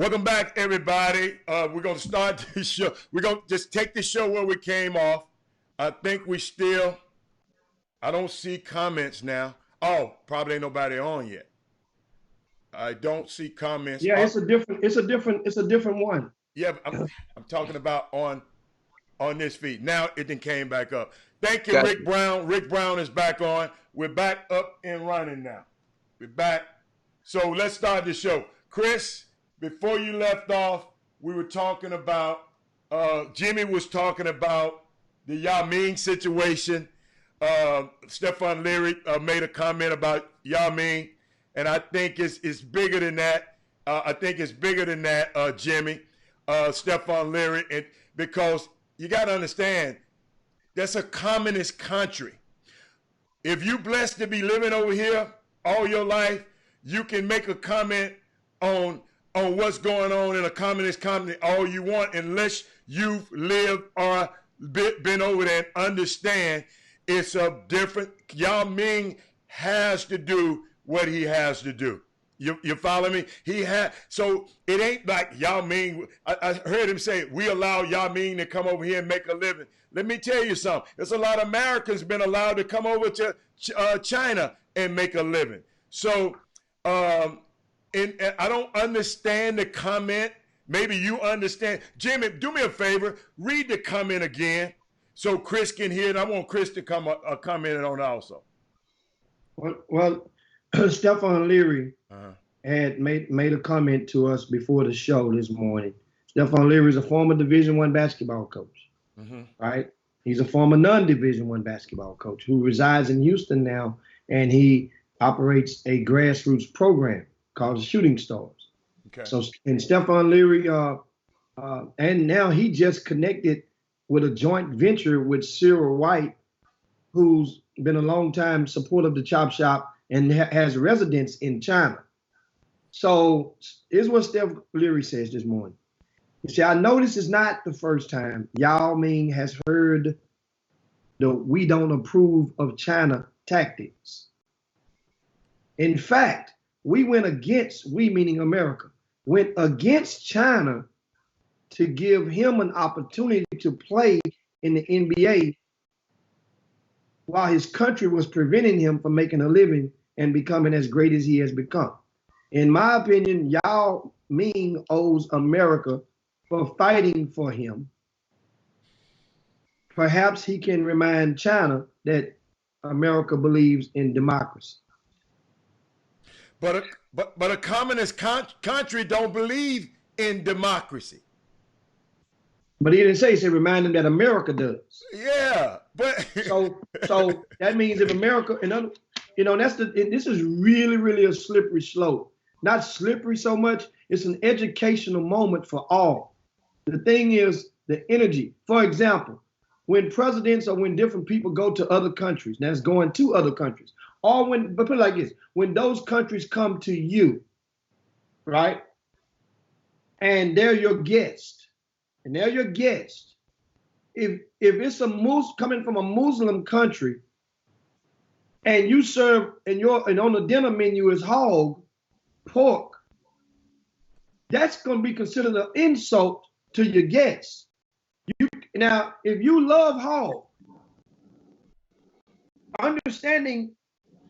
Welcome back, everybody. We're going to start this show. We're going to just take the show where we came off. I think I don't see comments now. Oh, probably ain't nobody on yet. I don't see comments. Yeah, it's a different one. Yeah, I'm talking about on this feed. Now it then came back up. Thank you, Gotcha. Rick Brown. Rick Brown is back on. We're back up and running now. We're back. So let's start the show. Chris, before you left off, we were talking about, Jimmy was talking about the Yao Ming situation. Stefan Leary made a comment about Yao Ming, and I think it's bigger than that. I think it's bigger than that, Jimmy, Stefan Leary, and because you got to understand, that's a communist country. If you're blessed to be living over here all your life, you can make a comment on what's going on in a communist country all you want, unless you've lived or been over there and understand it's a different. Yao Ming has to do what he has to do. You follow me? So it ain't like Yao Ming. I heard him say, we allow Yao Ming to come over here and make a living. Let me tell you something. There's a lot of Americans been allowed to come over to China and make a living. So and I don't understand the comment. Maybe you understand. Jimmy, do me a favor. Read the comment again so Chris can hear it. I want Chris to comment on it also. Well, Stefan Leary had made a comment to us before the show this morning. Stefan Leary is a former Division I basketball coach, right? He's a former non-Division I basketball coach who resides in Houston now, and he operates a grassroots program called the Shooting Stars. Okay. So, and Stefan Leary, and now he just connected with a joint venture with Cyril White, who's been a long time supporter of the Chop Shop and has residence in China. So here's what Steph Leary says this morning. He said, I know this is not the first time Yao Ming has heard the "we don't approve of China" tactics. In fact, we meaning America, went against China to give him an opportunity to play in the NBA while his country was preventing him from making a living and becoming as great as he has become. In my opinion, Yao Ming owes America for fighting for him. Perhaps he can remind China that America believes in democracy. But a communist country don't believe in democracy. But he didn't say. He said remind him that America does. Yeah, but so that means if America, this is really a slippery slope. Not slippery so much. It's an educational moment for all. The thing is the energy. For example, when presidents or when different people go to other countries, that's going to other countries, or but put it like this, when those countries come to you, right, and they're your guest, if it's coming from a Muslim country, and you serve and on the dinner menu is hog, pork, that's going to be considered an insult to your guests. Now, if you love hog, understanding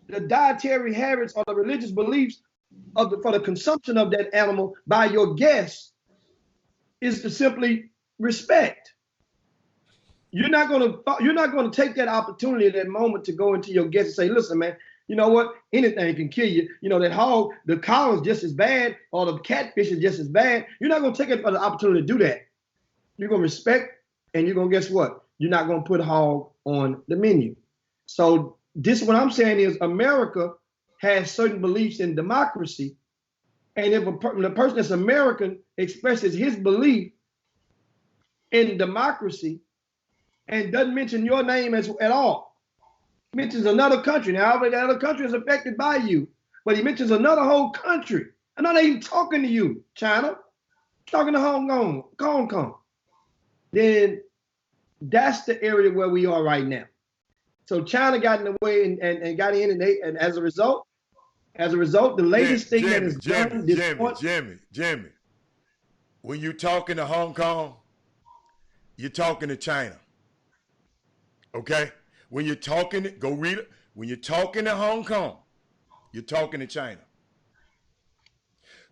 the dietary habits or the religious beliefs for the consumption of that animal by your guests is to simply respect. You're not going to take that opportunity at that moment to go into your guest and say, listen, man, you know what? Anything can kill you. You know, that hog, the cow is just as bad, or the catfish is just as bad. You're not going to take it for the opportunity to do that. You're going to respect, and you're going to guess what? You're not going to put hog on the menu. So this, what I'm saying is America has certain beliefs in democracy. And if the person that's American expresses his belief in democracy and doesn't mention your name at all, mentions another country. Now, that other country is affected by you, but he mentions another whole country. I'm not even talking to you, China. I'm talking to Hong Kong. Then that's the area where we are right now. So China got in the way and got in, and as a result, the latest thing that is done. Jimmy, when you're talking to Hong Kong, you're talking to China. Okay? When you're talking, go read it. When you're talking to Hong Kong, you're talking to China.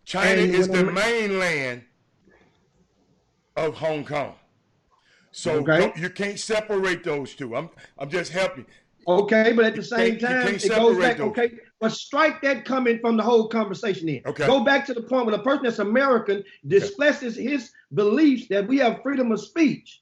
China is the mainland of Hong Kong. So you can't separate those two. I'm just helping. Okay, but at the same time, it goes back. Those. Okay, but strike that coming from the whole conversation in. Okay. Go back to the point where the person that's American discusses his beliefs that we have freedom of speech.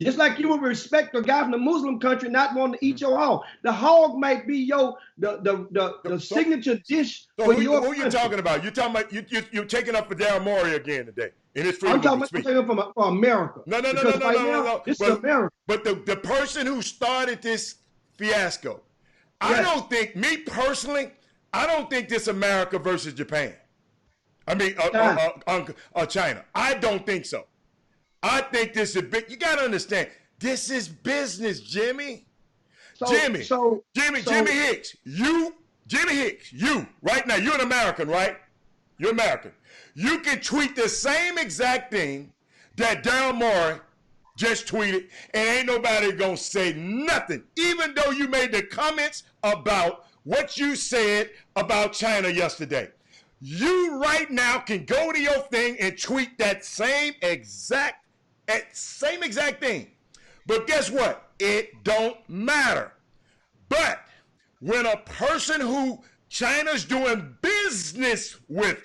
Just like you would respect a guy from the Muslim country not wanting to eat your hog. The hog might be the signature dish for your country. Who are you talking about? You're talking about you're taking up for Daryl Morey again today. In his freedom of speech. I'm talking about for America. No. This is America. But the person who started this fiasco, I don't think, me personally, I don't think this America versus Japan. I mean, China. I don't think so. I think this is big. You got to understand, this is business, Jimmy. Jimmy Hicks, you right now, you're an American, right? You're American. You can tweet the same exact thing that Daryl Morey just tweeted, and ain't nobody gonna say nothing, even though you made the comments about what you said about China yesterday. You right now can go to your thing and tweet that same exact thing. But guess what? It don't matter. But when a person who China's doing business with,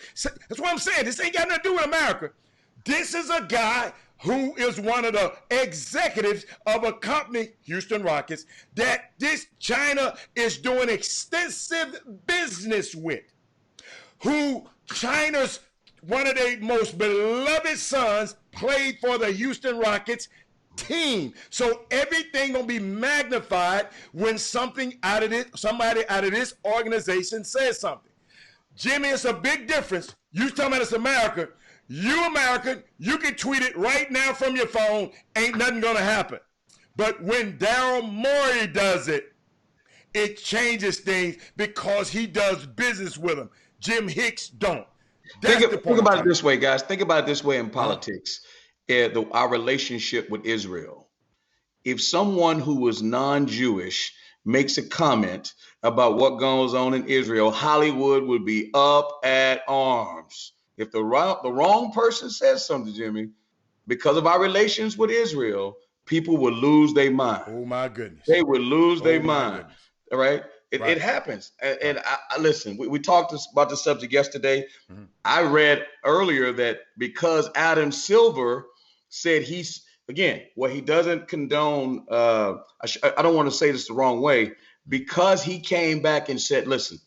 that's what I'm saying. This ain't got nothing to do with America. This is a guy who is one of the executives of a company, Houston Rockets, that this China is doing extensive business with, who China's one of their most beloved sons played for the Houston Rockets team. So everything gonna be magnified when somebody out of this organization says something. Jimmy, it's a big difference. You talking about it's America. You American, you can tweet it right now from your phone. Ain't nothing gonna happen. But when Daryl Morey does it, it changes things because he does business with them. Jim Hicks don't. Think about it this way, guys. Think about it this way in politics. Our relationship with Israel. If someone who is non-Jewish makes a comment about what goes on in Israel, Hollywood would be up at arms. If the wrong person says something, Jimmy, because of our relations with Israel, people would lose their mind. Oh my goodness. They would lose their mind. All right. It happens. And I listen, we talked about this subject yesterday. Mm-hmm. I read earlier that because Adam Silver said he doesn't condone, I don't want to say this the wrong way, because he came back and said, listen,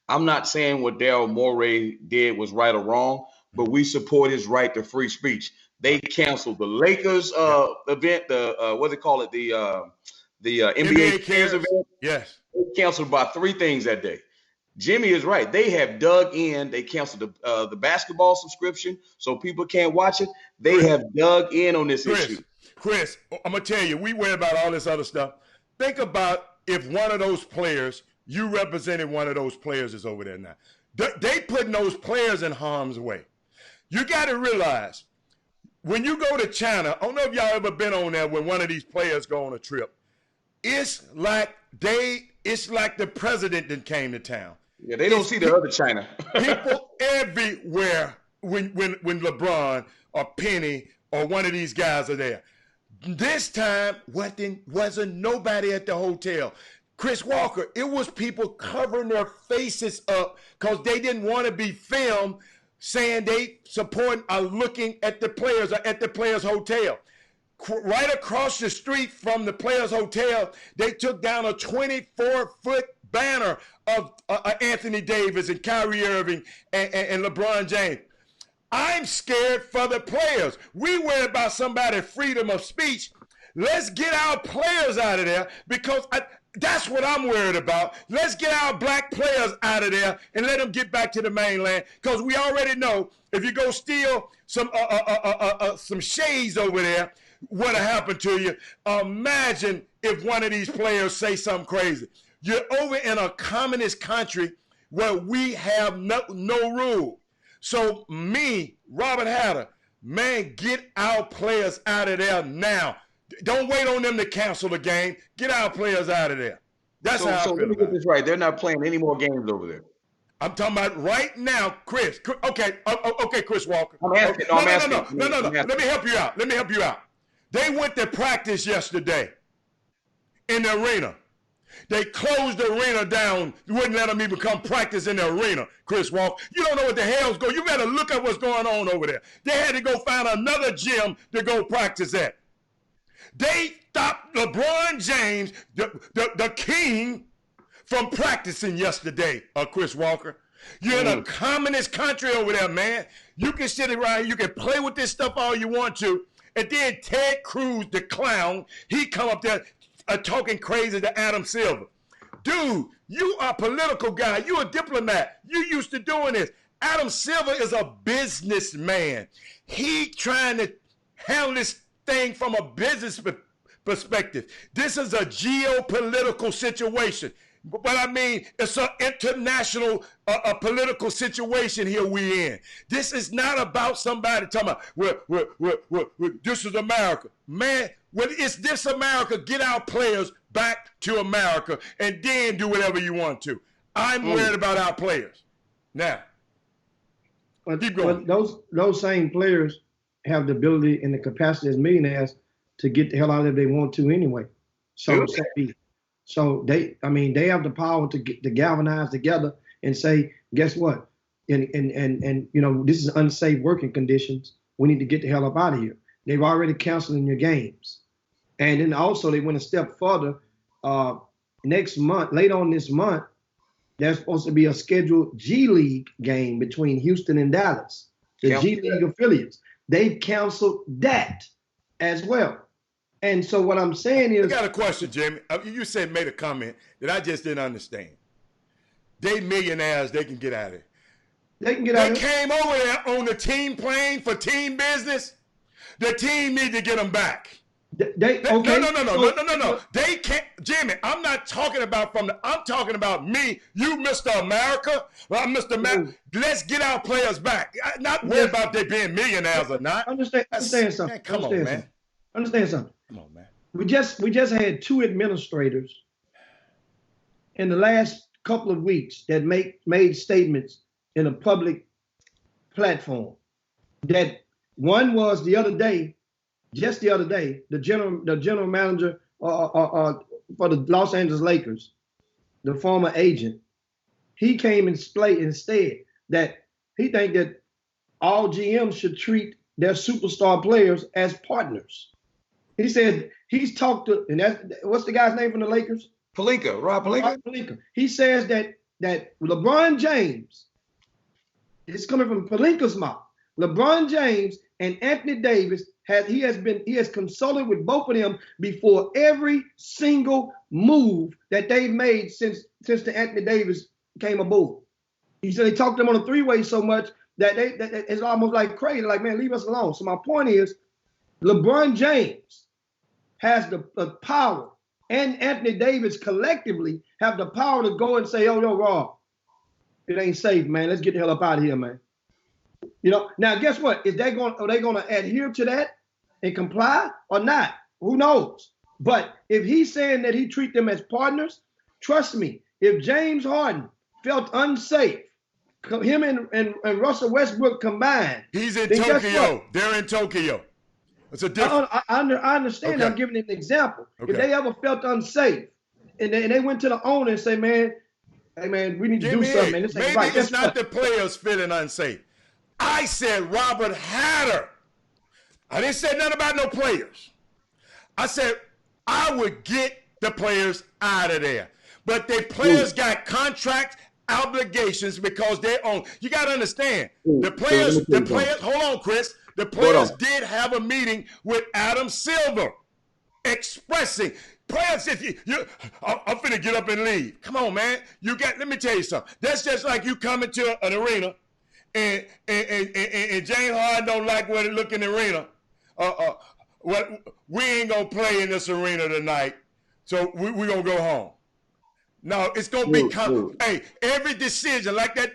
I'm not saying what Daryl Morey did was right or wrong, but we support his right to free speech. They canceled the Lakers event, what do they call it? The NBA Cares event. Yes. They canceled about 3 things that day. Jimmy is right. They have dug in. They canceled the basketball subscription so people can't watch it. They have dug in on this issue. Chris, I'm going to tell you, we worry about all this other stuff. Think about if one of those players, you represented one of those players is over there now. They putting those players in harm's way. You got to realize, when you go to China, I don't know if y'all ever been on there when one of these players go on a trip. It's like the president that came to town. Yeah, they don't see the other China. People everywhere when LeBron or Penny or one of these guys are there. This time, wasn't nobody at the hotel. Chris Walker, it was people covering their faces up because they didn't want to be filmed saying they support or looking at the players or at the players' hotel. Right across the street from the Players Hotel, they took down a 24-foot banner of Anthony Davis and Kyrie Irving and LeBron James. I'm scared for the players. We worry about somebody's freedom of speech. Let's get our players out of there because that's what I'm worried about. Let's get our black players out of there and let them get back to the mainland because we already know if you go steal some shades over there, what'll happen to you. Imagine if one of these players say something crazy. You're over in a communist country where we have no rule. So me, Robert Hatter, man, get our players out of there now. Don't wait on them to cancel the game. Get our players out of there. That's how I feel let me get this right. They're not playing any more games over there. I'm talking about right now, Chris. Okay, Chris Walker. I'm asking. No. Let me help you out. They went to practice yesterday in the arena. They closed the arena down. Wouldn't let them even come practice in the arena, Chris Walker. You don't know what the hell's going on. You better look at what's going on over there. They had to go find another gym to go practice at. They stopped LeBron James, the king, from practicing yesterday, Chris Walker. You're in a communist country over there, man. You can sit around here, you can play with this stuff all you want to, and then Ted Cruz, the clown, he come up there talking crazy to Adam Silver. Dude, you are a political guy. You a diplomat. You used to doing this. Adam Silver is a businessman. He trying to handle this thing from a business perspective. This is a geopolitical situation. But I mean, it's an international political situation here we in. This is not about somebody talking about, this is America. Man, when it's this America, get our players back to America and then do whatever you want to. I'm worried about our players. Now, keep going. But those same players have the ability and the capacity as millionaires to get the hell out of there if they want to anyway. So they have the power to galvanize together and say, guess what? And this is unsafe working conditions. We need to get the hell up out of here. They've already canceled your games. And then also they went a step further. Next month, later on this month, there's supposed to be a scheduled G League game between Houston and Dallas, the G League affiliates. They've canceled that as well. And so what I'm saying is, I got a question, Jimmy. You said made a comment that I just didn't understand. They millionaires, they can get out of it. They can get out of it. They came over there on the team plane for team business. The team need to get them back. Okay. No. They can't, Jimmy. I'm not talking about I'm talking about me. You, Mr. America. Well, Mr. Let's get our players back. Not worry about they being millionaires or not. Understand something. Man, come on, man. Understand something. Come on, man. We just had two administrators in the last couple of weeks that made statements in a public platform. That one was just the other day, the general manager for the Los Angeles Lakers, the former agent, he came and stated that he think that all GMs should treat their superstar players as partners. He said he's talked to, and what's the guy's name from the Lakers? Pelinka, Rob Pelinka. Rob Pelinka. He says that LeBron James, it's coming from Pelinka's mouth. LeBron James and Anthony Davis he has consulted with both of them before every single move that they've made since the Anthony Davis came aboard. He said they talked to them on a three-way so much that it's almost like crazy. Like, man, leave us alone. So my point is, LeBron James has the power, and Anthony Davis collectively have the power to go and say, yo, Rob, it ain't safe, man. Let's get the hell up out of here, man. Now guess what? Are they going to adhere to that and comply or not? Who knows? But if he's saying that he treat them as partners, trust me, if James Harden felt unsafe, him and Russell Westbrook combined. He's in Tokyo. They're in Tokyo. It's a different. I understand. Okay. I'm giving an example. Okay. If they ever felt unsafe and they went to the owner and say, man, hey, man, we need to do something. Man. This ain't maybe right. It's not the players feeling unsafe. I said Robert Hatter. I didn't say nothing about no players. I said I would get the players out of there. But the players got contract obligations because they own. You got to understand, the players, hold on, Chris. The players did have a meeting with Adam Silver expressing, players, if I'm finna get up and leave. Come on, man. Let me tell you something. That's just like you coming to an arena and James Harden don't like what it look in the arena. We ain't gonna play in this arena tonight, so we gonna go home. No, it's gonna be hey, every decision like that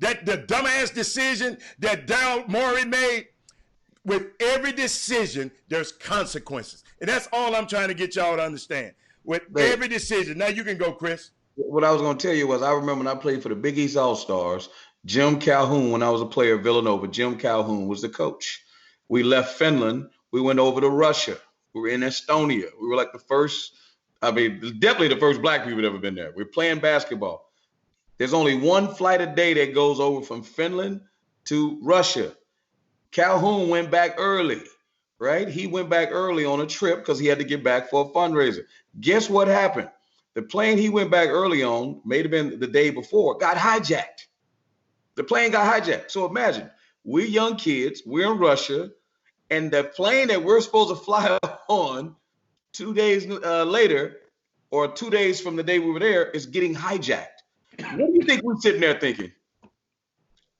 That the dumbass decision that Daryl Morey made, with every decision, there's consequences. And that's all I'm trying to get y'all to understand. With every decision. Now you can go, Chris. What I was going to tell you was, I remember when I played for the Big East All-Stars, Jim Calhoun, when I was a player at Villanova, Jim Calhoun was the coach. We left Finland. We went over to Russia. We were in Estonia. We were like the first, definitely the first black people that ever been there. We're playing basketball. There's only one flight a day that goes over from Finland to Russia. Calhoun went back early, right? He went back early on a trip because he had to get back for a fundraiser. Guess what happened? The plane he went back early on, may have been the day before, got hijacked. The plane got hijacked. So imagine, we're young kids, we're in Russia, and the plane that we're supposed to fly on 2 days later, or 2 days from the day we were there, is getting hijacked. What do you think we're sitting there thinking?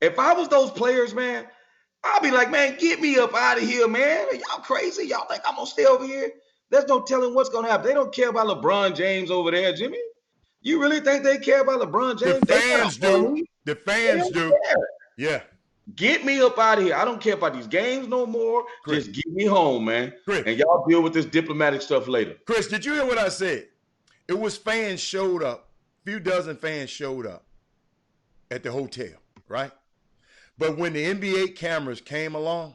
If I was those players, man, I'll be like, man, get me up out of here, man. Are y'all crazy? Y'all think I'm going to stay over here? There's no telling what's going to happen. They don't care about LeBron James over there, Jimmy. You really think they care about LeBron James? The fans do. The fans do. Yeah. Get me up out of here. I don't care about these games no more. Chris. Just get me home, man. Chris. And y'all deal with this diplomatic stuff later. Chris, did you hear what I said? It was fans showed up. A few dozen fans showed up at the hotel, right? But when the NBA cameras came along,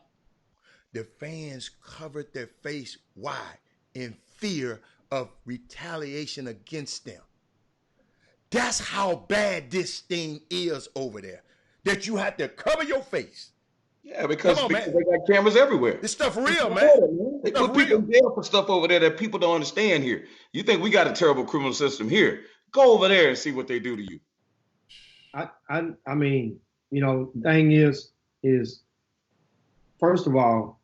the fans covered their face wide in fear of retaliation against them. That's how bad this thing is over there, that you have to cover your face. Yeah, because they got cameras everywhere. This stuff real, man. They put people in jail for stuff over there that people don't understand here. You think we got a terrible criminal system here? Go over there and see what they do to you. I mean, you know, the thing is first of all,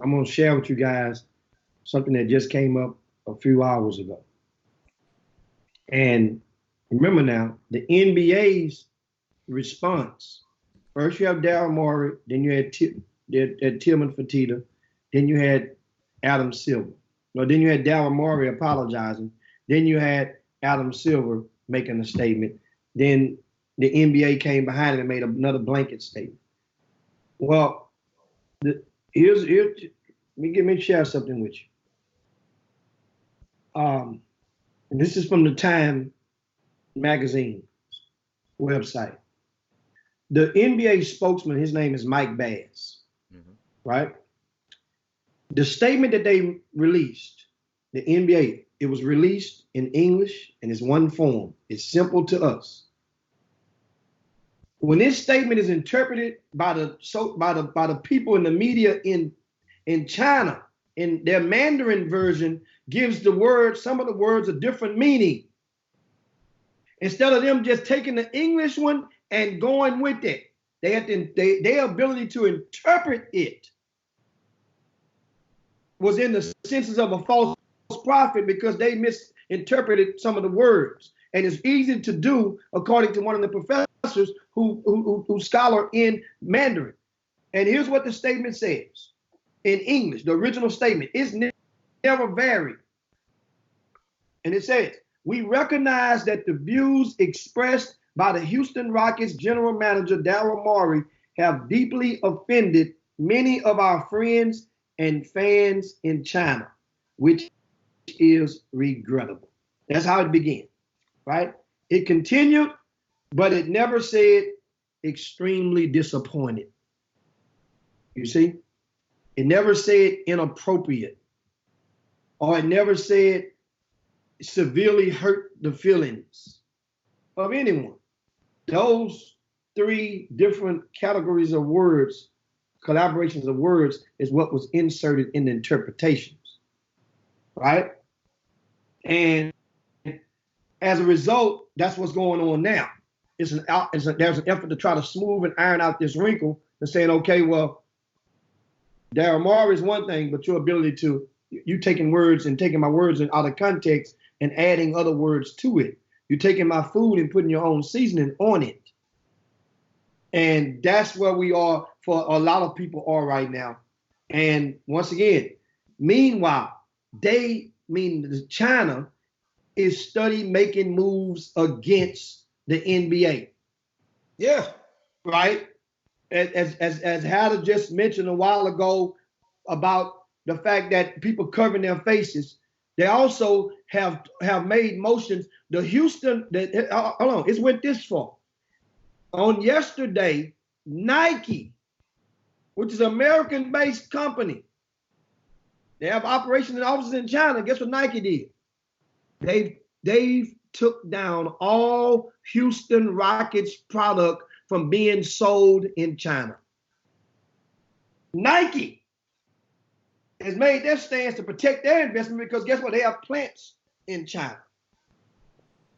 I'm going to share with you guys something that just came up a few hours ago. And remember now, the NBA's response, first you have Daryl Morey, then you had Tillman Fertitta, then you had Adam Silver. No, then you had Daryl Morey apologizing. Then you had Adam Silver making a statement. Then the NBA came behind it and made another blanket statement. Well, let me share something with you. And this is from the Time magazine website. The NBA spokesman, his name is Mike Bass, right? The statement that they released, the NBA, it was released in English and it's one form. It's simple to us. When this statement is interpreted by the people in the media in China, in their Mandarin version, gives the word, some of the words, a different meaning. Instead of them just taking the English one and going with it, their ability to interpret it was in the senses of a false prophet because they misinterpreted some of the words. And it's easy to do, according to one of the professors who scholar in Mandarin. And here's what the statement says in English, the original statement. It's never varied. And it says, we recognize that the views expressed by the Houston Rockets general manager, Daryl Morey, have deeply offended many of our friends and fans in China, which is regrettable. That's how it began, right? It continued, but it never said extremely disappointed. You see? It never said inappropriate, or it never said severely hurt the feelings of anyone. Those three different categories of words, collaborations of words, is what was inserted in the interpretations, right? And as a result, that's what's going on now. There's an effort to try to smooth and iron out this wrinkle and saying, okay, well, Daryl Morey is one thing, but your ability to, you taking words and taking my words out of context and adding other words to it. You're taking my food and putting your own seasoning on it. And that's where we are, for a lot of people are right now. And once again, meanwhile, China is making moves against the NBA. Yeah. right? As Hatter just mentioned a while ago about the fact that people covering their faces, they also have made motions. The Houston, hold on, it's went this far. On yesterday, Nike, which is an American-based company, they have operations and offices in China. Guess what Nike did? They've took down all Houston Rockets product from being sold in China. Nike has made their stance to protect their investment because guess what? They have plants in China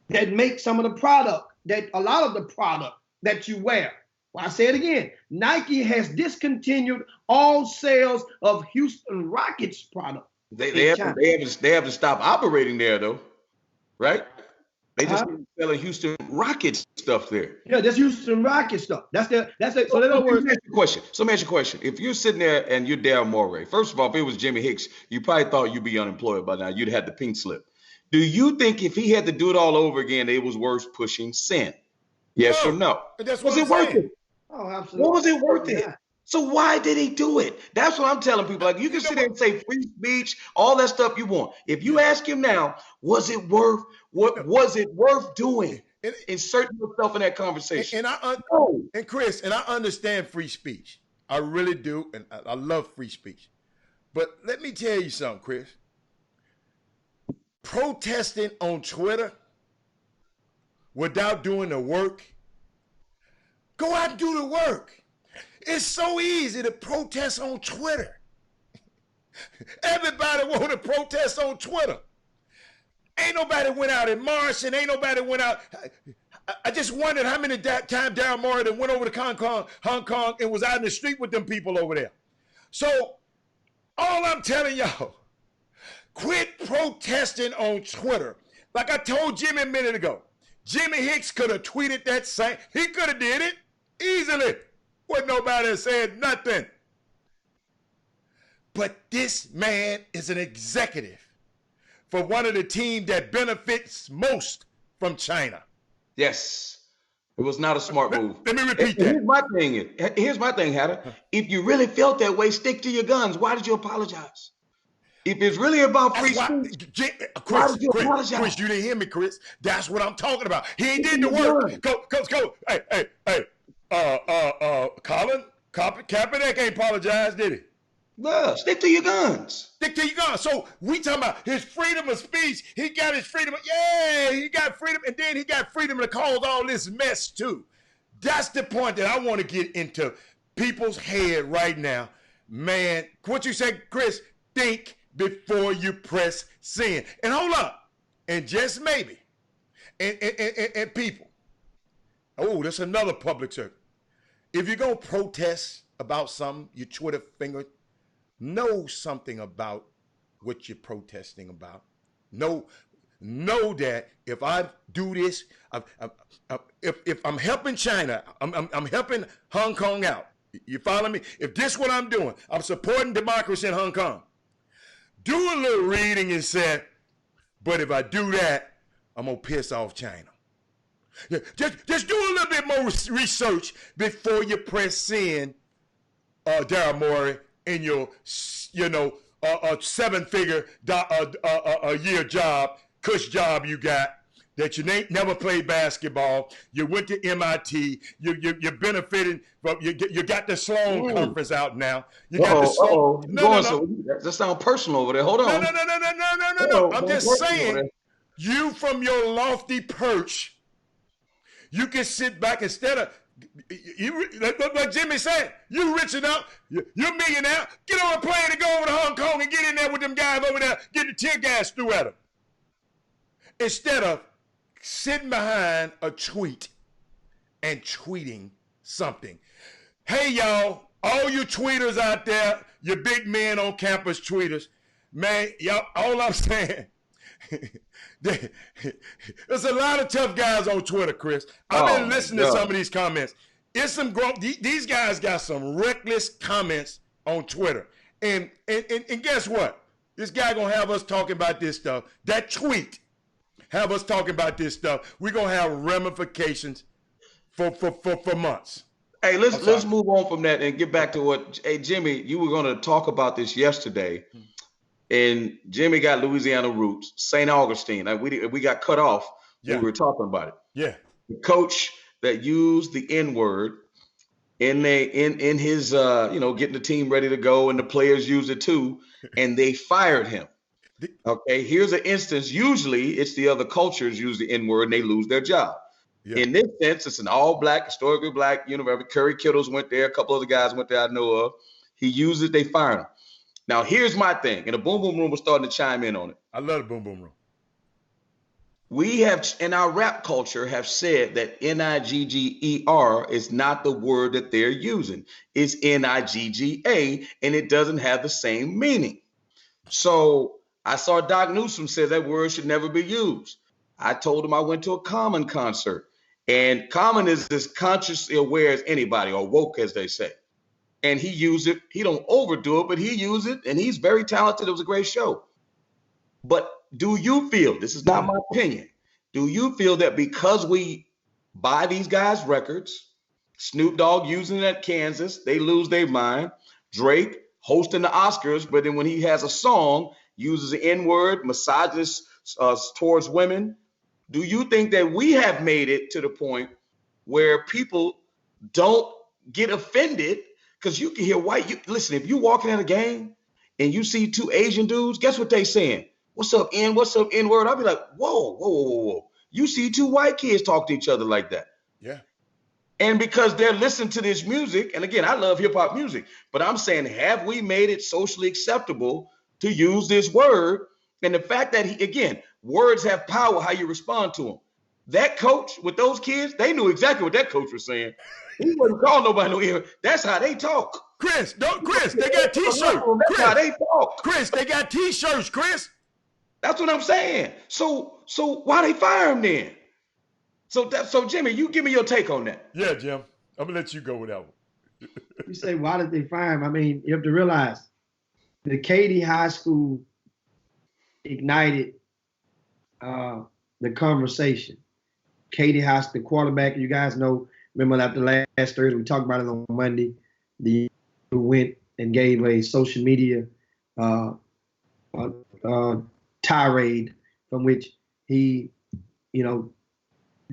that make some of the product, that a lot of the product that you wear. Well, I say it again. Nike has discontinued all sales of Houston Rockets product. They have to stop operating there though, right? They just selling Houston Rockets stuff there. Yeah, that's Houston Rockets stuff. So in other words, let me ask you a question. If you're sitting there and you're Daryl Morey, first of all, if it was Jimmy Hicks, you probably thought you'd be unemployed by now. You'd have the pink slip. Do you think if he had to do it all over again, it was worth pushing sin? Yes or no? Was it worth it? Oh, absolutely. What was it worth it? So why did he do it? That's what I'm telling people. Like, you can sit there and say free speech, all that stuff you want. If you ask him now, was it worth doing? Insert yourself in that conversation. And Chris, and I understand free speech. I really do, and I love free speech. But let me tell you something, Chris. Protesting on Twitter without doing the work, go out and do the work. It's so easy to protest on Twitter. Everybody want to protest on Twitter. Ain't nobody went out in March, and ain't nobody went out. I just wondered how many times Daryl Morey that went over to Hong Kong and was out in the street with them people over there. So all I'm telling y'all, quit protesting on Twitter. Like I told Jimmy a minute ago, Jimmy Hicks could have tweeted that same. He could have did it easily. Wasn't nobody said nothing. But this man is an executive for one of the teams that benefits most from China. Yes. It was not a smart move. Let me repeat that. Here's my thing, Hatter. If you really felt that way, stick to your guns. Why did you apologize? If it's really about free speech, why did you apologize? Chris, you didn't hear me, Chris. That's what I'm talking about. He did the work. Go. Hey. Colin Kaepernick ain't apologized, did he? No, stick to your guns. Stick to your guns. So we talking about his freedom of speech. He got his freedom. Yeah, he got freedom, and then he got freedom to cause all this mess too. That's the point that I want to get into people's head right now. Man, what you say, Chris, think before you press sin. And hold up. And just maybe. And people. Oh, that's another public service. If you're going to protest about something, your Twitter finger, know something about what you're protesting about. Know that if I do this, if I'm helping China, I'm helping Hong Kong out. You follow me? If this is what I'm doing, I'm supporting democracy in Hong Kong. Do a little reading and say, but if I do that, I'm going to piss off China. Just do a little bit more research before you press send, Daryl Morey, in your, seven-figure a year job, cush job you got, that you never played basketball. You went to MIT. You're benefiting from. You got the Sloan Conference out now. You got the Sloan. No. That sounds personal over there. Hold on. No. I'm just saying, you from your lofty perch. You can sit back instead of, like Jimmy said, you rich enough, you're millionaire, get on a plane and go over to Hong Kong and get in there with them guys over there, get the tear gas through at them. Instead of sitting behind a tweet and tweeting something. Hey, y'all, all you tweeters out there, you big men on campus tweeters, man, y'all, all I'm saying, there's a lot of tough guys on Twitter, Chris. I've been listening to some of these comments. It's some these guys got some reckless comments on Twitter. And guess what? This guy gonna have us talking about this stuff. That tweet have us talking about this stuff. We're gonna have ramifications for months. Hey, let's move on from that and get back to what. Hey, Jimmy, you were going to talk about this yesterday, and Jimmy got Louisiana roots, St. Augustine. Like we got cut off when we were talking about it. Yeah. The coach that used the N-word in his getting the team ready to go, and the players used it too, and they fired him. Okay, here's an instance. Usually, it's the other cultures use the N-word and they lose their job. Yeah. In this sense, it's an all-black, historically black university. Curry Kittles went there. A couple other guys went there I know of. He used it. They fired him. Now, here's my thing. And the Boom Boom Room was starting to chime in on it. I love the Boom Boom Room. We have, in our rap culture, have said that Nigger is not the word that they're using. It's Nigga, and it doesn't have the same meaning. So I saw Doc Newsom say that word should never be used. I told him I went to a Common concert. And Common is as consciously aware as anybody, or woke, as they say. And he used it. He don't overdo it, but he used it, and he's very talented. It was a great show. But do you feel, this is not my opinion, do you feel that because we buy these guys' records, Snoop Dogg using it at Kansas, they lose their mind, Drake hosting the Oscars, but then when he has a song, uses the N-word, misogynist towards women, do you think that we have made it to the point where people don't get offended? Because you can hear listen, if you walking in a game and you see two Asian dudes, guess what they saying? What's up, N? What's up, N-word? I'll be like, whoa. You see two white kids talk to each other like that. Yeah. And because they're listening to this music, and again, I love hip hop music, but I'm saying, have we made it socially acceptable to use this word? And the fact that, again, words have power, how you respond to them. That coach with those kids, they knew exactly what that coach was saying. He wasn't calling nobody no ear. That's how they talk. Chris, they got T-shirts. That's how they talk. Chris, they got T-shirts, Chris. That's what I'm saying. So why they fire him then? So Jimmy, you give me your take on that. Yeah, Jim. I'm gonna let you go with that one. You say, why did they fire him? I mean, you have to realize the Katy High School ignited the conversation. Katy High School, the quarterback, you guys know, remember after last Thursday, we talked about it on Monday, who went and gave a social media tirade from which he,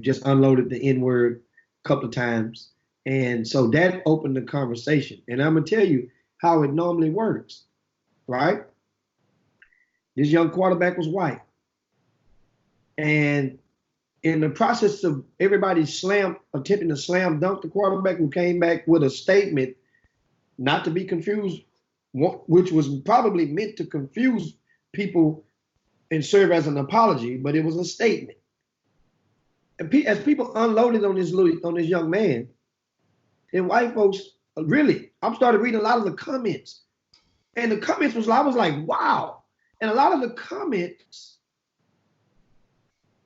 just unloaded the N-word a couple of times. And so that opened the conversation. And I'm going to tell you how it normally works, right? This young quarterback was white. And in the process of everybody attempting to slam dunk the quarterback, who came back with a statement, not to be confused, which was probably meant to confuse people and serve as an apology, but it was a statement. And as people unloaded on this young man, and white folks, really, I started reading a lot of the comments. And the comments I was like, wow. And a lot of the comments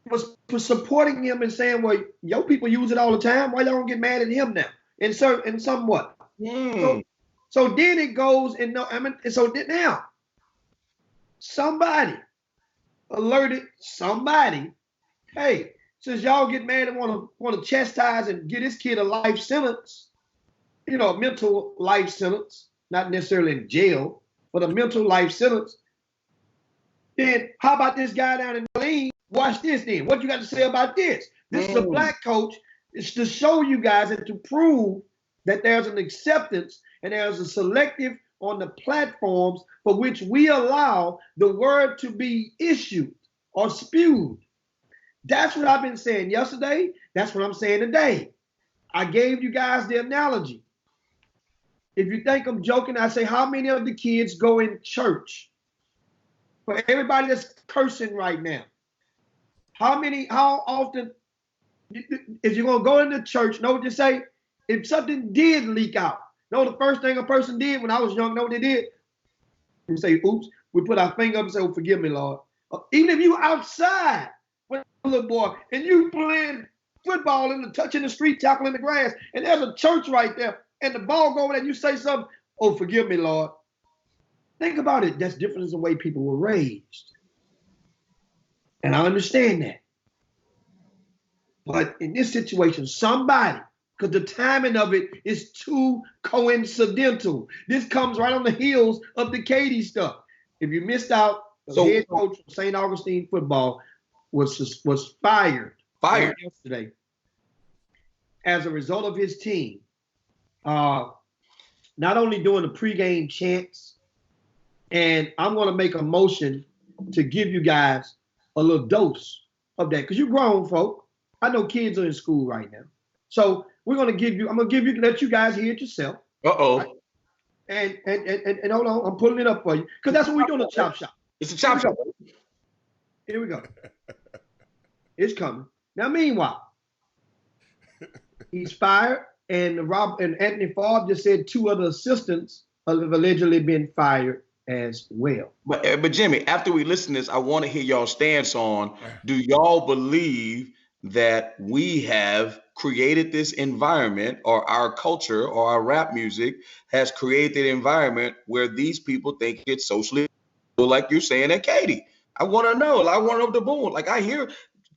was supporting him and saying, well, your people use it all the time. Why y'all don't get mad at him now? And somewhat. So then it goes, now somebody alerted somebody, hey, since y'all get mad and want to chastise and get this kid a life sentence, a mental life sentence, not necessarily in jail, but a mental life sentence, then how about this guy down in Orleans? Watch this then. What you got to say about this? This is a black coach. It's to show you guys and to prove that there's an acceptance and there's a selective on the platforms for which we allow the word to be issued or spewed. That's what I've been saying yesterday. That's what I'm saying today. I gave you guys the analogy. If you think I'm joking, I say, how many of the kids go in church? For everybody that's cursing right now, how often, if you're going to go into church, know what you say? If something did leak out, know the first thing a person did when I was young, know what they did? We say, oops, we put our finger up and say, oh, forgive me, Lord. Even if you outside with a little boy and you playing football and touching the street, tackling the grass, and there's a church right there, and the ball go over there and you say something, oh, forgive me, Lord. Think about it. That's different than the way people were raised. And I understand that. But in this situation, somebody because the timing of it is too coincidental. This comes right on the heels of the Katie stuff. If you missed out, the head coach of St. Augustine football was fired yesterday as a result of his team not only doing the pregame chants, and I'm going to make a motion to give you guys a little dose of that, because you're grown folk. I know kids are in school right now. So I'm going to let you guys hear it yourself. Uh-oh. Right? And hold on, I'm pulling it up for you, because that's what we're doing, a chop shop. It's a chop shop. Here we go. It's coming. Now, meanwhile, he's fired, and Anthony Favre just said 2 other assistants have allegedly been fired as well. But Jimmy, after we listen to this, I want to hear y'all stance on, do y'all believe that we have created this environment, or our culture or our rap music has created an environment where these people think it's socially, like you're saying at Katie? I want to know. I want to know the boom. Like I hear,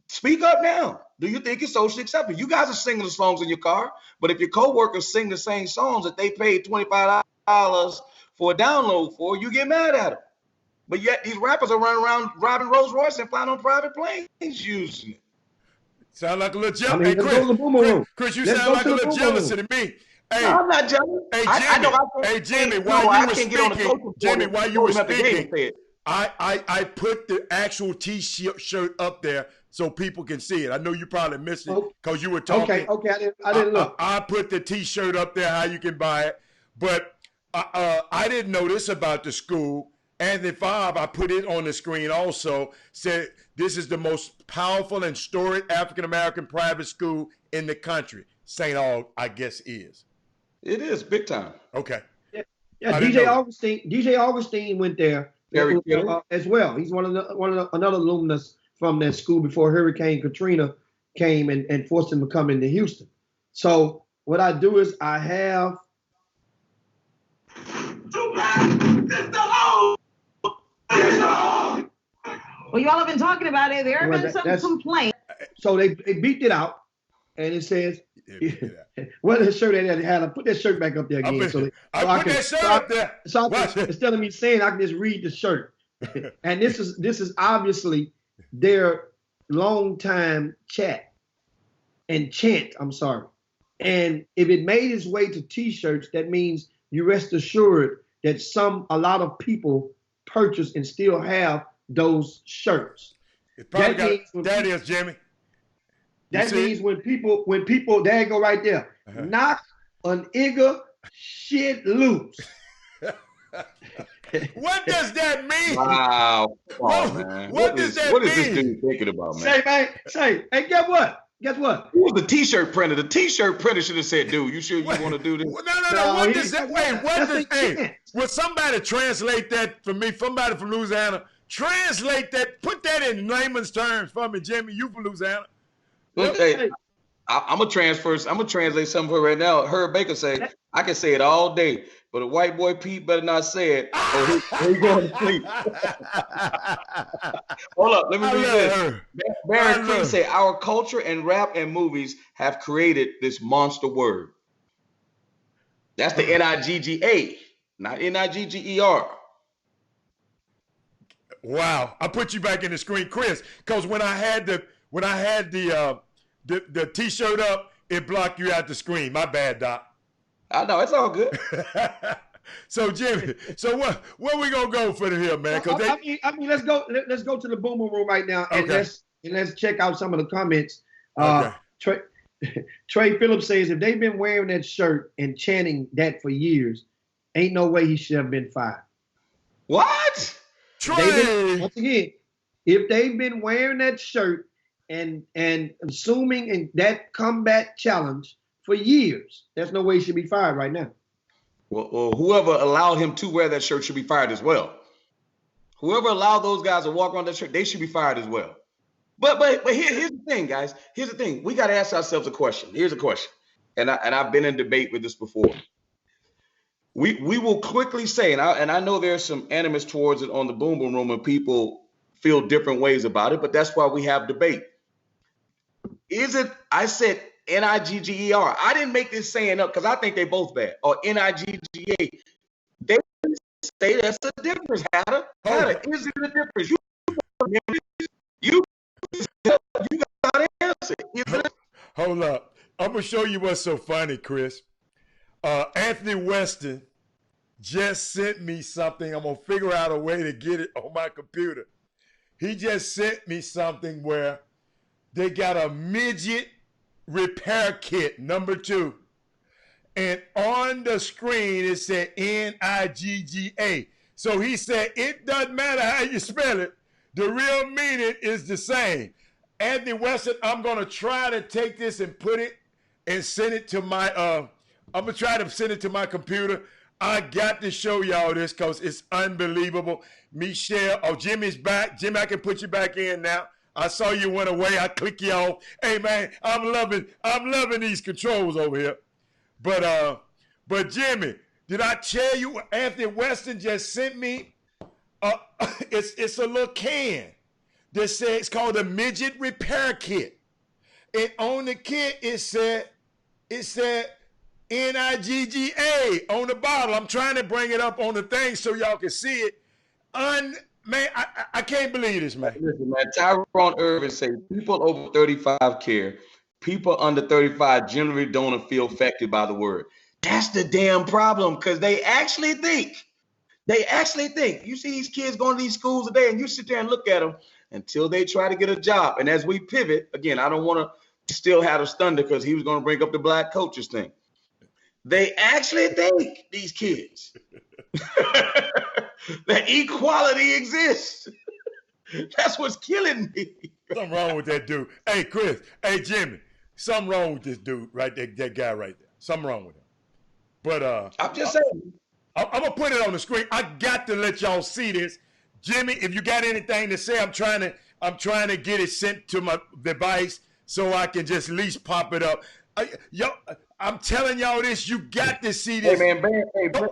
speak up now. Do you think it's socially acceptable? You guys are singing the songs in your car, but if your coworkers sing the same songs that they paid $25 for a download for, you get mad at them. But yet these rappers are running around driving Rolls Royce and flying on private planes using it. Sound like a little jealous. Hey, Chris, you sound like a little jealous to me. Hey, no, I'm not jealous. Hey, Jimmy, while you were speaking, I put the actual T-shirt up there so people can see it. I know you probably missed it because you were talking. Okay, I didn't look. I put the T-shirt up there, how you can buy it. But I didn't know this about the school. Anthony Favre, I put it on the screen also, said this is the most powerful and storied African-American private school in the country. St. Aug, I guess, is. It is, big time. Okay. Yeah, DJ Augustine went there as well. He's another alumnus from that school before Hurricane Katrina came and forced him to come into Houston. So what I do is I have well, you all have been talking about it. There have been some complaints. So they beat it out, and it says, "What the shirt that had? I put that shirt back up there again." I put that shirt up there. So instead of me saying, I can just read the shirt. And this is obviously their longtime chat and chant. I'm sorry. And if it made its way to T-shirts, that means you rest assured that a lot of people purchase and still have those shirts. That is, Jimmy. That means when people, there you go right there, knock an nigga shit loose. What does that mean? Wow. What does that mean? What is this dude thinking about, man? Hey, guess what? Guess what? Who was the T-shirt printer? The T-shirt printer should have said, dude, you sure you want to do this? No. What does that mean? Would somebody translate that for me? Somebody from Louisiana, translate that, put that in layman's terms for me, Jimmy. You from Louisiana. Hey, I'm going to translate something for her right now. Herb Baker say, I can say it all day, but a white boy Pete better not say it, or he going to sleep. Hold up, let me read this. Baron King say, our culture and rap and movies have created this monster word. That's the N-I-G-G-A, not N-I-G-G-E-R. Wow, I put you back in the screen, Chris, because when I had the T-shirt up, it blocked you out the screen. My bad, Doc. I know, it's all good. So Jimmy, where we gonna go for here, man? I mean, let's go to the Boom Boom Room right now, and let's check out some of the comments. Trey Phillips says if they've been wearing that shirt and chanting that for years, ain't no way he should have been fired. What? Once again, if they've been wearing that shirt and assuming in that combat challenge for years, there's no way he should be fired right now. Well, whoever allowed him to wear that shirt should be fired as well. Whoever allowed those guys to walk around that shirt, they should be fired as well. But here's the thing, guys. Here's the thing. We got to ask ourselves a question. Here's a question. And I've been in debate with this before. We will quickly say, and I know there's some animus towards it on the Boom Boom Room and people feel different ways about it, but that's why we have debate. Nigger. I didn't make this saying up because I think they both bad. Or Nigga. They say that's the difference, Hatter. Hatter, is it a difference? You got to answer. Hold up. I'm going to show you what's so funny, Chris. Anthony Weston just sent me something. I'm going to figure out a way to get it on my computer. He just sent me something where they got a midget repair kit, number 2. And on the screen, it said Nigga. So he said, it doesn't matter how you spell it. The real meaning is the same. Anthony Weston, I'm going to try to take this and put it and send it to my, I'm going to try to send it to my computer. I got to show y'all this because it's unbelievable. Michelle, Jimmy's back. Jimmy, I can put you back in now. I saw you went away. I click you off. Hey, man, I'm loving these controls over here. But Jimmy, did I tell you what Anthony Weston just sent me? It's a little can that says it's called a midget repair kit. And on the kit, it said Nigga on the bottle. I'm trying to bring it up on the thing so y'all can see it. Man, I can't believe this, man. Listen, man, Tyrone Irvin says people over 35 care. People under 35 generally don't feel affected by the word. That's the damn problem, because they actually think. You see these kids going to these schools today, and you sit there and look at them until they try to get a job. And as we pivot, again, I don't want to still have his thunder because he was going to bring up the black coaches thing. They actually think, these kids, that equality exists. That's what's killing me. Something wrong with that dude. Hey, Chris. Hey, Jimmy. Something wrong with this dude right there, that guy right there. Something wrong with him. But I'm just saying. I'm gonna put it on the screen. I got to let y'all see this. Jimmy, if you got anything to say, I'm trying to get it sent to my device so I can just at least pop it up. I'm telling y'all this. You got to see this. Hey, man,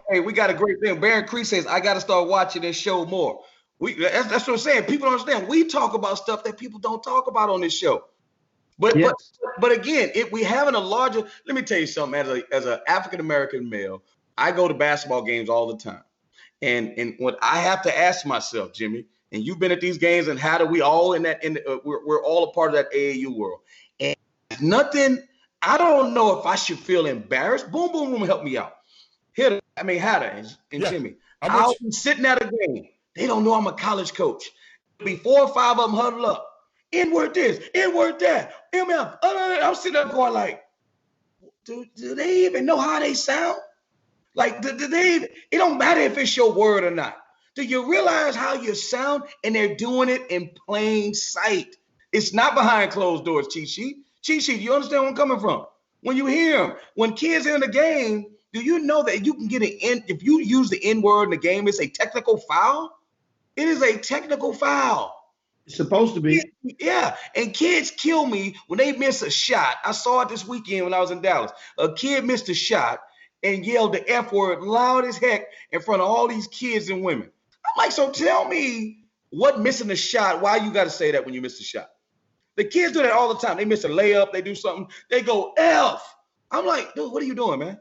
hey, we got a great thing. Baron Cree says, I got to start watching this show more. That's what I'm saying. People don't understand. We talk about stuff that people don't talk about on this show. But again, we having a larger. Let me tell you something. As an African American male, I go to basketball games all the time, and what I have to ask myself, Jimmy, and you've been at these games, and how do we all we're all a part of that AAU world, and nothing. I don't know if I should feel embarrassed. Boom, boom, boom, help me out. Hatter and Jimmy. I'll be sitting at a game. They don't know I'm a college coach. There'll be 4 or 5 of them huddled up. N-word this, N-word that, MF. I'm sitting there going like, do they even know how they sound? Like, do they even, it don't matter if it's your word or not. Do you realize how you sound? And they're doing it in plain sight. It's not behind closed doors, Chi-Chi. Chi-Chi, you understand where I'm coming from? When you hear them, when kids are in the game, do you know that you can get if you use the N-word in the game, it's a technical foul? It is a technical foul. It's supposed to be. Yeah, and kids kill me when they miss a shot. I saw it this weekend when I was in Dallas. A kid missed a shot and yelled the F word loud as heck in front of all these kids and women. I'm like, so tell me what missing a shot, why you got to say that when you miss a shot? The kids do that all the time. They miss a layup, they do something, they go F. I'm like, dude, what are you doing, man?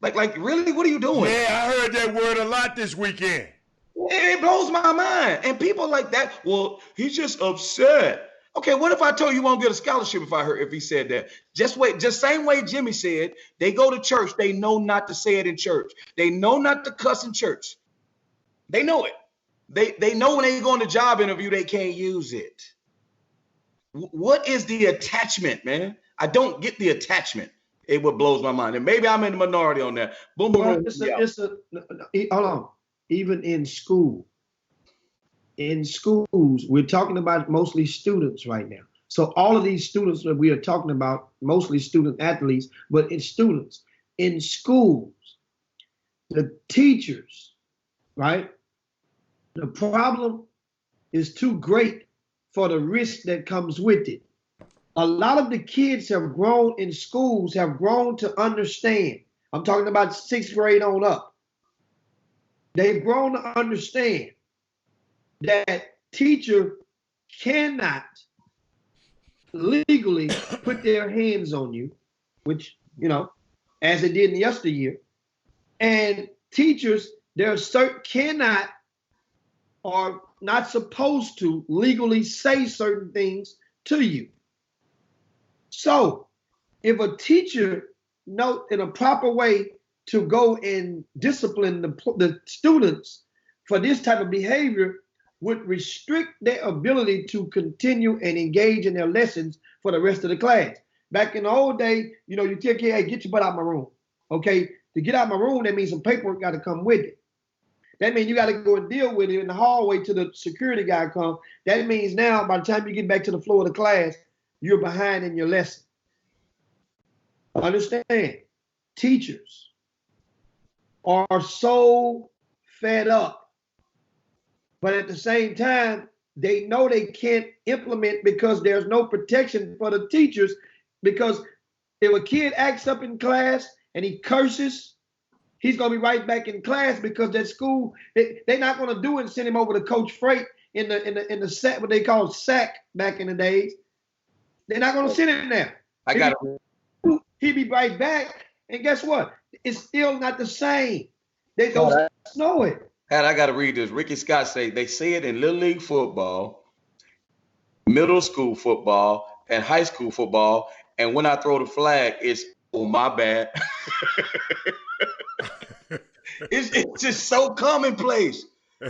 Like really, what are you doing? Yeah, I heard that word a lot this weekend. It blows my mind. And people like that, well, he's just upset. Okay, what if I told you won't get a scholarship if he said that? Just wait, just same way Jimmy said, they go to church, they know not to say it in church. They know not to cuss in church. They know it. They know when they go on the job interview, they can't use it. What is the attachment, man? I don't get the attachment. It what blows my mind. And maybe I'm in the minority on that. Boom, boom, boom. Hold on. Even in schools, we're talking about mostly students right now. So all of these students that we are talking about, mostly student athletes, but it's students in schools, the teachers, right? The problem is too great for the risk that comes with it. A lot of the kids have grown in schools, have grown to understand. I'm talking about 6th grade on up. They've grown to understand that teacher cannot legally put their hands on you which, as it did in yesteryear. And teachers, cannot or not supposed to legally say certain things to you. So if a teacher knows in a proper way to go and discipline the students for this type of behavior, would restrict their ability to continue and engage in their lessons for the rest of the class. Back in the old day, you tell kids, hey, get your butt out of my room. Okay, to get out of my room, that means some paperwork got to come with it. That means you got to go and deal with it in the hallway till the security guy comes. That means now, by the time you get back to the floor of the class, you're behind in your lesson. Understand, teachers are so fed up. But at the same time, they know they can't implement because there's no protection for the teachers. Because if a kid acts up in class and he curses, he's going to be right back in class because that school, they're not going to do it and send him over to Coach Freight in the SAC, what they call SAC back in the days. They're not going to send him there. He'd be right back. And guess what? It's still not the same. They don't know it. I got to read this. Ricky Scott they say it in Little League football, middle school football, and high school football. And when I throw the flag, it's, oh, my bad. It's just so commonplace.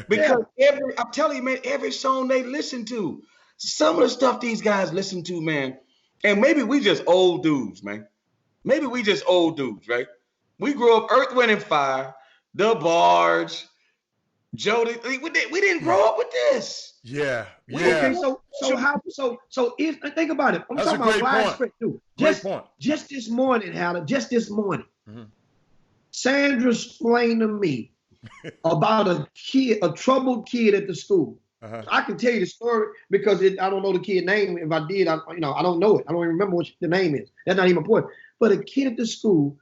Because I'm telling you, man, every song they listen to, some of the stuff these guys listen to, man, and maybe we just old dudes, man. Maybe we just old dudes, right? We grew up Earth, Wind, and Fire, The Barge, Jody, we didn't grow up with this. Yeah. Okay, so think about it. I'm That's talking about widespread too. Great point. Just this morning, Howard, Sandra explained to me about a troubled kid at the school. I can tell you the story because I don't know the kid's name. If I did, I don't know it. I don't even remember what the name is. That's not even important. But a kid at the school,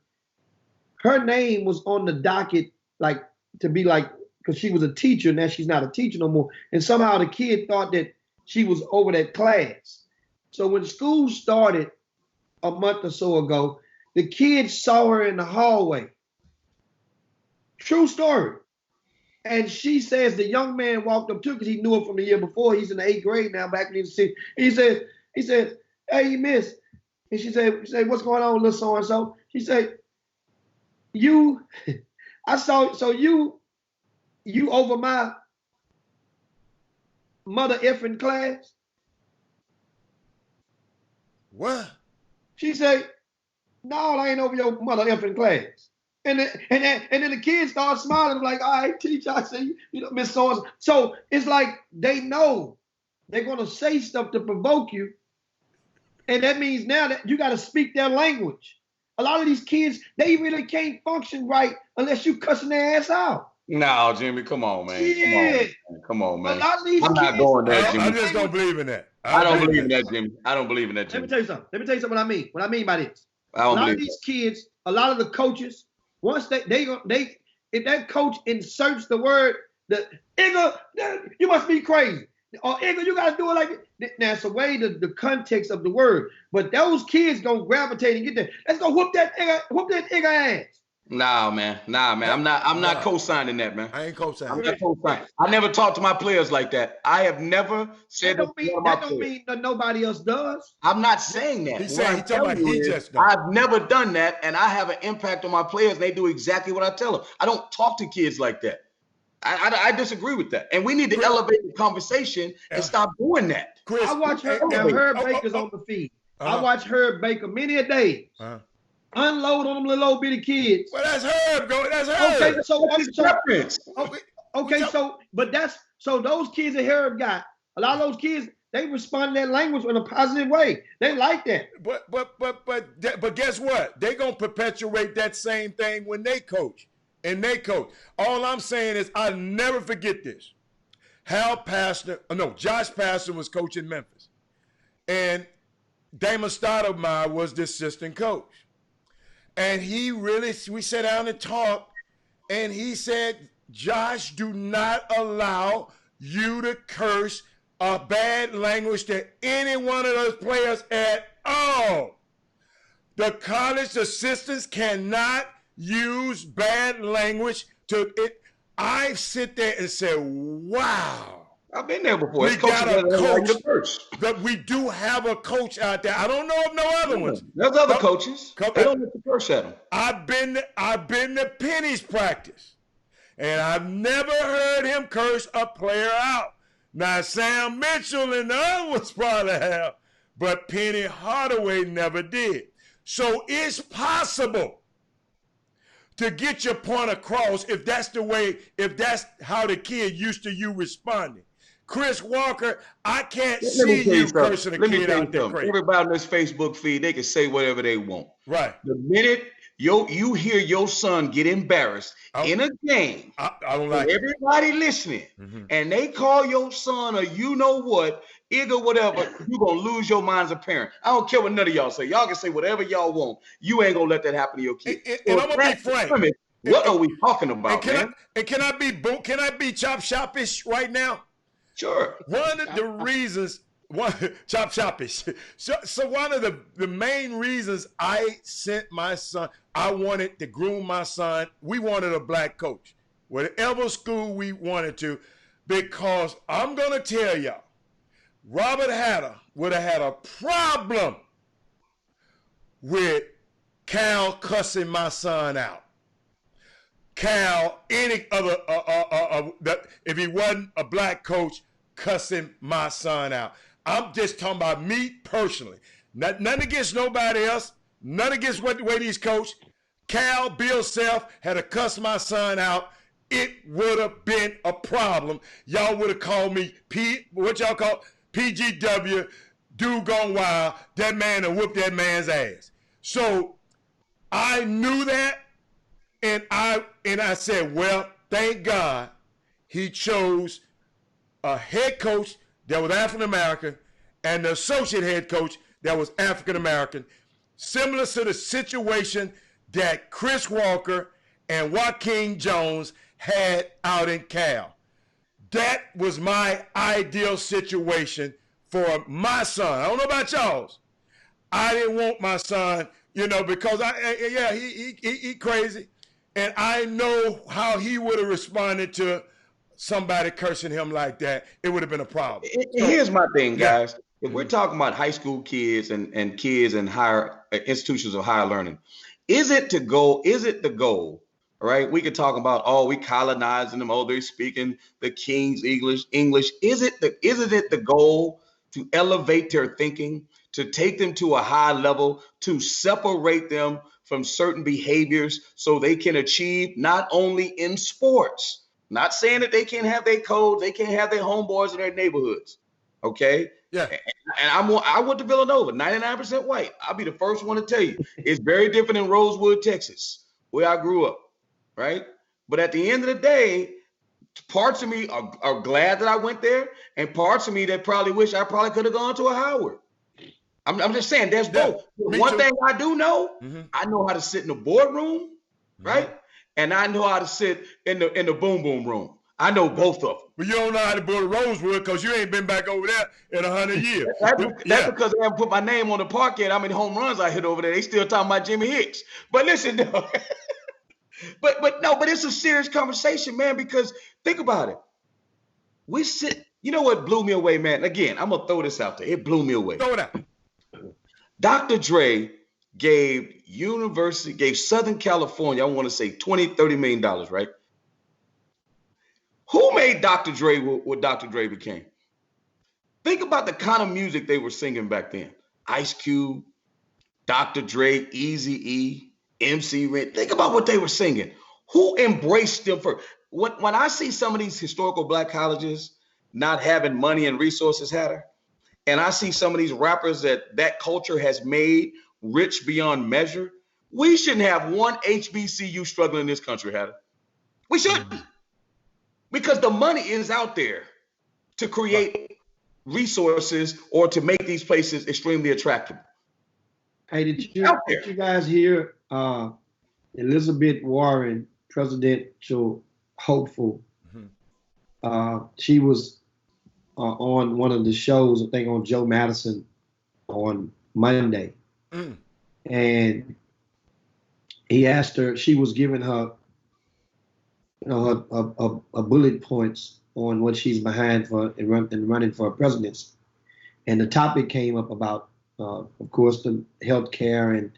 her name was on the docket, because she was a teacher. Now she's not a teacher no more. And somehow the kid thought that she was over that class. So when school started a month or so ago, the kids saw her in the hallway. True story. And she says the young man walked up to her because he knew her from the year before. He's in the 8th grade now, back in the 6th. He said, hey, miss. And she said, what's going on, little so-and-so? She said, you over my mother effing class? What? She said, no, I ain't over your mother effing class. And then the kids start smiling like, all right, teacher, I see, Miss So-and-so. So it's like they know they're going to say stuff to provoke you. And that means now that you got to speak their language. A lot of these kids, they really can't function right unless you cussing their ass out. No, Jimmy, come on, man. Yeah. Come on, man. A lot of these I'm not going there, Jimmy. I just don't believe in that. I don't believe in that, Jimmy. I don't believe in that, Jimmy. Let me tell you something. What I mean. What I mean by this. I don't a lot believe of these kids, a lot of the coaches, once they if that coach inserts the word, Igga, you must be crazy. Or Igga, you gotta do it like it. Now it's away the context of the word. But those kids gonna gravitate and get there. Let's go whoop that Igga ass. Nah, man. I'm not co-signing that, man. I ain't co-signing. I'm not co-signing. I never talk to my players like that. I have never said that. Don't mean that nobody else does. I'm not saying that. He's saying just don't. I've never done that, and I have an impact on my players. And they do exactly what I tell them. I don't talk to kids like that. I disagree with that, and we need to elevate the conversation and stop doing that. Chris, I watch Herb Baker's on the feed. I watch Herb Baker many a day. Unload on them little old bitty kids. Well, that's Herb, bro. That's Herb. Okay, so those kids that Herb got, a lot of those kids, they respond to that language in a positive way. They like that. But guess what? They gonna perpetuate that same thing when they coach. All I'm saying is I'll never forget this. Josh Pastner was coaching Memphis. And Damon Stoudemire was the assistant coach. And we sat down and talked, and he said, Josh, do not allow you to curse a bad language to any one of those players at all. The college assistants cannot use bad language to it. I sit there and say, wow. I've been there before. We got a coach. But we do have a coach out there. I don't know of no other ones. There's other coaches. They don't let you curse at them. I've been to Penny's practice, and I've never heard him curse a player out. Now Sam Mitchell and the other ones probably have, but Penny Hardaway never did. So it's possible to get your point across if that's how the kid used to you responding. Chris Walker, I can't see you cursing a kid out there crazy. Everybody on this Facebook feed, they can say whatever they want. Right. The minute you hear your son get embarrassed in a game, I don't like everybody listening, and they call your son a you know what, Igor, whatever, you're going to lose your mind as a parent. I don't care what none of y'all say. Y'all can say whatever y'all want. You ain't going to let that happen to your kid. And I'm going to be frank. What are we talking about, man? Can I be chop shopish right now? Sure. One of the reasons, chop shopish. So one of the main reasons I sent my son, I wanted to groom my son. We wanted a black coach, whatever school we wanted to, because I'm going to tell y'all, Robert Hatter would have had a problem with Cal cussing my son out. Cal, any other, if he wasn't a black coach, cussing my son out. I'm just talking about me personally. Nothing against nobody else. Nothing against the way he's coached. Cal, Bill Self had to cuss my son out. It would have been a problem. Y'all would have called me PGW, dude gone wild. That man and whooped that man's ass. So I knew that, and I said, well, thank God he chose a head coach that was African American and the associate head coach that was African American, similar to the situation that Chris Walker and Joaquin Jones had out in Cal. That was my ideal situation for my son. I don't know about y'all's. I didn't want my son, because he crazy, and I know how he would have responded to somebody cursing him like that. It would have been a problem. Here's my thing, guys. If we're talking about high school kids and kids in higher institutions of higher learning, is it the goal, right? We could talk about, we colonizing them, they're speaking the King's English. Is it the goal to elevate their thinking, to take them to a high level, to separate them from certain behaviors so they can achieve not only in sports, not saying that they can't have their codes, they can't have their homeboys in their neighborhoods, okay? Yeah. And I went to Villanova, 99% white. I'll be the first one to tell you. It's very different in Rosewood, Texas, where I grew up, right? But at the end of the day, parts of me are glad that I went there, and parts of me that probably wish I probably could have gone to a Howard. I'm just saying, there's both. One thing I do know, I know how to sit in the boardroom, right? And I know how to sit in the boom boom room. I know both of them. But you don't know how to build a Rosewood because you ain't been back over there in 100 years. That's because they haven't put my name on the parquet. How many home runs I hit over there? They still talking about Jimmy Hicks. But listen, no. but it's a serious conversation, man, because think about it. We sit, you know what blew me away, man? Again, I'm going to throw this out there. It blew me away. Throw it out. Dr. Dre gave Southern California, I want to say $20-30 million, right? Who made Dr. Dre what Dr. Dre became? Think about the kind of music they were singing back then. Ice Cube, Dr. Dre, Eazy-E, MC Ren. Think about what they were singing. Who embraced them first? When I see some of these historical black colleges not having money and resources, Hatter, and I see some of these rappers that culture has made rich beyond measure, we shouldn't have one HBCU struggling in this country, Hatter. We shouldn't. Because the money is out there to create resources or to make these places extremely attractive. Hey, did you guys hear Elizabeth Warren, presidential hopeful? She was on one of the shows, I think on Joe Madison on Monday. And he asked her, she was giving her, a bullet points on what she's behind for and running for presidency. And the topic came up about, of course, the health care and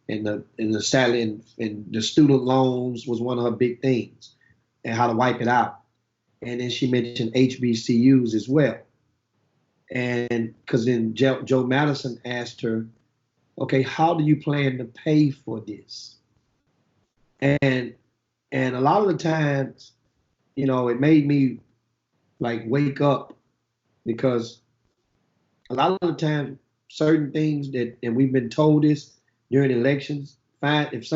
the salary and the student loans was one of her big things, and how to wipe it out. And then she mentioned HBCUs as well. And because then Joe Madison asked her, okay, how do you plan to pay for this? And a lot of the times, it made me like wake up, because a lot of the time, certain things and we've been told this during elections, if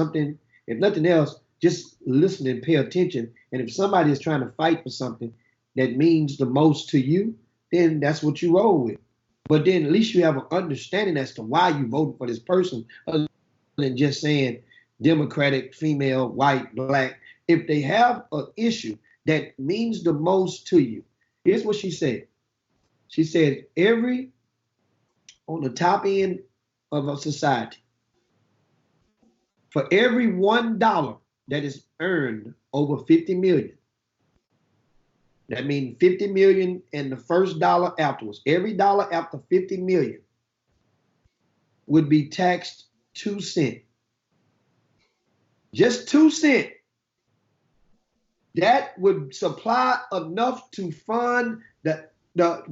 nothing else, just listen and pay attention. And if somebody is trying to fight for something that means the most to you, then that's what you roll with. But then at least you have an understanding as to why you voted for this person, other than just saying Democratic, female, white, black. If they have an issue that means the most to you, here's what she said. She said, on the top end of a society, for every $1 that is earned over 50 million, that means 50 million and the first dollar afterwards, every dollar after 50 million would be taxed 2 cents. Just 2 cents. That would supply enough to fund not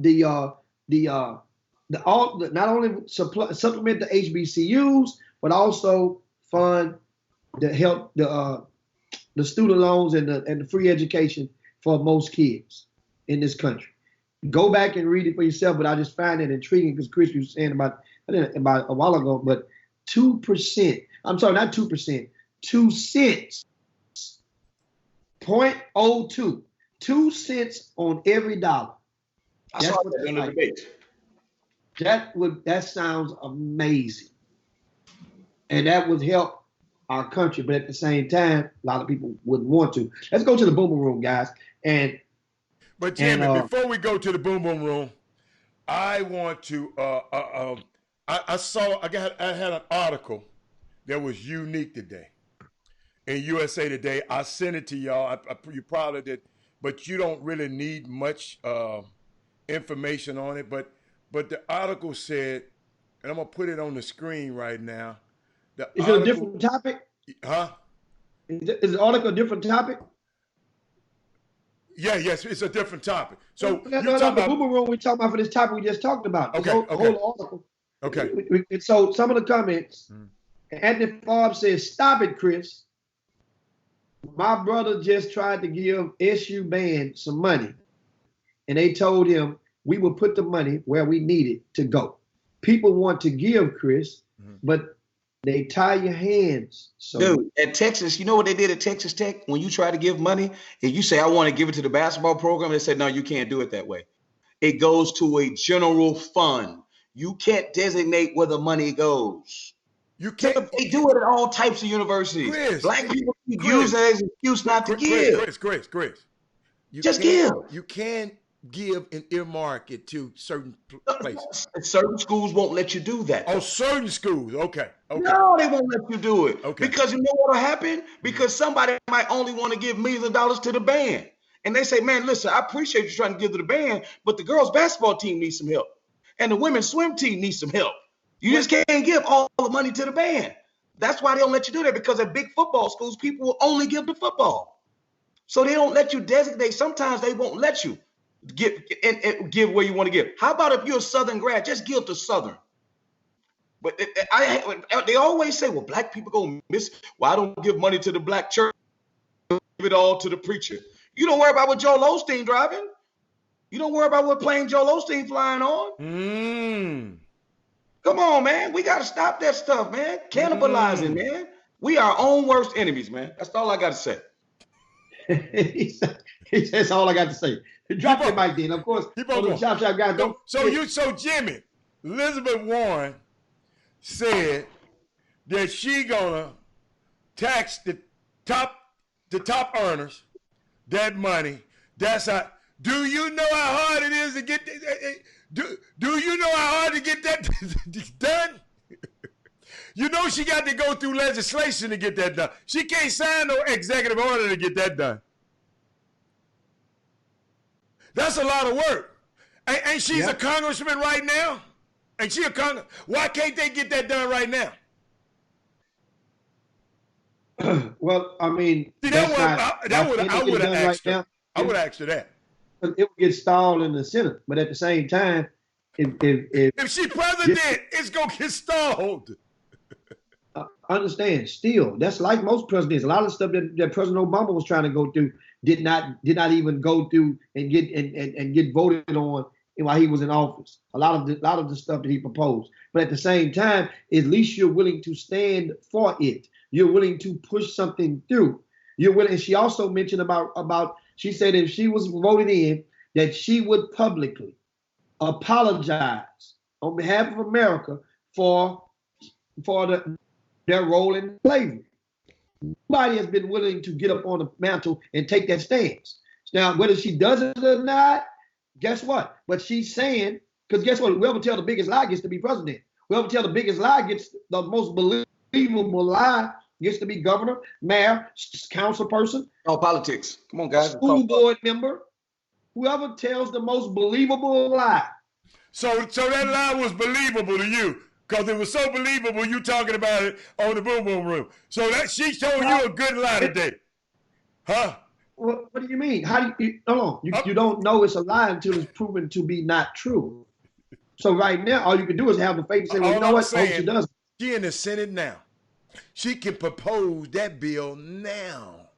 only supplement the HBCUs, but also fund the help the student loans and the free education for most kids in this country. Go back and read it for yourself, but I just find it intriguing because Chris was saying about a while ago, but 2%, I'm sorry, not 2%, 2 cents, 0.02, 2 cents on every dollar. I saw that in the debate. That sounds amazing. And that would help our country, but at the same time, a lot of people wouldn't want to. Let's go to the boom boom room, guys. But Jimmy, before we go to the boom boom room, I want to I had an article that was unique today in USA Today. I sent it to y'all. You probably did, but you don't really need much information on it. But the article said, and I'm gonna put it on the screen right now. Is it a different topic? Huh? Is the article a different topic? Yes, it's a different topic. So the boom boom room we talking about for this topic we just talked about. Okay. Whole article. Okay. So some of the comments, Anthony Forbes says, "Stop it, Chris. My brother just tried to give SU band some money, and they told him we will put the money where we need it to go. People want to give, Chris, but they tie your hands." So, dude, at Texas, you know what they did at Texas Tech? When you try to give money, if you say, I want to give it to the basketball program, they said, no, you can't do it that way. It goes to a general fund. You can't designate where the money goes. You can't. They do it at all types of universities. Chris, Black people use that as an excuse not to give. Chris. Just give. You can't give and earmark it to certain places. Certain schools won't let you do that. Oh, certain schools. Okay. No, they won't let you do it. Okay. Because you know what will happen? Because somebody might only want to give millions of dollars to the band. And they say, man, listen, I appreciate you trying to give to the band, but the girls' basketball team needs some help. And the women's swim team needs some help. You just can't give all the money to the band. That's why they don't let you do that, because at big football schools, people will only give to football. So they don't let you designate. Sometimes they won't let you give where you want to give. How about if you're a Southern grad, just give to Southern. But they always say, well, black people go miss. Well, I don't give money to the black church. Give it all to the preacher. You don't worry about what Joel Osteen driving. You don't worry about what plane Joel Osteen flying on. Come on, man. We got to stop that stuff, man. Cannibalizing, man. We are our own worst enemies, man. That's all I got to say. That's all I got to say. Drop the mic, then. Of course, the Chop Shop guys don't. So Jimmy, Elizabeth Warren said that she gonna tax the top earners that money. That's how. Do you know how hard it is to get? Do you know how hard to get that done? You know she got to go through legislation to get that done. She can't sign no executive order to get that done. That's a lot of work. And she's a congressman right now. And she a congressman. Why can't they get that done right now? Well, I mean, I would have asked her. I would have asked her that. It would get stalled in the Senate, but at the same time, if she president, it's gonna get stalled. Understand? Still, that's like most presidents. A lot of stuff that President Obama was trying to go through did not even go through and get voted on while he was in office. A lot of the stuff that he proposed. But at the same time, at least you're willing to stand for it. You're willing to push something through. You're willing. And she also mentioned about she said if she was voted in, that she would publicly apologize on behalf of America for their role in slavery. Nobody has been willing to get up on the mantle and take that stance. Now, whether she does it or not, guess what? But she's saying, because guess what? Whoever tell the biggest lie gets to be president. Whoever tell the biggest lie gets the most believable lie gets to be governor, mayor, council person. Oh, politics. Come on, guys. School board member. Whoever tells the most believable lie. So that lie was believable to you. Because it was so believable, you talking about it on the Boom Boom Room. So that she told you a good lie today. Huh? What do you mean? How do you, hold on. You don't know it's a lie until it's proven to be not true. So right now, all you can do is have the faith and say, well, you know what? I hope she does. She in the Senate now. She can propose that bill now.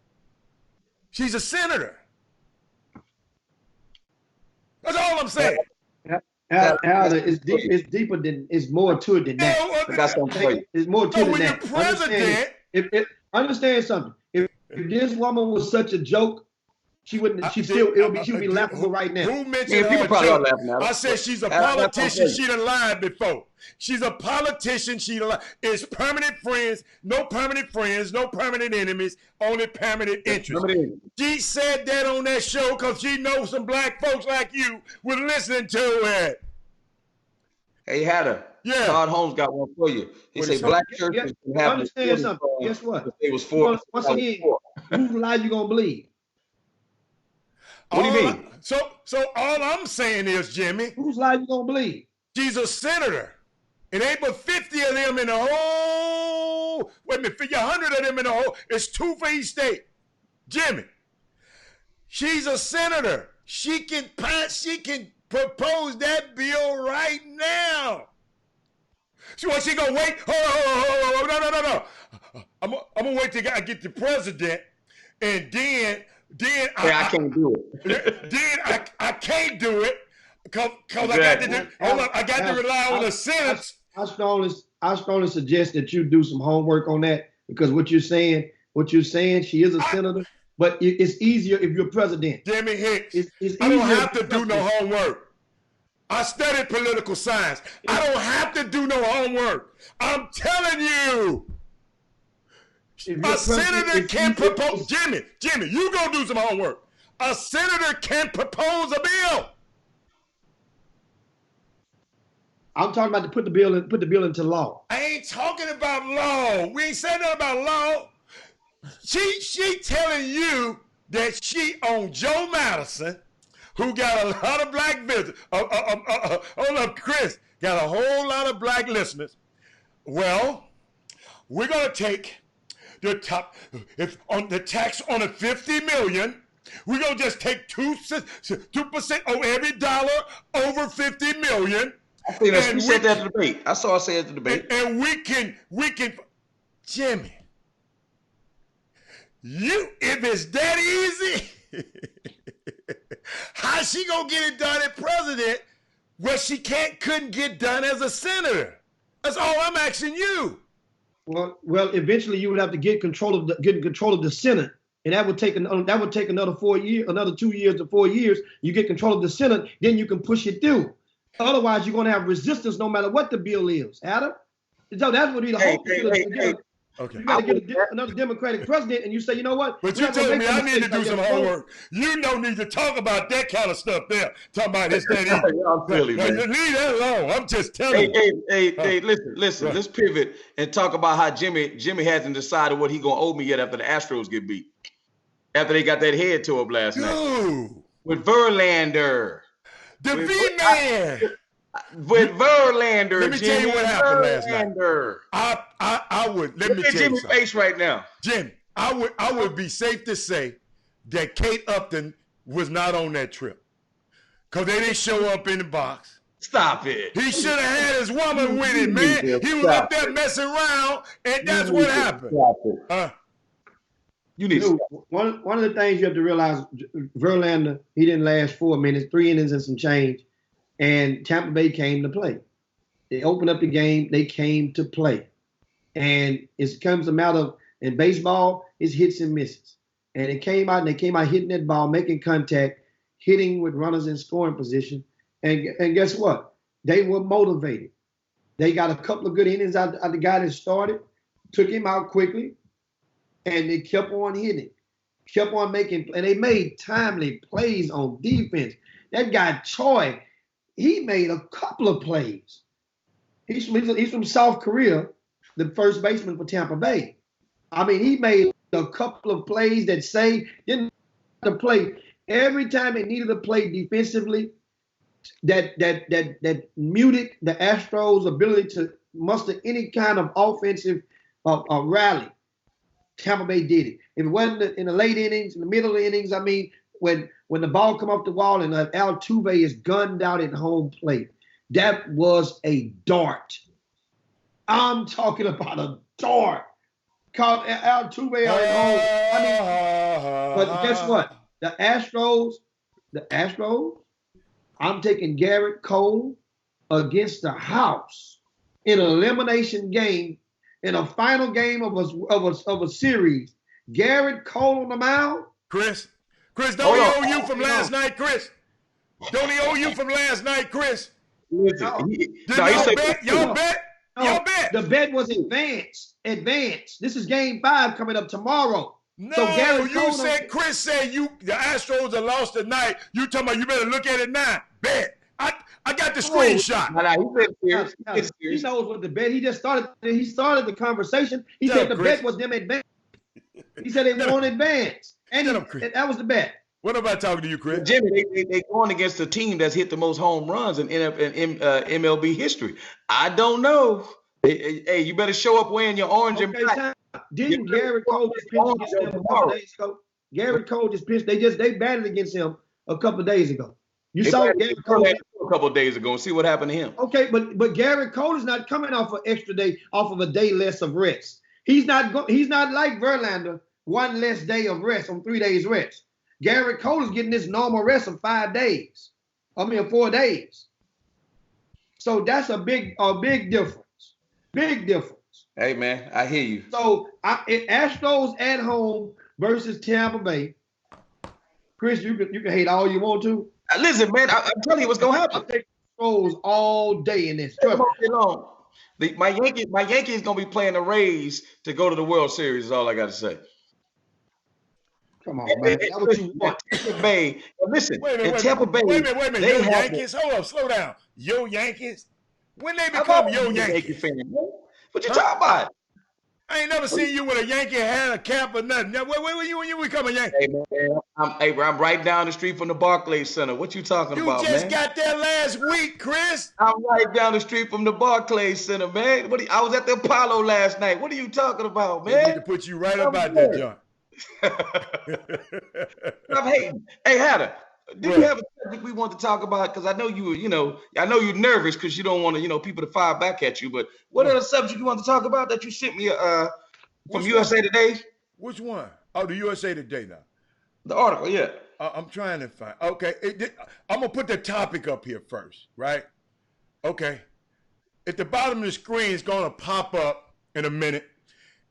She's a senator. That's all I'm saying. It's deeper than, it's more to it than that. It's more to it than that. President, understand something. If this woman was such a joke, she wouldn't. She would be laughable right now. Who mentioned her joke? I said she's a politician. She done lied before. She's a politician. She done lied. It's permanent friends, no permanent enemies, only permanent interests. She said that on that show because she knows some black folks like you were listening to it. Hey, Hatter. Yeah. Todd Holmes got one for you. He said black churches can have. Understand something. Guess what? It was for. Once again, whose lie you gonna believe? What do you mean? So all I'm saying is, Jimmy, whose lie you gonna believe? She's a senator. It ain't but 50 of them in the whole. Wait a minute, 100 of them in the whole. It's 2 for each state. Jimmy, she's a senator. She can propose that bill right now. So what, she gonna wait? Oh, no. I'm gonna wait till I get the president, and then I can't do it. Then I can't do it because exactly. I got to rely on the Senate. I strongly suggest that you do some homework on that, because what you're saying, she is a senator, but it's easier if you're president. Jimmy Hicks, I don't have to do no homework. I studied political science. I don't have to do no homework. I'm telling you. A senator can propose. Jimmy, you gonna do some homework. A senator can propose a bill. I'm talking about to put the bill into law. I ain't talking about law. We ain't saying nothing about law. She telling you that she on Joe Madison, who got a lot of black visitors. Hold up, Chris, got a whole lot of black listeners. Well, we're gonna take the top, if on the tax on the 50 million, we're gonna just take 2% of every dollar over 50 million. I think we said that at the debate. I saw her say it at the debate. And we can, Jimmy, if it's that easy, how she gonna get it done as president where she couldn't get done as a senator? That's all I'm asking you. Well, eventually you would have to get control of the Senate, and that would take another 4 years, another 2 years to 4 years. You get control of the Senate, then you can push it through. Otherwise, you're going to have resistance no matter what the bill is. Adam, so that's what the whole Okay. You got to get another Democratic president, and you say, you know what? But you telling me I need to do some homework. You don't need to talk about that kind of stuff there. Talking about this, that, I'm silly, man. Leave that alone. I'm just telling you. Hey, listen. Right. Let's pivot and talk about how Jimmy hasn't decided what he's going to owe me yet after the Astros get beat. After they got that head to up last night. With Verlander. The V-Man. With Verlander. Let me tell you what happened last night. I would let me tell you Jimmy's face right now. Jimmy, I would be safe to say that Kate Upton was not on that trip. Because they didn't show up in the box. Stop it. He should have had his woman with him, man. He was up there messing around, and that's what happened. You need one of the things you have to realize, Verlander, he didn't last 4 minutes, 3 innings and some change, and Tampa Bay came to play. They opened up the game. They came to play. And it comes a matter of, in baseball, it's hits and misses. And they came out hitting that ball, making contact, hitting with runners in scoring position. And guess what? They were motivated. They got a couple of good innings out of the guy that started, took him out quickly, and they kept on hitting, kept on making, and they made timely plays on defense. That guy, Choi, he made a couple of plays. He's from South Korea, the first baseman for Tampa Bay. I mean, he made a couple of plays that saved, didn't have to play. Every time they needed to play defensively, that muted the Astros' ability to muster any kind of offensive rally. Tampa Bay did it. If it wasn't in the late innings, in the middle of the innings, I mean, when the ball come off the wall and Altuve is gunned out at home plate, that was a dart. I'm talking about a dart. Caught Altuve out at home. I mean, but guess what? The Astros, I'm taking Garrett Cole against the house in an elimination game, in a final game of a series. Garrett Cole on the mound. Chris, don't he owe you from last night, Chris? Don't he owe you from last night, Chris? Y'all bet? The bet was advanced. This is game 5 coming up tomorrow. No, so Chris said the Astros are lost tonight. You talking about you better look at it now. Bet. I got the screenshot. He knows what the bet. He just started. He started the conversation. He said the bet was them advance. He said they won advance, and that was the bet. What about talking to you, Chris? Jimmy, they going against a team that's hit the most home runs in MLB history. I don't know. Hey, you better show up wearing your orange and black. Didn't Garrett Cole just pitch against them a couple days ago? Garrett Cole just pitched. They batted against him a couple of days ago. You saw Garrett Cole a couple of days ago and see what happened to him. Okay, but Garrett Cole is not coming off an extra day, off of a day less of rest. He's not like Verlander, 1 less day of rest on 3 days rest. Garrett Cole is getting this normal rest of 5 days. 4 days. So that's a big difference. Big difference. Hey man, I hear you. So Astros at home versus Tampa Bay. Chris, you can hate all you want to. Listen, man, I'm telling you what's gonna happen. I'll take Astros all day in this. My Yankees gonna be playing the Rays to go to the World Series. Is all I got to say. Come on, man. That's what you want. Tampa Bay. Listen, Tampa Bay. Wait a minute. Yo Yankees. Hold up, slow down. Yo Yankees. When they become yo Yankees? What you talking about? I ain't never seen you with a Yankee hat, a cap, or nothing. Now, when you become a Yankee? Hey, man, I'm right down the street from the Barclays Center. What you talking about, man? You just got there last week, Chris. I'm right down the street from the Barclays Center, man. I was at the Apollo last night. What are you talking about, man? I need to put you right about that, John. I'm hating. Hey, Hatter, do you have a subject we want to talk about? Because I know you're nervous because you don't want people to fire back at you. But what other subject you want to talk about that you sent me from USA Today? Which one? Oh, the USA Today now. The article, yeah. I'm trying to find. Okay, I'm gonna put the topic up here first, right? Okay. At the bottom of the screen, it's gonna pop up in a minute,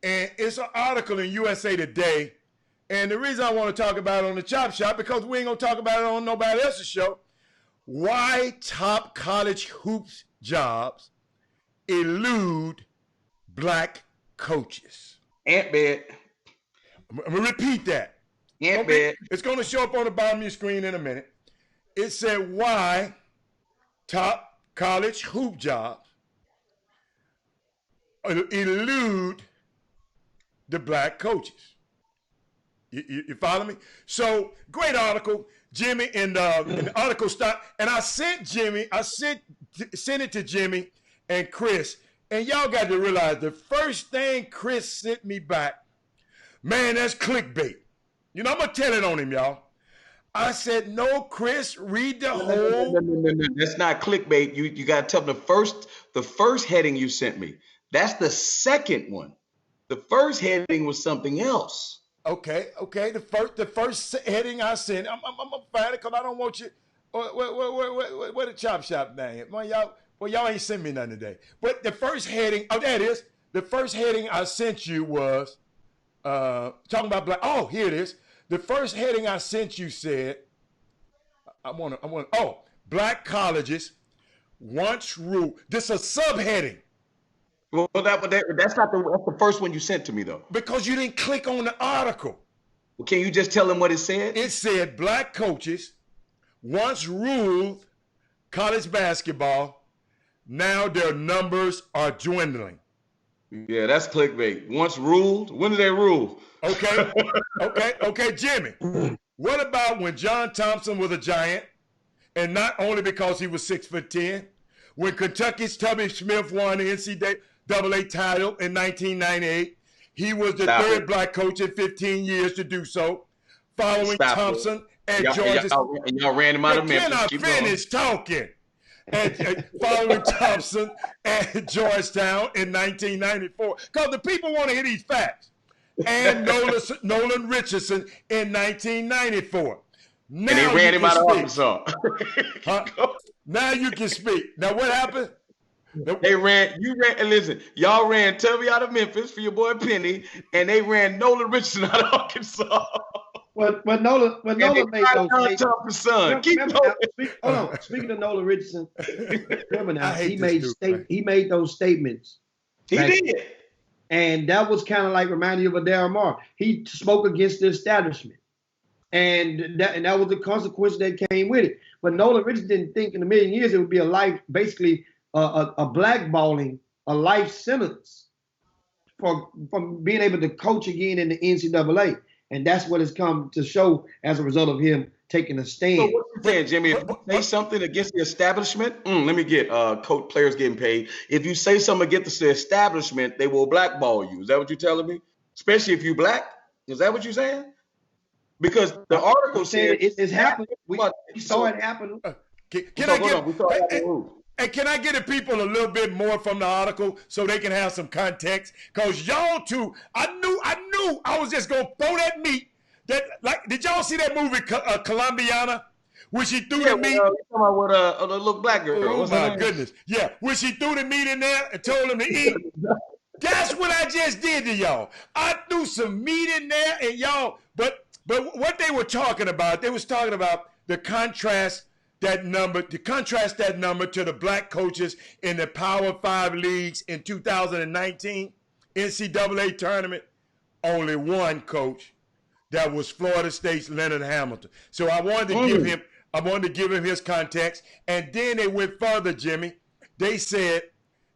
and it's an article in USA Today. And the reason I want to talk about it on the Chop Shop, because we ain't going to talk about it on nobody else's show, why top college hoops jobs elude black coaches. Ant bed. I'm going to repeat that. Ant bed. It's going to show up on the bottom of your screen in a minute. It said why top college hoop jobs elude the black coaches. You follow me? So great article, Jimmy, and the article stopped. And I sent it to Jimmy and Chris. And y'all got to realize the first thing Chris sent me back, man, that's clickbait. You know, I'm gonna tell it on him, y'all. I said, no, Chris, read the whole. No. That's not clickbait. You gotta tell them the first heading you sent me. That's the second one. The first heading was something else. Okay. The first heading I sent, I'm gonna find it because I don't want you. Where the chop shop name? Y'all ain't sent me nothing today. But the first heading, there it is. The first heading I sent you was talking about black. Oh, here it is. The first heading I sent you said, black colleges once ruled. This is a subheading. Well, that's not the first one you sent to me, though. Because you didn't click on the article. Well, can you just tell them what it said? It said black coaches once ruled college basketball. Now their numbers are dwindling. Yeah, that's clickbait. Once ruled? When did they rule? Okay, Jimmy. What about when John Thompson was a giant, and not only because he was 6'10", when Kentucky's Tubby Smith won the NCAA title in 1998, he was the third black coach in 15 years to do so, following Thompson and Georgia. And y'all ran him out of Memphis. Can I finish talking? And following Thompson and Georgetown in 1994. Because the people want to hear these facts. And Nolan Richardson in 1994. Now and they ran him out of Arkansas. Now you can speak. Now what happened? Listen, y'all ran Tubby out of Memphis for your boy Penny, and they ran Nolan Richardson out of Arkansas. When Nolan made those statements. Speaking of Nolan Richardson, remember now, he made those statements. He did. And that was kind of like reminding you of a Darren Moore. He spoke against the establishment. And that was the consequence that came with it. But Nolan Richardson didn't think in a million years it would be a life, basically a blackballing, a life sentence from being able to coach again in the NCAA. And that's what has come to show as a result of him taking a stand. So what you saying, Jimmy? If you say something against the establishment, let me get coach players getting paid. If you say something against the establishment, they will blackball you. Is that what you're telling me? Especially if you black? Is that what you're saying? Because the article said it's happened. We saw it happen. Can I get the people a little bit more from the article so they can have some context? Because y'all two, I knew I was just gonna throw that meat. Did y'all see that movie Colombiana? Where she threw the meat? Talking about what a little black girl. Oh my goodness! Yeah, when she threw the meat in there and told them to eat. That's what I just did to y'all. I threw some meat in there, and y'all. But what they were talking about, they was talking about the contrast that number to the black coaches in the Power 5 leagues in 2019 NCAA tournament. Only one coach. That was Florida State's Leonard Hamilton. So I wanted to give him his context. And then they went further, Jimmy. They said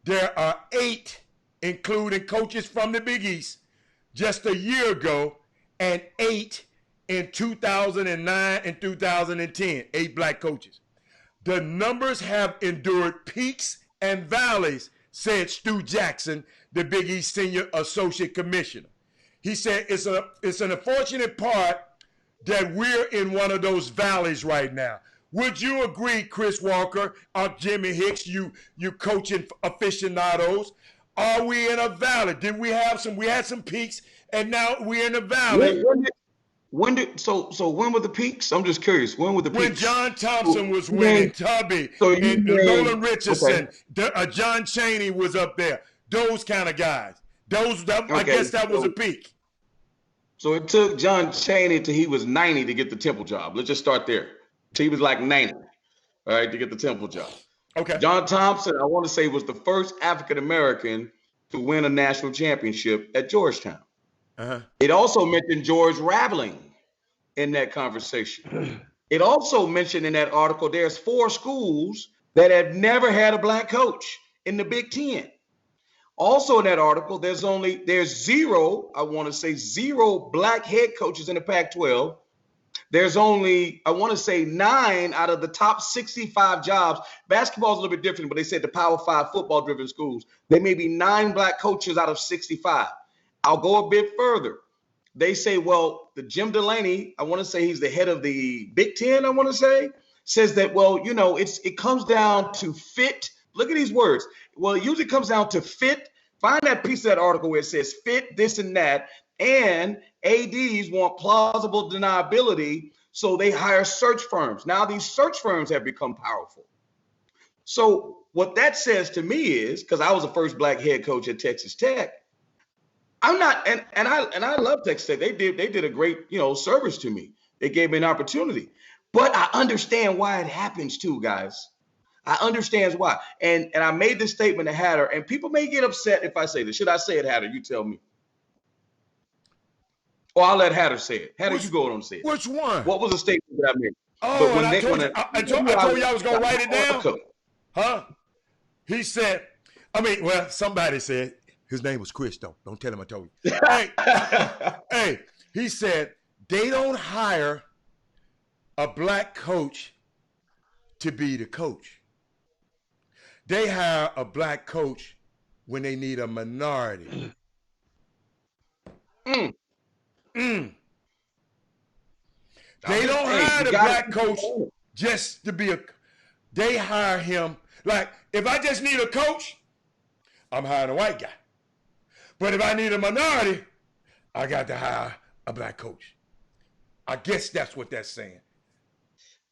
there are 8, including coaches from the Big East, just a year ago, and 8 in 2009 and 2010, 8 black coaches. The numbers have endured peaks and valleys, said Stu Jackson, the Big East Senior Associate Commissioner. He said it's an unfortunate part that we're in one of those valleys right now. Would you agree, Chris Walker, or Jimmy Hicks, you coaching aficionados? Are we in a valley? We had some peaks, and now we're in a valley. When were the peaks? I'm just curious. When were the peaks? When John Thompson was winning, Tubby, and Nolan Richardson, John Chaney was up there. Those kind of guys. I guess that was a peak. So it took John Chaney till he was 90 to get the Temple job. Let's just start there. Till he was like 90, all right, to get the Temple job. Okay. John Thompson, I want to say, was the first African-American to win a national championship at Georgetown. Uh-huh. It also mentioned George Raveling in that conversation. It also mentioned in that article there's 4 schools that have never had a black coach in the Big Ten. Also in that article, there's 0, I want to say 0 black head coaches in the Pac-12. There's only, I want to say 9 out of the top 65 jobs. Basketball is a little bit different, but they said the Power 5 football-driven schools, there may be 9 black coaches out of 65. I'll go a bit further. They say, well, the Jim Delaney, I want to say he's the head of the Big Ten, I want to say, says that, well, you know, it comes down to fit. Look at these words. Well, it usually comes down to fit. Find that piece of that article where it says fit, this and that. And ADs want plausible deniability, so they hire search firms. Now these search firms have become powerful. So what that says to me is, because I was the first black head coach at Texas Tech, I'm not, and I love Texas Tech. They did a great, you know, service to me. They gave me an opportunity. But I understand why it happens too, guys. I understand why. And I made this statement to Hatter, and people may get upset if I say this. Should I say it, Hatter? You tell me. Or I'll let Hatter say it. Hatter, you go on and say it. Which one? What was the statement that I made? Oh, I told you I was going to write it down. Huh? He said, somebody said, his name was Chris, though. Don't tell him I told you. Hey, he said, they don't hire a black coach to be the coach. They hire a black coach when they need a minority. They don't hire the black coach just to be they hire him. Like, if I just need a coach, I'm hiring a white guy. But if I need a minority, I got to hire a black coach. I guess that's what that's saying.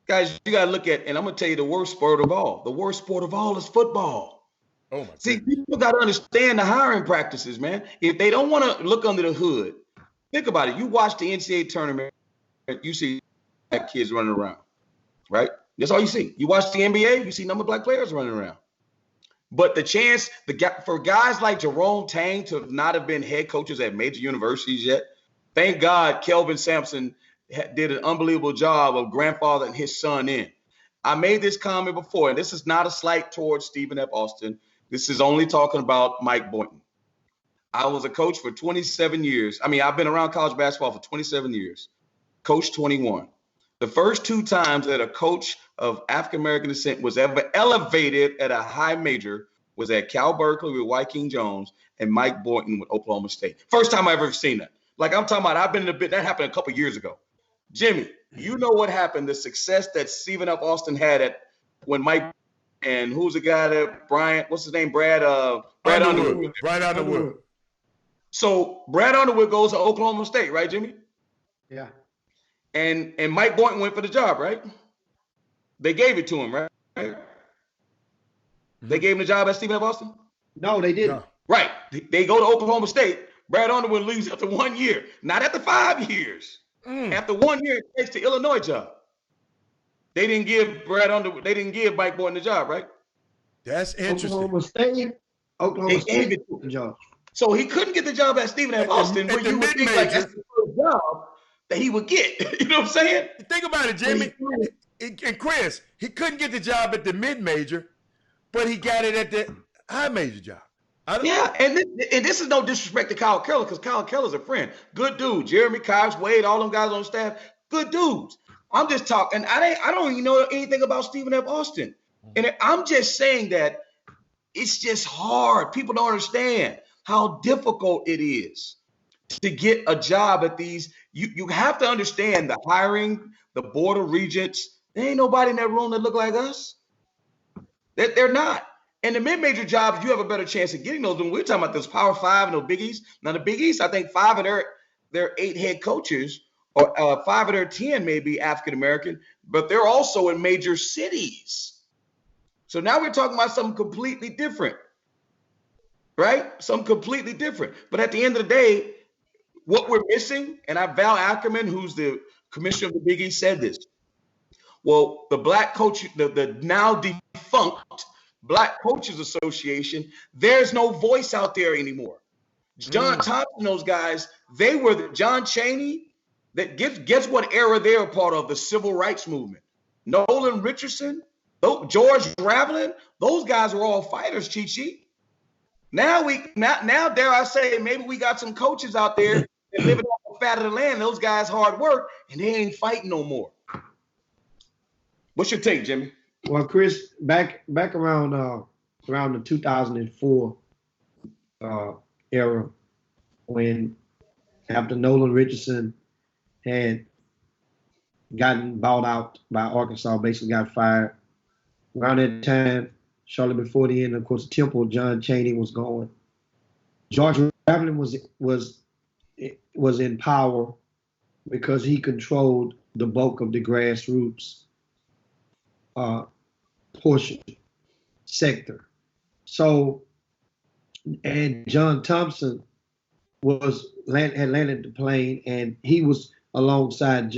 Guys, you got to look at, and I'm going to tell you the worst sport of all. The worst sport of all is football. Oh, my God. See, people got to understand the hiring practices, man. If they don't want to look under the hood, think about it. You watch the NCAA tournament, you see black kids running around, right? That's all you see. You watch the NBA, you see number of black players running around. But the chance for guys like Jerome Tang to not have been head coaches at major universities yet, thank God Kelvin Sampson did an unbelievable job of grandfathering his son in. I made this comment before, and this is not a slight towards Stephen F. Austin. This is only talking about Mike Boynton. I was a coach for 27 years. I've been around college basketball for 27 years. Coach 21. The first 2 times that a coach of African-American descent was ever elevated at a high major was at Cal Berkeley with Wyking Jones and Mike Boynton with Oklahoma State. First time I've ever seen that. Like, I'm talking about, I've been in a bit, that happened a couple years ago. Jimmy, you know what happened, the success that Stephen F. Austin had when Mike, and who's the guy that what's his name? Brad Underwood. Brad Underwood. So Brad Underwood goes to Oklahoma State, right, Jimmy? Yeah. And Mike Boynton went for the job, right? They gave it to him, right? They gave him the job at Stephen F. Austin? No, they didn't. No. Right. They go to Oklahoma State. Brad Underwood leaves after 1 year, not after 5 years. After 1 year, it takes the Illinois job. They didn't give Mike Boynton the job, right? That's interesting. Oklahoma State gave it to the job. So he couldn't get the job at Stephen F. Austin, but you would think like that's the first job that he would get. You know what I'm saying? Think about it, Jimmy. And Chris, he couldn't get the job at the mid-major, but he got it at the high-major job. Yeah, and this is no disrespect to Kyle Keller, because Kyle Keller's a friend. Good dude. Jeremy Cox, Wade, all them guys on staff, good dudes. I'm just talking. I don't even know anything about Stephen F. Austin. And I'm just saying that it's just hard. People don't understand how difficult it is to get a job at these. You have to understand the hiring, the board of regents. There ain't nobody in that room that look like us. They're not. And the mid-major jobs, you have a better chance of getting those. When we're talking about those Power 5 and those Big East. Now, the Big East, I think 5 of their 8 head coaches, or 5 of their 10 may be African-American, but they're also in major cities. So now we're talking about something completely different, right? Something completely different. But at the end of the day, what we're missing, and Val Ackerman, who's the commissioner of the Big East, said this. Well, the black coach, the now defunct Black Coaches Association, there's no voice out there anymore. John Thompson, those guys, they were John Chaney. That guess what era they're a part of? The civil rights movement. Nolan Richardson, George Raveling, those guys were all fighters, Chi. Now dare I say, maybe we got some coaches out there that living off the fat of the land. Those guys hard work and they ain't fighting no more. What's your take, Jimmy? Well, Chris, back around the 2004 era, when after Nolan Richardson had gotten bought out by Arkansas, basically got fired. Around that time, shortly before the end, of course, Temple, John Chaney was going. George Raveling was in power because he controlled the bulk of the grassroots portion sector. So, and John Thompson had landed the plane, and he was alongside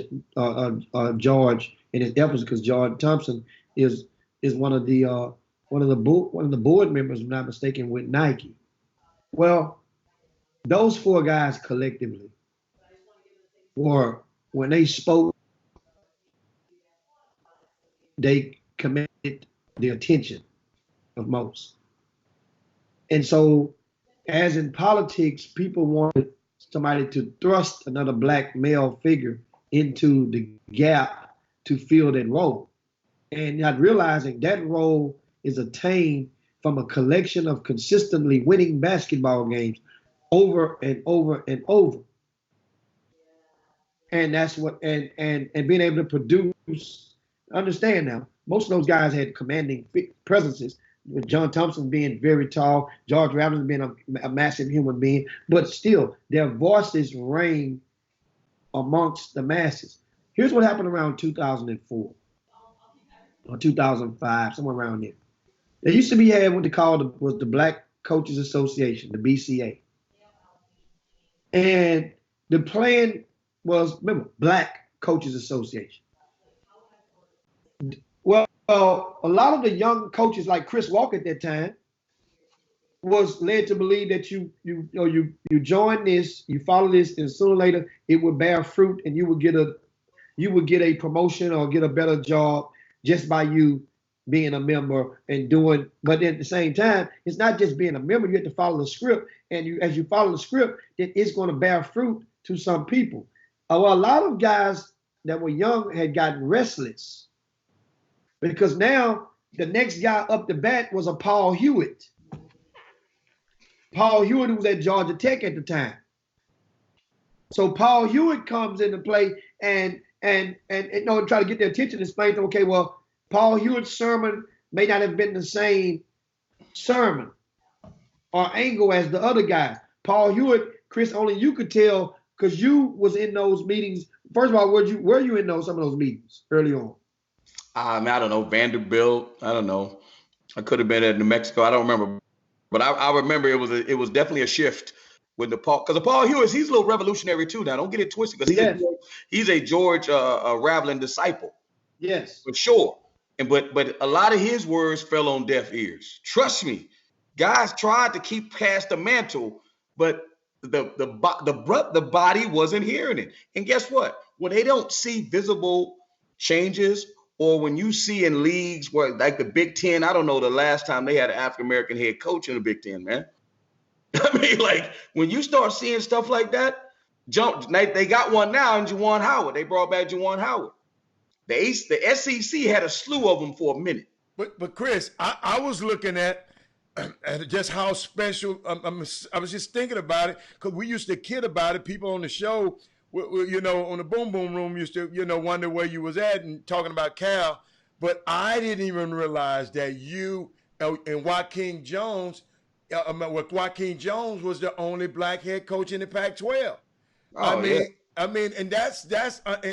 George in his efforts, because George Thompson is one of the board members, if I'm not mistaken, with Nike. Well, those four guys collectively when they spoke, they commanded the attention of most. And so, as in politics, people wanted somebody to thrust another black male figure into the gap to fill that role. And not realizing that role is attained from a collection of consistently winning basketball games over and over and over. And that's what, and being able to produce, understand now, most of those guys had commanding presences, with John Thompson being very tall, George Raveling being a massive human being, but still their voices rang amongst the masses. Here's what happened around 2004 or 2005, somewhere around there. There used to be what they called was the Black Coaches Association, the BCA. And the plan was, remember, Black Coaches Association. Well, a lot of the young coaches like Chris Walker at that time was led to believe that you join this, you follow this, and sooner or later it would bear fruit, and you would get a promotion or get a better job just by you being a member and doing. But at the same time, it's not just being a member. You have to follow the script, and as you follow the script, it's going to bear fruit to some people. Well, a lot of guys that were young had gotten restless, because now the next guy up the bat was a Paul Hewitt. Paul Hewitt was at Georgia Tech at the time. So Paul Hewitt comes into play and try to get their attention and explain to them, okay, well, Paul Hewitt's sermon may not have been the same sermon or angle as the other guys. Paul Hewitt, Chris, only you could tell because you was in those meetings. First of all, were you in some of those meetings early on? I don't know, Vanderbilt. I don't know. I could have been at New Mexico. I don't remember, but I remember it was definitely a shift with because the Paul Hewitt, he's a little revolutionary too. Now, don't get it twisted, because he's a George Raveling disciple. Yes, for sure. And but a lot of his words fell on deaf ears. Trust me, guys tried to pass the mantle, but the body wasn't hearing it. And guess what? When they don't see visible changes, or when you see in leagues where, like the Big Ten, I don't know the last time they had an African-American head coach in the Big Ten, man. I mean, like, when you start seeing stuff like that, they got one now in Juwan Howard. They brought back Juwan Howard. The SEC had a slew of them for a minute. But Chris, I was looking at just how special. I was just thinking about it, because we used to kid about it. People on the show, on the Boom Boom Room used to, wonder where you was at and talking about Cal. But I didn't even realize that you and Joaquin Jones, Joaquin Jones was the only black head coach in the Pac-12. I mean, and that's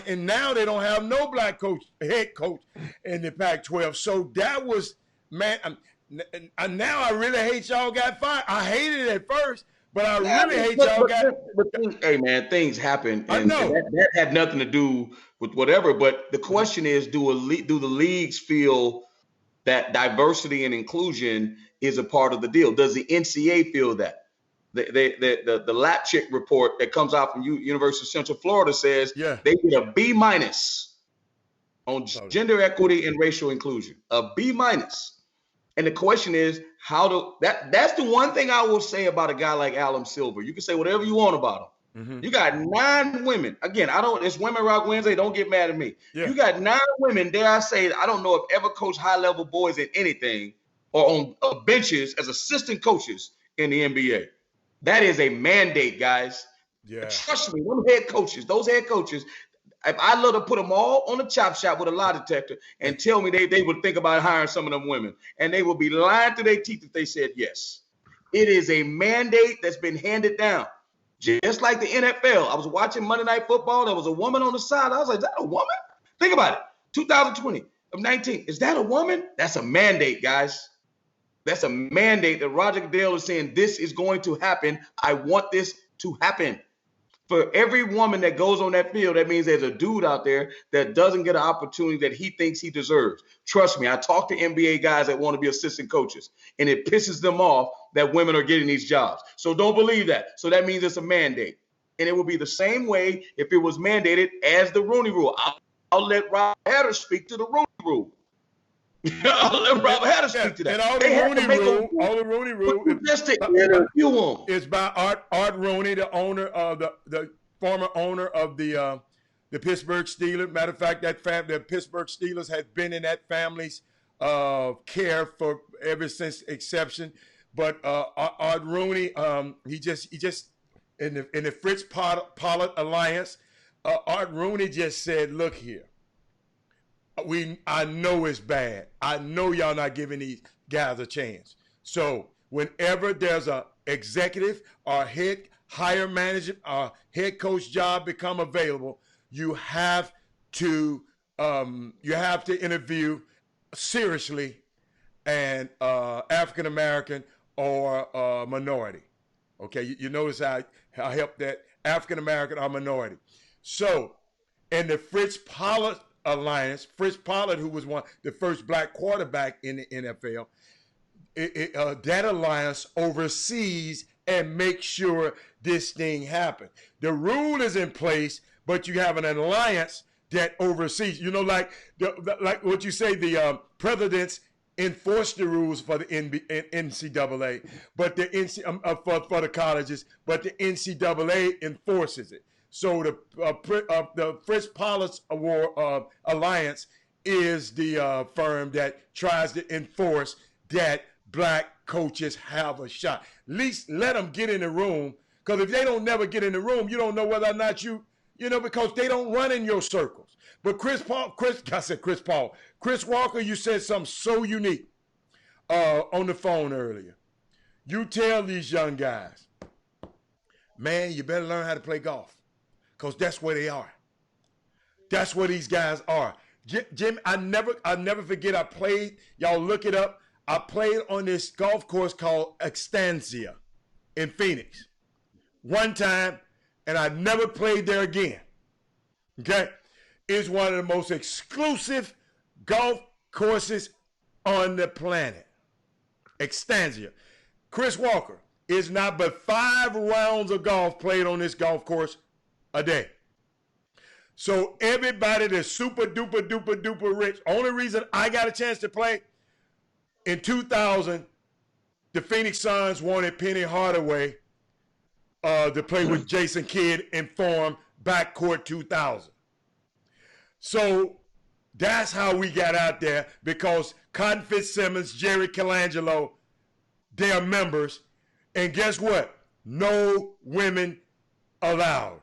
and now they don't have no black head coach in the Pac-12. So that was, man. Now I really hate y'all got fired. I hated it at first, but I really hate y'all got. Hey man, things happen, and I know that had nothing to do with whatever. But the question is, do the leagues feel that diversity and inclusion is a part of the deal. Does the NCAA feel that? The Lapchick report that comes out from University of Central Florida says they get a B- on gender equity and racial inclusion, a B-. And the question is, that's the one thing I will say about a guy like Adam Silver. You can say whatever you want about him. Mm-hmm. You got 9 women. Again, it's Women Rock Wednesday. Don't get mad at me. Yeah. You got 9 women, dare I say, I don't know if ever coached high-level boys in anything or on benches as assistant coaches in the NBA. That is a mandate, guys. Yeah. Trust me, those head coaches, if I love to put them all on the chop shop with a lie detector and tell me they would think about hiring some of them women, and they would be lying through their teeth if they said yes. It is a mandate that's been handed down. Just like the NFL. I was watching Monday Night Football. There was a woman on the side. I was like, is that a woman? Think about it. 2020 of 19. Is that a woman? That's a mandate, guys. That's a mandate that Roger Goodell is saying, this is going to happen. I want this to happen. For every woman that goes on that field, that means there's a dude out there that doesn't get an opportunity that he thinks he deserves. Trust me, I talk to NBA guys that want to be assistant coaches, and it pisses them off that women are getting these jobs. So don't believe that. So that means it's a mandate. And it will be the same way if it was mandated as the Rooney Rule. I'll let Rob Hatter speak to the Rooney Rule. I'll let Rob Hatter speak to that. And all the Rooney Rule just to interview him. Is by Art Rooney, the owner of the former owner of the Pittsburgh Steelers. Matter of fact, the Pittsburgh Steelers has been in that family's care for ever since inception. But Art Rooney, he just in the Fritz Pollard alliance, Art Rooney just said, "Look here. I know it's bad. I know y'all not giving these guys a chance. So whenever there's a executive or higher manager or head coach job become available, you have to interview seriously an African American or minority. Okay, you notice how I help that African American or minority. So in the Fritz Pollard alliance, Fritz Pollard, who was the first black quarterback in the NFL, that alliance oversees and makes sure this thing happens. The rule is in place, but you have an alliance that oversees. You know, like what you say, the presidents enforce the rules for the NCAA, but for the colleges, but the NCAA enforces it. So the Fritz Pollard Alliance is the firm that tries to enforce that black coaches have a shot. At least let them get in the room, because if they don't never get in the room, you don't know whether or not because they don't run in your circles. But Chris Walker, you said something so unique on the phone earlier. You tell these young guys, man, you better learn how to play golf. Because that's where they are. That's where these guys are. Jim, I never forget, I played, y'all look it up, I played on this golf course called Extansia in Phoenix. One time, and I never played there again. Okay? It's one of the most exclusive golf courses on the planet. Extansia. Chris Walker is not but 5 rounds of golf played on this golf course a day. So everybody that's super duper duper duper rich, only reason I got a chance to play, in 2000, the Phoenix Suns wanted Penny Hardaway to play with Jason Kidd and form Backcourt 2000. So that's how we got out there, because Cotton Fitzsimmons, Jerry Colangelo, they are members. And guess what? No women allowed.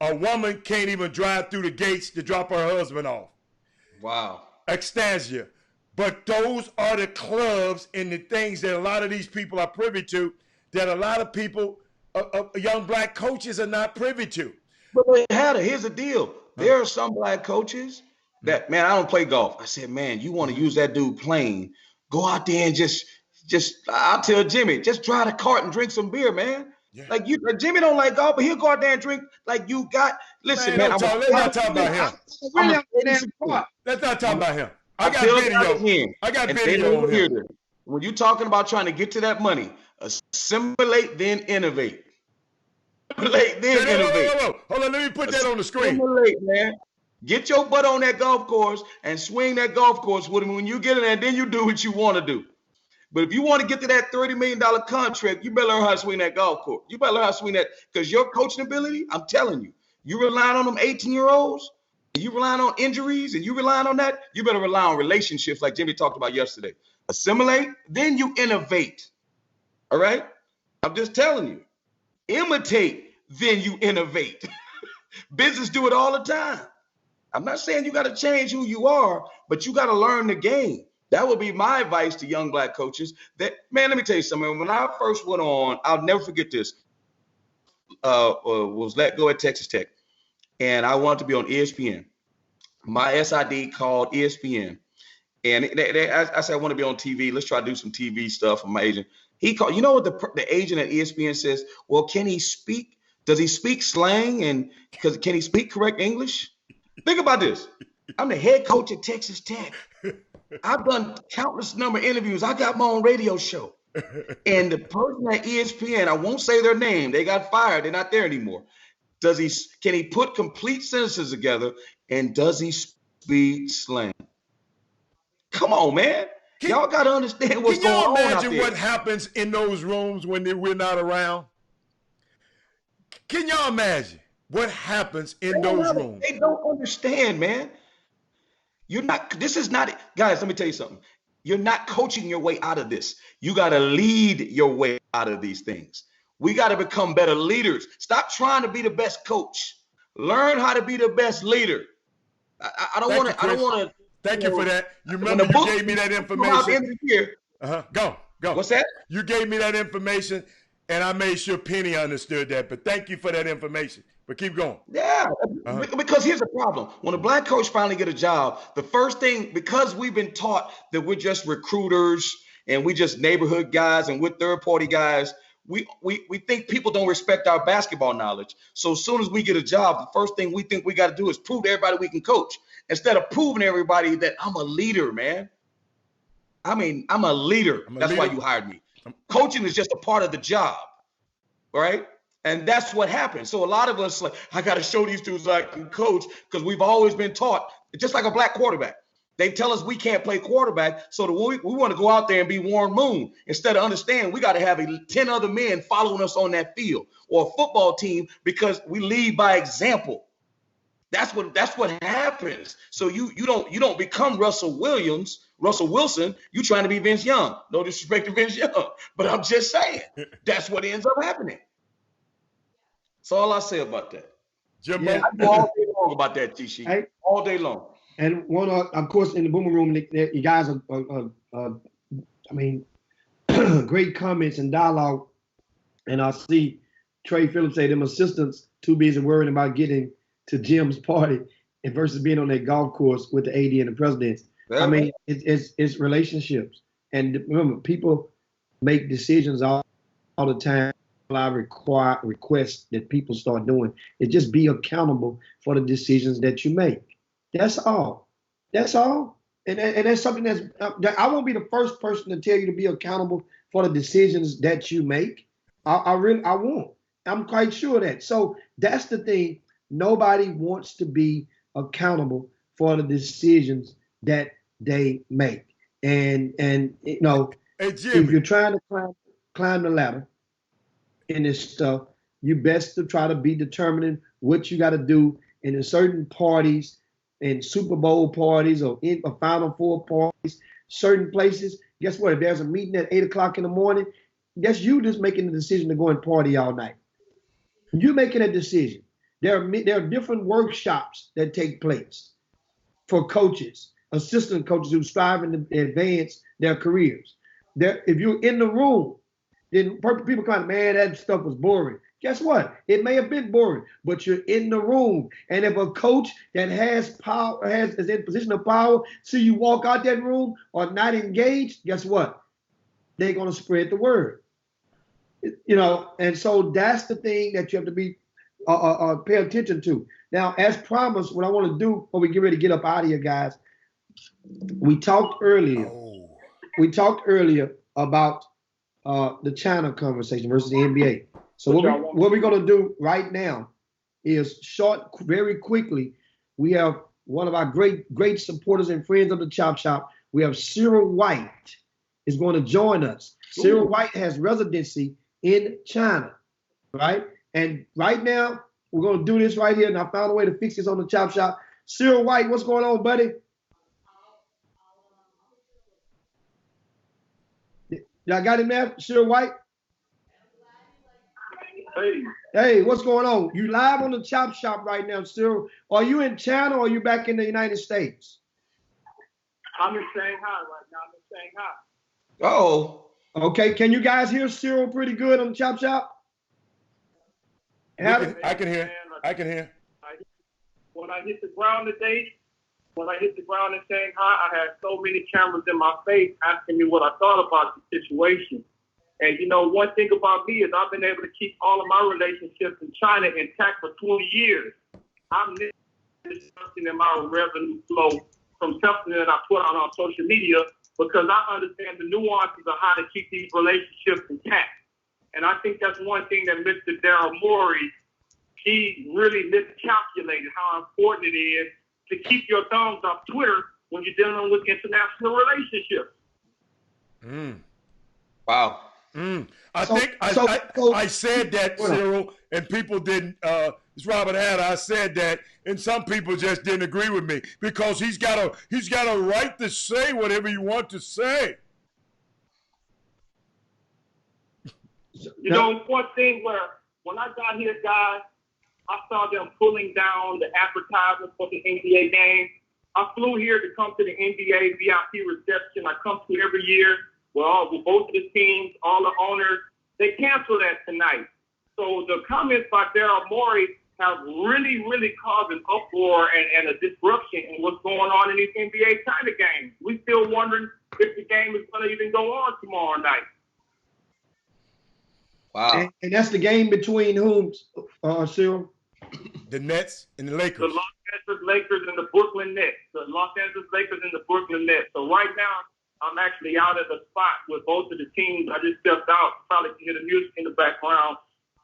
A woman can't even drive through the gates to drop her husband off. Wow. Extansia. But those are the clubs and the things that a lot of these people are privy to, that a lot of people, young black coaches, are not privy to. But here's the deal. There are some black coaches that, man, I don't play golf. I said, man, you want to use that dude playing, go out there and just I'll tell Jimmy, just drive the cart and drink some beer, man. Yeah. Like Jimmy don't like golf, but he'll go out there and drink. Like you got, listen, man. Let's not talk about him. Let's not talk about him. I got video. I got video on him. When you're talking about trying to get to that money, assimilate, then innovate. Assimilate, then innovate. Hold on, let me put that on the screen. Assimilate, man. Get your butt on that golf course and swing that golf course with him. When you get in there, then you do what you want to do. But if you want to get to that $30 million contract, you better learn how to swing that golf course. You better learn how to swing that, because your coaching ability, I'm telling you, you relying on them 18-year-olds, you relying on injuries, and you relying on that, you better rely on relationships like Jimmy talked about yesterday. Assimilate, then you innovate. All right? I'm just telling you. Imitate, then you innovate. Business do it all the time. I'm not saying you got to change who you are, but you got to learn the game. That would be my advice to young black coaches. That, man, let me tell you something. When I first went on, I'll never forget this. Was let go at Texas Tech, and I wanted to be on ESPN. My SID called ESPN, and I said I want to be on TV. Let's try to do some TV stuff for my agent. He called. You know what the agent at ESPN says? Well, can he speak? Does he speak slang? And can he speak correct English? Think about this. I'm the head coach at Texas Tech. I've done countless number of interviews. I got my own radio show. And the person at ESPN, I won't say their name. They got fired. They're not there anymore. Can he put complete sentences together? And does he speak slang? Come on, man. Y'all got to understand what's going on out there. Can you imagine what happens in those rooms when we're not around? Can y'all imagine what happens in those rooms? They don't understand, man. This is not, guys, let me tell you something. You're not coaching your way out of this. You got to lead your way out of these things. We got to become better leaders. Stop trying to be the best coach. Learn how to be the best leader. I don't want to. Thank you for that. You remember you gave me that information. Go. What's that? You gave me that information, and I made sure Penny understood that. But thank you for that information. But keep going. Yeah, because here's the problem. When a black coach finally get a job, the first thing, because we've been taught that we're just recruiters and we just neighborhood guys and we're third-party guys, we think people don't respect our basketball knowledge. So as soon as we get a job, the first thing we think we got to do is prove to everybody we can coach, instead of proving to everybody that I'm a leader, man. I mean, I'm a leader. That's why you hired me. Coaching is just a part of the job, right? And that's what happens. So a lot of us, like, I got to show these dudes I can coach, because we've always been taught, just like a black quarterback. They tell us we can't play quarterback, so we want to go out there and be Warren Moon. Instead of understanding we got to have 10 other men following us on that field, or a football team, because we lead by example. That's what happens. So you don't become Russell Wilson. You trying to be Vince Young. No disrespect to Vince Young, but I'm just saying that's what ends up happening. That's all I say about that. Jimbo, I go all day long about that, T-Sheet. Hey, all day long. And one, of course, in the Boomer Room, you guys are great comments and dialogue. And I see Trey Phillips say them assistants too busy worrying about getting to Jim's party and versus being on that golf course with the AD and the presidents. Yeah. I mean, it's relationships. And remember, people make decisions all the time. I request that people start doing is just be accountable for the decisions that you make. That's all. And that's something that I won't be the first person to tell you to be accountable for the decisions that you make. I won't. I'm quite sure of that. So that's the thing. Nobody wants to be accountable for the decisions that they make. And you know, if you're trying to climb the ladder in this stuff, you best to try to be determining what you got to do in certain parties, in Super Bowl parties or in Final Four parties, certain places. Guess what? If there's a meeting at 8 o'clock in the morning, that's you just making the decision to go and party all night. You're making a decision. There are different workshops that take place for coaches, assistant coaches who strive to advance their careers. If you're in the room, then people kind of, man, that stuff was boring. Guess what? It may have been boring, but you're in the room. And if a coach that has power, is in position of power, see you walk out that room or not engaged, guess what? They're going to spread the word. You know, and so that's the thing that you have to be pay attention to. Now, as promised, what I want to do before we get ready to get up out of here, guys, We talked earlier. Oh. We talked earlier about the China conversation versus the NBA. So what we're going to do right now is very quickly. We have one of our great supporters and friends of the Chop Shop. We have Cyril White is going to join us. Ooh. Cyril White has residency in China, right? And right now we're going to do this right here. And I found a way to fix this on the Chop Shop. Cyril White, what's going on, buddy? Y'all got him there, Cyril White? Hey, what's going on? You live on the Chop Shop right now, Cyril. Are you in China or are you back in the United States? I'm in Shanghai right now. I'm in Shanghai. Oh. Okay, can you guys hear Cyril pretty good on the Chop Shop? I can hear. I can hear. When I hit the ground today, when I hit the ground in Shanghai, I had so many cameras in my face asking me what I thought about the situation. And, you know, one thing about me is I've been able to keep all of my relationships in China intact for 20 years. I'm something in my revenue flow from something that I put out on social media because I understand the nuances of how to keep these relationships intact. And I think that's one thing that Mr. Daryl Morey, he really miscalculated how important it is to keep your thumbs off Twitter when you're dealing with international relationships. Wow. I said that, Cyril, and people didn't. It's Robert Hatter. I said that, and some people just didn't agree with me because he's got a right to say whatever you want to say. You know, it's one thing where when I got here, guys, I saw them pulling down the advertisements for the NBA game. I flew here to come to the NBA VIP reception. I come to every year. Well, with both of the teams, all the owners, they canceled that tonight. So the comments by Daryl Morey have really, really caused an uproar and a disruption in what's going on in these NBA China games. We're still wondering if the game is going to even go on tomorrow night. Wow. And that's the game between whom, Cyril? The Nets and the Lakers. The Los Angeles Lakers and the Brooklyn Nets. The Los Angeles Lakers and the Brooklyn Nets. So right now, I'm actually out at the spot with both of the teams. I just stepped out. Probably can hear the music in the background.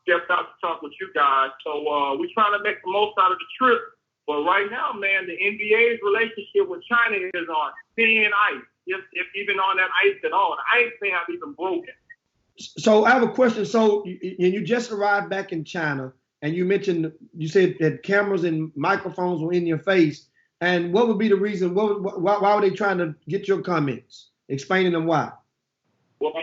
Stepped out to talk with you guys. So we're trying to make the most out of the trip. But right now, man, the NBA's relationship with China is on thin ice. If even on that ice at all. The ice may have even broken. So I have a question. So you just arrived back in China, and you said that cameras and microphones were in your face. And what would be the reason? Why were they trying to get your comments? Explaining them why. Well,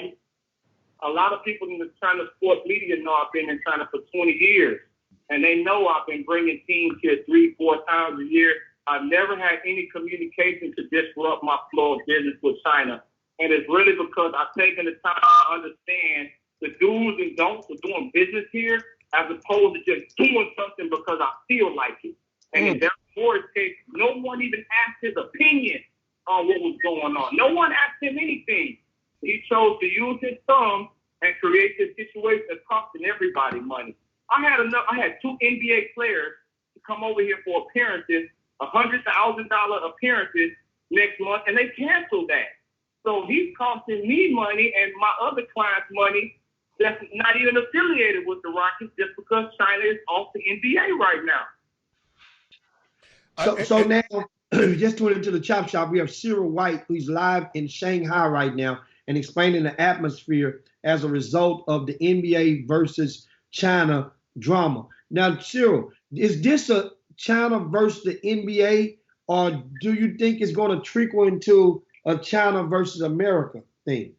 a lot of people in the China sports media know I've been in China for 20 years, and they know I've been bringing teams here 3-4 times a year. I've never had any communication to disrupt my flow of business with China. And it's really because I've taken the time to understand the do's and don'ts of doing business here as opposed to just doing something because I feel like it. And in Daryl Morey's case, no one even asked his opinion on what was going on. No one asked him anything. He chose to use his thumb and create this situation that's costing everybody money. I had 2 NBA players to come over here for appearances, $100,000 appearances next month, and they canceled that. So he's costing me money and my other clients money that's not even affiliated with the Rockets just because China is off the NBA right now. So now, just tuning into the Chop Shop, we have Cyril White, who's live in Shanghai right now and explaining the atmosphere as a result of the NBA versus China drama. Now, Cyril, is this a China versus the NBA, or do you think it's going to trickle into a China versus America thing?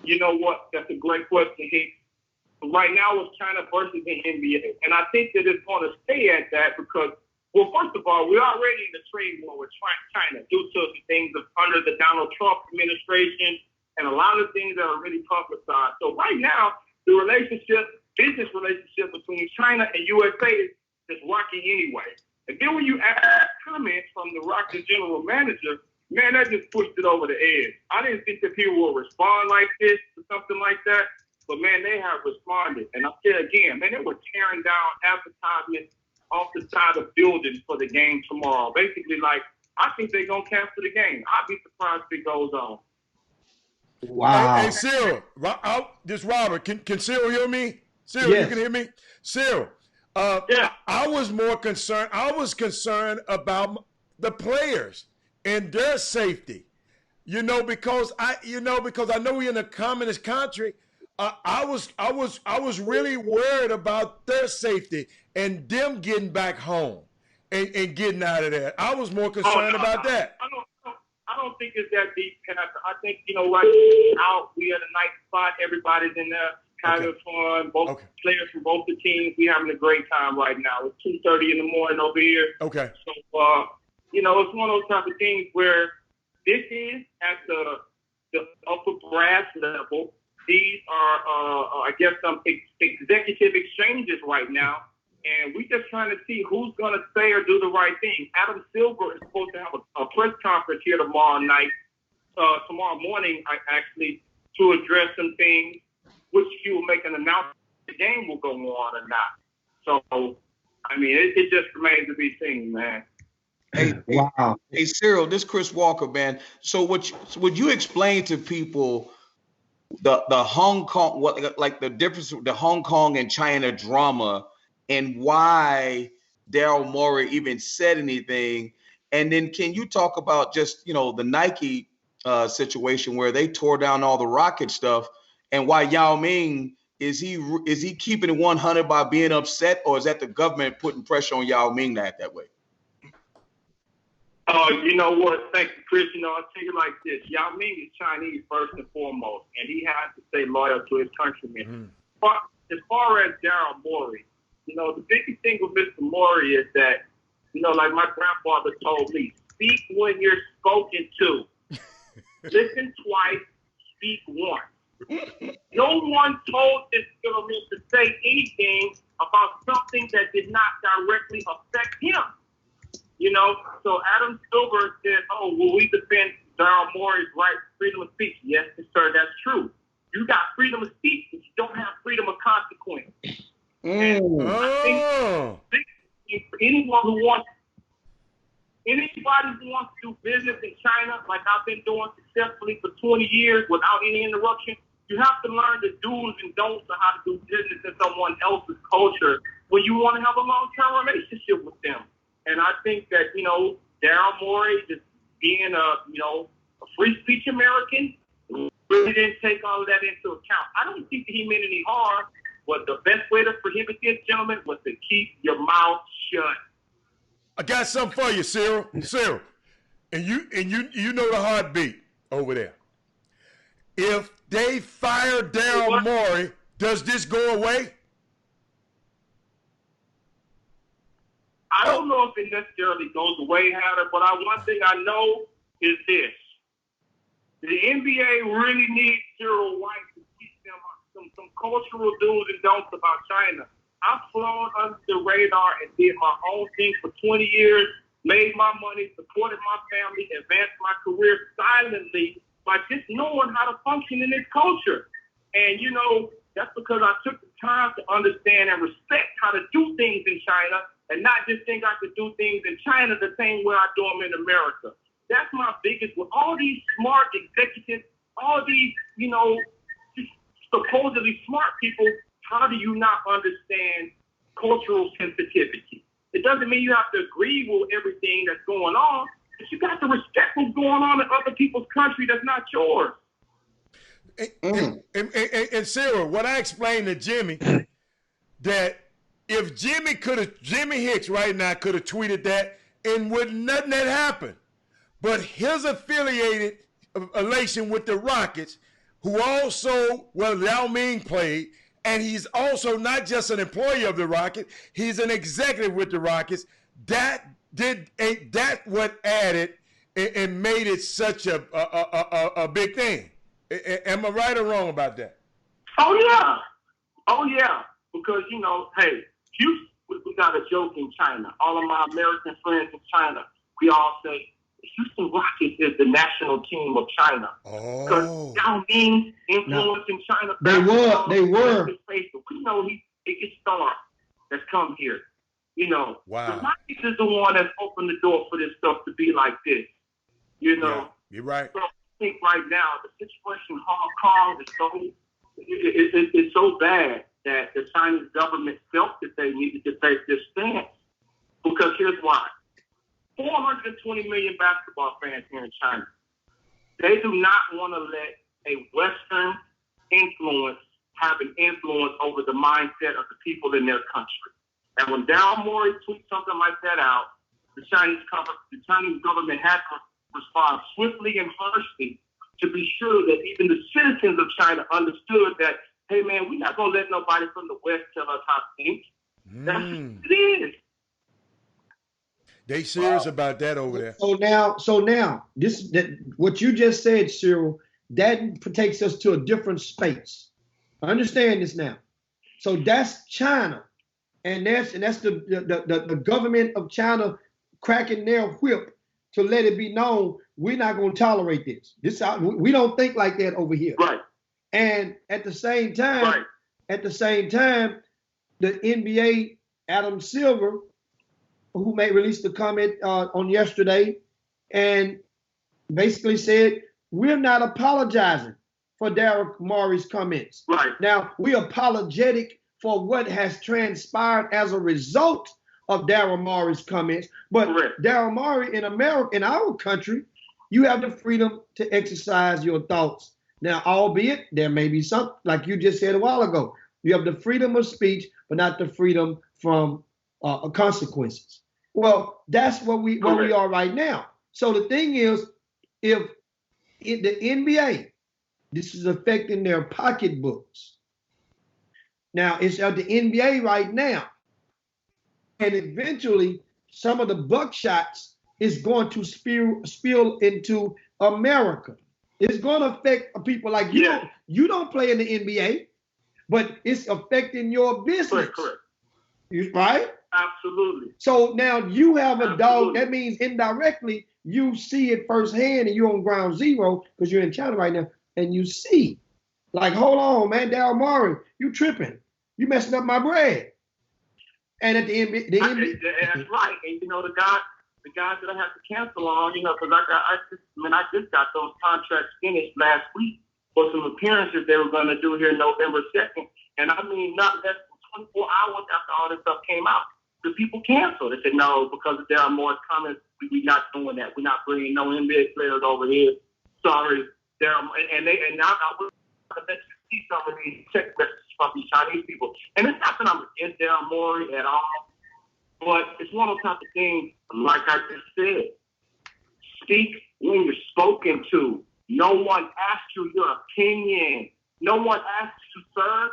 You know what? That's a great question, Heath. Right now it's China versus the NBA. And I think that it's going to stay at that because, well, first of all, we're already in the trade war with China due to the things under the Donald Trump administration and a lot of things that are really publicized. So right now, the business relationship between China and USA is rocky anyway. And then when you add comments from the Rockets general manager, man, that just pushed it over the edge. I didn't think that people would respond like this to something like that, but man, they have responded. And I'll say again, man, they were tearing down advertisements off the side of buildings for the game tomorrow. Basically, like I think they're going to cancel the game. I'd be surprised if it goes on. Wow. Hey, Cyril, this Robert, can Cyril hear me? Cyril, yes. You can hear me? Cyril, Yeah. I was more concerned. I was concerned about the players and their safety. Because I know we're in a communist country. I was really worried about their safety and them getting back home and getting out of there. I was more concerned about that. I don't think it's that deep. And I think, right out, we at a nice spot. Everybody's in there having fun. Both players from both the teams, we having a great time right now. It's 2:30 in the morning over here. Okay. So, it's one of those type of things where this is at the upper brass level. These are, I guess, some executive exchanges right now. And we're just trying to see who's going to say or do the right thing. Adam Silver is supposed to have a press conference here tomorrow morning, actually, to address some things, which he will make an announcement if the game will go on or not. So, I mean, it just remains to be seen, man. Wow. Hey, Cyril, this is Chris Walker, man. So would you explain to people the Hong Kong, the difference with the Hong Kong and China drama, and why Daryl Morey even said anything? And then can you talk about just, the Nike situation where they tore down all the Rocket stuff, and why Yao Ming, is he keeping it 100 by being upset, or is that the government putting pressure on Yao Ming to act that way? You know what? Thank you, Chris. I'll tell you like this. Yao Ming is Chinese first and foremost, and he has to stay loyal to his countrymen. But as far as Daryl Morey, the biggest thing with Mr. Morey is that, like my grandfather told me, speak when you're spoken to. Listen twice, speak once. No one told this gentleman to say anything about something that did not directly affect him. So Adam Silver said, will we defend Daryl Morey's right to freedom of speech? Yes, sir, that's true. You got freedom of speech, but you don't have freedom of consequence. And I think anybody who wants to do business in China, like I've been doing successfully for 20 years without any interruption, you have to learn the do's and don'ts of how to do business in someone else's culture when you want to have a long-term relationship with them. And I think that, Daryl Morey, just being a free speech American, really didn't take all of that into account. I don't think that he meant any harm, but the best way to prohibit this, gentlemen, was to keep your mouth shut. I got something for you, Cyril. Cyril, and you know the heartbeat over there. If they fire Daryl Morey, does this go away? I don't know if it necessarily goes away, Hatter, but one thing I know is this. The NBA really needs Cyril White to teach them some cultural do's and don'ts about China. I've flown under the radar and did my own thing for 20 years, made my money, supported my family, advanced my career silently by just knowing how to function in this culture. And, that's because I took the time to understand and respect how to do things in China, and not just think I could do things in China the same way I do them in America. That's my biggest, with all these smart executives, all these, just supposedly smart people, how do you not understand cultural sensitivity? It doesn't mean you have to agree with everything that's going on, but you got to respect what's going on in other people's country that's not yours. And Cyril, what I explained to Jimmy, that if Jimmy Hicks right now could have tweeted that, and nothing had happened. But his affiliated relation with the Rockets, who also, Yao Ming played, and he's also not just an employee of the Rockets, he's an executive with the Rockets. That what added and made it such a big thing. Am I right or wrong about that? Oh yeah. Because hey, Houston, we got a joke in China. All of my American friends in China, we all say the Houston Rockets is the national team of China. Because Yao Ming's influence in China. They were. We know he's the biggest star that's come here. You know, wow. The Chinese is the one that's opened the door for this stuff to be like this. You know, yeah, you're right. So I think right now the situation in Hong Kong is it's so bad that the Chinese government felt that they needed to take this stance. Because here's why: 420 million basketball fans here in China. They do not want to let a Western influence have an influence over the mindset of the people in their country. And when Daryl Morey tweets something like that out, the Chinese government had to respond swiftly and harshly to be sure that even the citizens of China understood that, hey, man, we're not going to let nobody from the West tell us how to think. That's what it is. They serious about that over there. So now, what you just said, Cyril, that takes us to a different space. Understand this now. So that's China, and that's the government of China cracking their whip to let it be known we're not going to tolerate this. We don't think like that over here. Right. And at the same time, the NBA, Adam Silver, who may release the comment on yesterday, and basically said, we're not apologizing for Daryl Morey's comments. Right. Now, we're apologetic for what has transpired as a result of Daryl Morey's comments. But Daryl Morey in America, in our country, you have the freedom to exercise your thoughts. Now, albeit there may be something, like you just said a while ago, you have the freedom of speech, but not the freedom from consequences. Well, that's where we are right now. So the thing is, if the NBA, this is affecting their pocketbooks. Now, it's at the NBA right now. And eventually, some of the buckshots is going to spill into America. It's going to affect people like you. Yeah. You don't play in the NBA, but it's affecting your business. Correct. Right? Absolutely. So now you have a dog. That means indirectly you see it firsthand, and you're on ground zero because you're in China right now, and you see, like, hold on, man, Daryl Morey, you tripping, you messing up my bread. And at the end, that's right. And you know the guys that I have to cancel on, you know, because I just got those contracts finished last week for some appearances they were going to do here November 2nd, and I mean not less than 24 hours after all this stuff came out. The people canceled. They said, no, because there are more comments, we're not doing that. We're not bringing no NBA players over here. Sorry. And now I will let you see some of these text messages from these Chinese people. And it's not that I'm against Daryl Morey at all, but it's one of those type of things, like I just said, speak when you're spoken to. No one asked you your opinion. No one asked you, sir.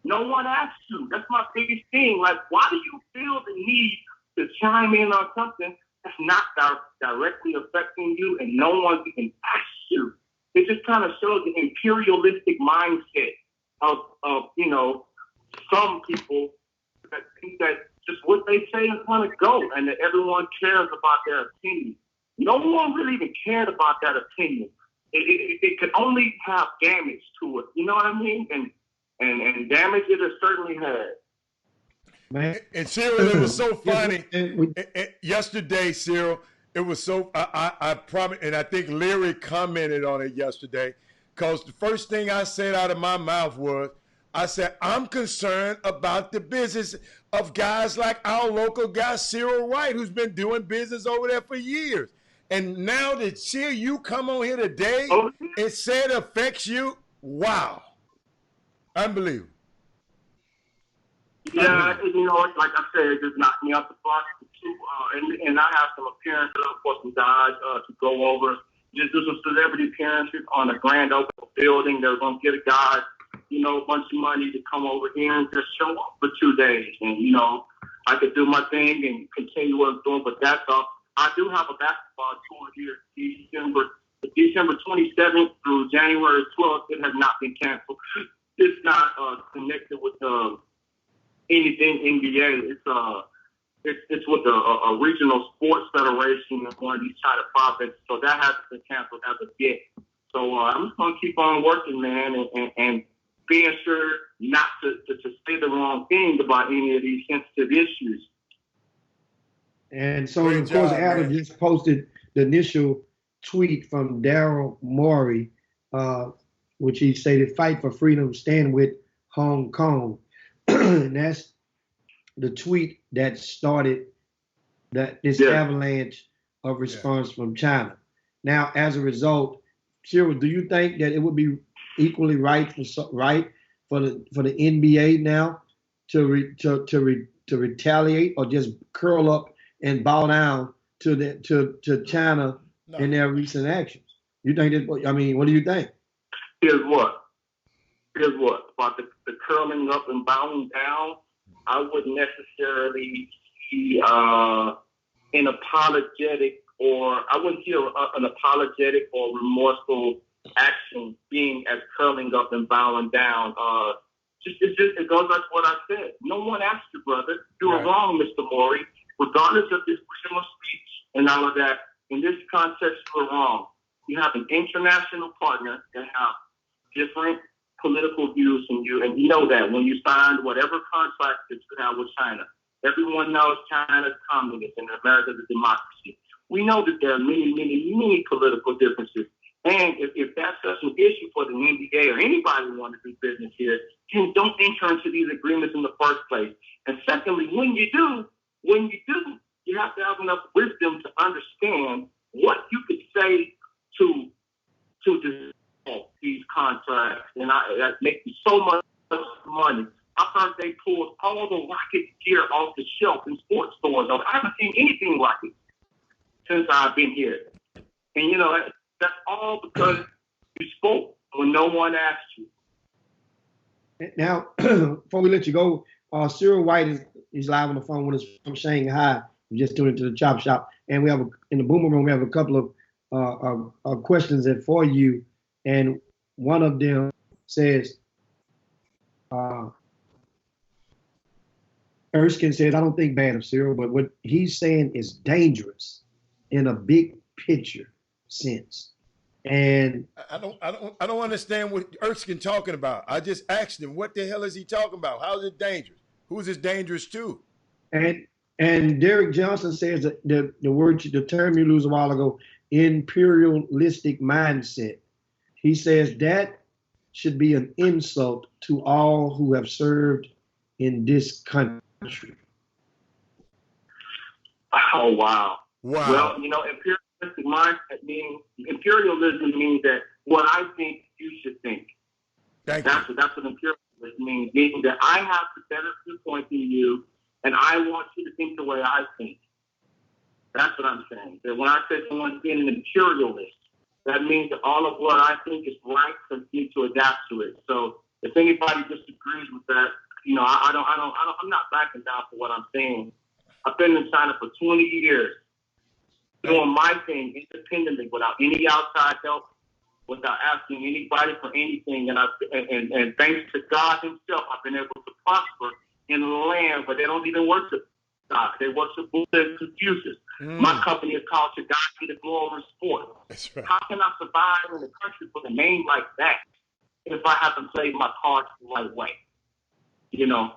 No one asked you. That's my biggest thing. Like, why do you feel the need to chime in on something that's not directly affecting you and no one even asked you? It just kind of shows the imperialistic mindset of you know, some people that think that just what they say is going to go and that everyone cares about their opinion. No one really even cared about that opinion. It could only have damage to it. You know what I mean? And damage it has certainly had. Man. And Cyril, it was so funny. Yesterday, Cyril, it was so, I promise, and I think Leary commented on it yesterday, because the first thing I said out of my mouth was, I said, I'm concerned about the business of guys like our local guy, Cyril Wright, who's been doing business over there for years. And now to hear you come on here today and say it affects you, wow. Unbelievable. Yeah, you know, like I said, it just knocked me off the block. And I have some appearances for some guys to go over. Just do some celebrity appearances on a grand open building. They're going to get a guy, you know, a bunch of money to come over here and just show up for 2 days. And, you know, I could do my thing and continue what I'm doing, but that's all. I do have a basketball tour here December 27th through January 12th. It has not been canceled. It's not connected with anything NBA. It's with a regional sports federation in one of these China provinces. So that hasn't been canceled as of yet. So I'm just gonna keep on working, man, and being sure not to say the wrong thing about any of these sensitive issues. And so, of course, Adam just posted the initial tweet from Daryl Morey, which he stated, "Fight for freedom, stand with Hong Kong." And that's the tweet that started this avalanche of response from China. Now, as a result, Cyril, do you think that it would be equally right for the NBA now to retaliate, or just curl up and bow down to China in their recent actions? You think that? I mean, what do you think? Here's what about the curling up and bowing down. I wouldn't necessarily see an apologetic, or I wouldn't see an apologetic or remorseful action being as curling up and bowing down. It goes like what I said. No one asked you, brother. You were wrong, Mr. Morey. Regardless of this freedom of speech and all of that, in this context, you were wrong. You have an international partner that have different political views from you, and you know that when you signed whatever contract that you have with China. Everyone knows China's communist and America's a democracy. We know that there are many, many, many political differences. And if that's such an issue for the NBA or anybody who wants to do business here, then don't enter into these agreements in the first place. And secondly, when you do, you have to have enough wisdom to understand what you could say to dissolve these contracts. And that makes you so much money. I heard they pulled all the Rocket gear off the shelf in sports stores. I haven't seen anything like it since I've been here. And, you know, that's all because you spoke when no one asked you. Now, before we let you go, Cyril White is live on the phone with us from Shanghai. We just tuned into the Chop Shop. And we have, in the Boomer Room, we have a couple of questions for you. And one of them says, Erskine says, I don't think bad of Cyril, but what he's saying is dangerous in a big picture sense. And I don't understand what Erskine talking about. I just asked him, what the hell is he talking about? How is it dangerous? Who's it dangerous to? And Derek Johnson says that the term you used a while ago, imperialistic mindset. He says that should be an insult to all who have served in this country. Oh, wow. Well, you know, imperialism means that what I think you should think. That's what imperialism means. Meaning that I have the better viewpoint than you, and I want you to think the way I think. That's what I'm saying. That when I say someone's being an imperialist, that means that all of what I think is right for me to adapt to it. So if anybody disagrees with that, you know, I'm not backing down for what I'm saying. I've been in China for 20 years, doing my thing independently without any outside help, without asking anybody for anything. And thanks to God himself, I've been able to prosper in a land where they don't even worship God. They worship Buddha and Confucius. My company is called Tagaki the Global Sport. That's right. How can I survive in a country with a name like that if I haven't played my cards the right way? You know?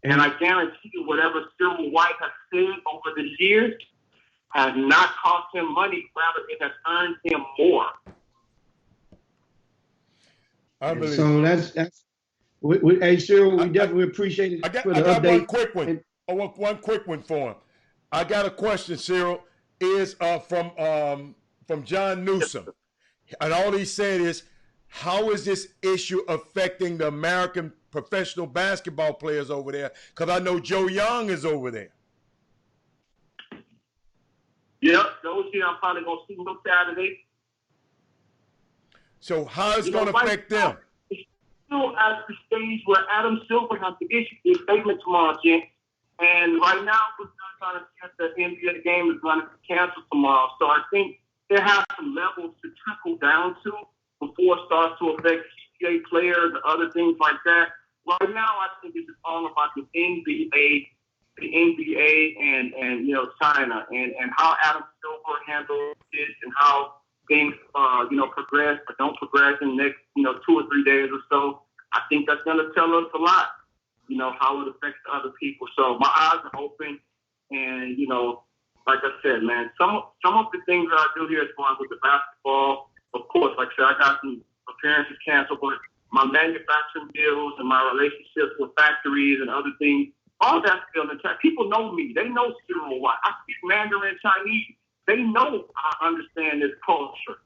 And I guarantee you whatever Cyril White has said over the years has not cost him money, rather it has earned him more. So that's hey, Cyril, we definitely appreciate it. I got one quick one. One quick one for him. I got a question, Cyril. Is from John Newsom, and all he said is, how is this issue affecting the American professional basketball players over there? Because I know Joe Young is over there. Yep, those here I'm probably gonna see them Saturday. So how is it going to affect them? It's still at the stage where Adam Silver has to issue his statement tomorrow, Jen. And right now, we're still trying to see if the NBA game is going to be canceled tomorrow. So I think there have some levels to trickle down to before it starts to affect CPA players and other things like that. Right now, I think it's all about the NBA and you know, China and how Adam Silver handles it and how things progress or don't progress in the next 2 or 3 days or so. I think that's going to tell us a lot, you know, how it affects other people. So my eyes are open. And, you know, like I said, man, some of the things that I do here as far as with the basketball, of course, like I said, I got some appearances canceled, but my manufacturing deals and my relationships with factories and other things, all that's still intact. People know me. They know Cyril White. I speak Mandarin Chinese. They know I understand this culture.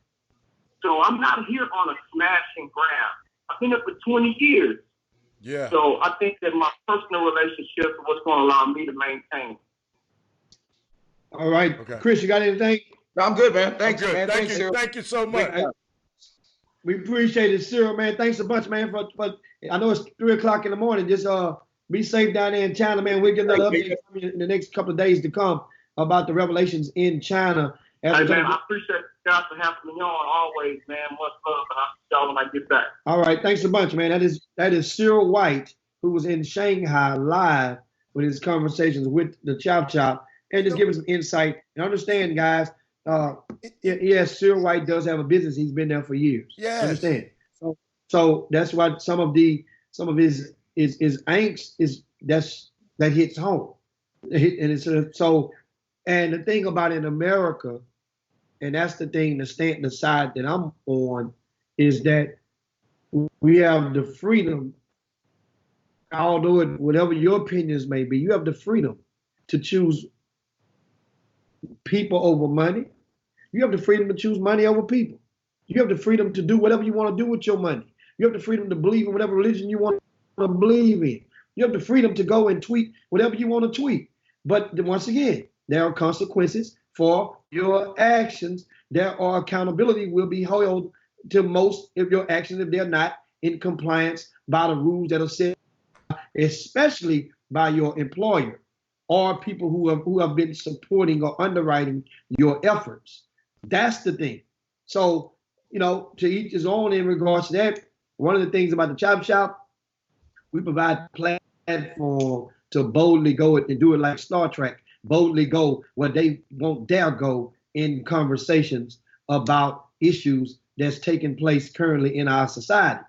So I'm not here on a smash and grab. I've been here for 20 years. Yeah. So I think that my personal relationship is what's going to allow me to maintain. All right. Okay. Chris, you got anything? No, I'm good, man. Thanks, good. man. Thank you. Thank you so much. We appreciate it, Cyril, man. Thanks a bunch, man. For I know it's 3 o'clock in the morning. Just be safe down there in China, man. We'll get another update from you in the next couple of days to come about the revelations in China. Hey, man, I appreciate you guys for having me on always, man. Much love, and I'll see y'all when I get back. All right. Thanks a bunch, man. That is Cyril White, who was in Shanghai live with his conversations with the Chop Chop, and just giving some insight. And understand, guys, yes, Cyril White does have a business. He's been there for years. Yes. Understand? So that's why some of his angst is that hits home. And it's and the thing about in America, and that's the thing, the side that I'm on, is that we have the freedom, although whatever your opinions may be, you have the freedom to choose people over money. You have the freedom to choose money over people. You have the freedom to do whatever you want to do with your money. You have the freedom to believe in whatever religion you want to believe in. You have the freedom to go and tweet whatever you want to tweet. But once again, there are consequences for your actions. There are accountability will be held to most of your actions if they're not in compliance by the rules that are set, especially by your employer or people who have been supporting or underwriting your efforts. That's the thing. So, you know, to each his own in regards to that. One of the things about the Chop Shop, we provide platform to boldly go and do it like Star Trek, boldly go where they won't dare go in conversations about issues that's taking place currently in our society.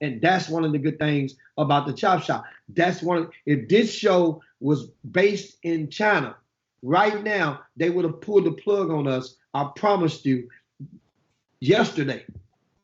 And that's one of the good things about the Chop Shop. If this show was based in China, right now, they would have pulled the plug on us, I promised you, yesterday.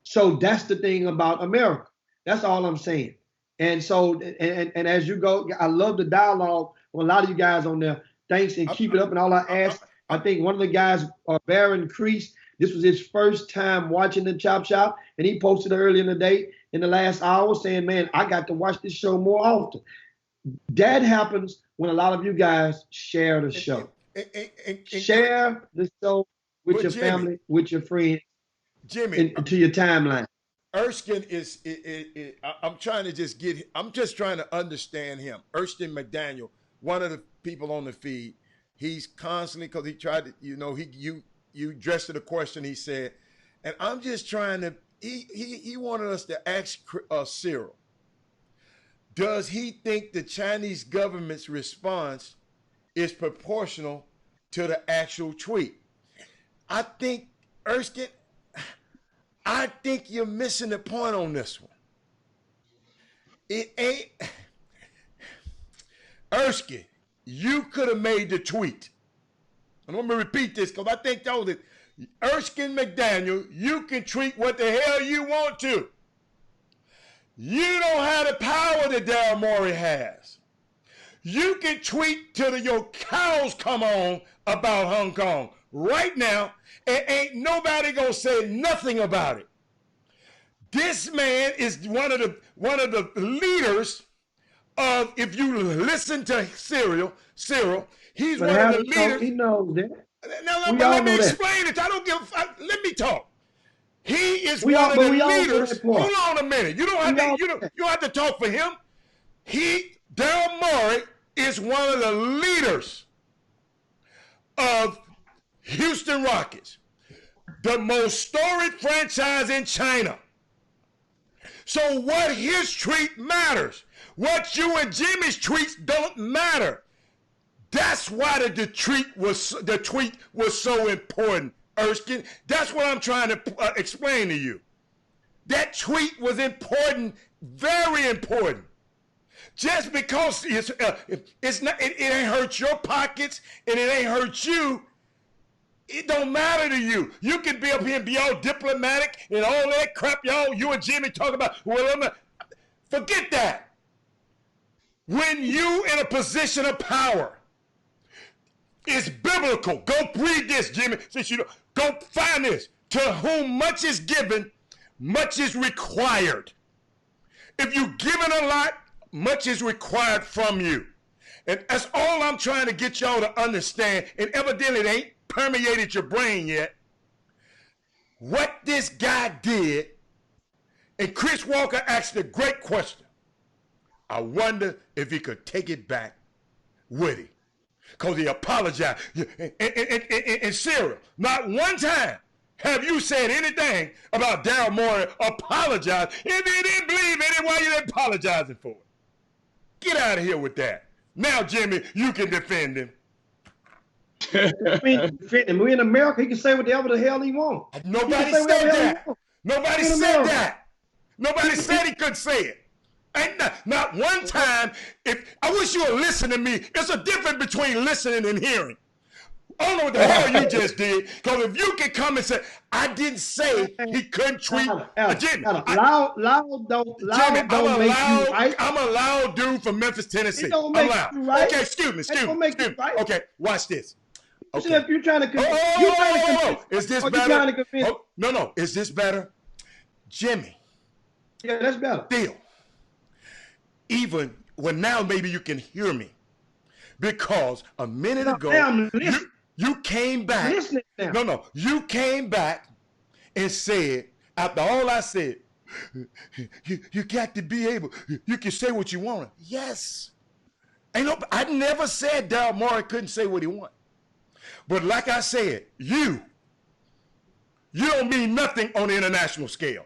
So that's the thing about America. That's all I'm saying. And so, and as you go, I love the dialogue with a lot of you guys on there. Thanks, and keep it up. And all I ask, I think one of the guys, Baron Crease, this was his first time watching the Chop Shop, and he posted early in the day, in the last hour, saying, man, I got to watch this show more often. That happens when a lot of you guys share the show. Share the show with your family, with your friends, Jimmy, to your timeline. Erskine I'm just trying to understand him. Erskine McDaniel, one of the people on the feed, he's constantly, because he tried to, you addressed the question he said, and I'm just trying to, he wanted us to ask Cyril, does he think the Chinese government's response is proportional to the actual tweet? I think, Erskine, I think you're missing the point on this one. It ain't, Erskine, you could have made the tweet. And I'm going to repeat this because I think that was it. Erskine McDaniel, you can tweet what the hell you want to. You don't have the power that Daryl Morey has. You can tweet till your cows come on about Hong Kong. Right now, and ain't nobody gonna say nothing about it. This man is one of the leaders of, if you listen to Cyril, he's one of the leaders. He knows that. Now, let me explain it. I don't give a fuck. Let me talk. He is one of the leaders. Hold on a minute. You don't have to talk for him. Daryl Morey is one of the leaders of Houston Rockets, the most storied franchise in China. So what his tweet matters. What you and Jimmy's tweets don't matter. That's why the tweet was so important, Erskine. That's what I'm trying to explain to you. That tweet was important, very important. Just because it's not, it ain't hurt your pockets and it ain't hurt you. It don't matter to you. You can be up here and be all diplomatic and all that crap, y'all. You and Jimmy talk about. Well, forget that. When you in a position of power, it's biblical. Go read this, Jimmy. Since you know, go find this. To whom much is given, much is required. If you're given a lot, much is required from you. And that's all I'm trying to get y'all to understand. And evidently it ain't permeated your brain yet. What this guy did, and Chris Walker asked a great question. I wonder if he could take it back with him. Because he apologized. And Cyril, not one time have you said anything about Daryl Morey apologize. If you didn't believe it, why you apologizing for it? Get out of here with that. Now, Jimmy, you can defend him. Defend him. We in America, he can say whatever the hell he wants. Nobody said that. Nobody said that. Nobody said he couldn't say it. Ain't not one time. If I wish you would listen to me. It's a difference between listening and hearing. I don't know what the hell you just did. Because if you can come and say, I didn't say he couldn't treat Jimmy. Loud don't make you right. I'm a loud dude from Memphis, Tennessee. It don't make you right. Okay, excuse me. Right. Okay, watch this. Okay. If you're trying to is this better? No. Is this better? Jimmy. Yeah, that's better. Deal. Even when now maybe you can hear me. Because a minute ago, you came back. No. You came back and said, after all I said, you got to be able, you can say what you want. Yes. I never said Daryl Morey couldn't say what he wanted. But like I said, you don't mean nothing on the international scale.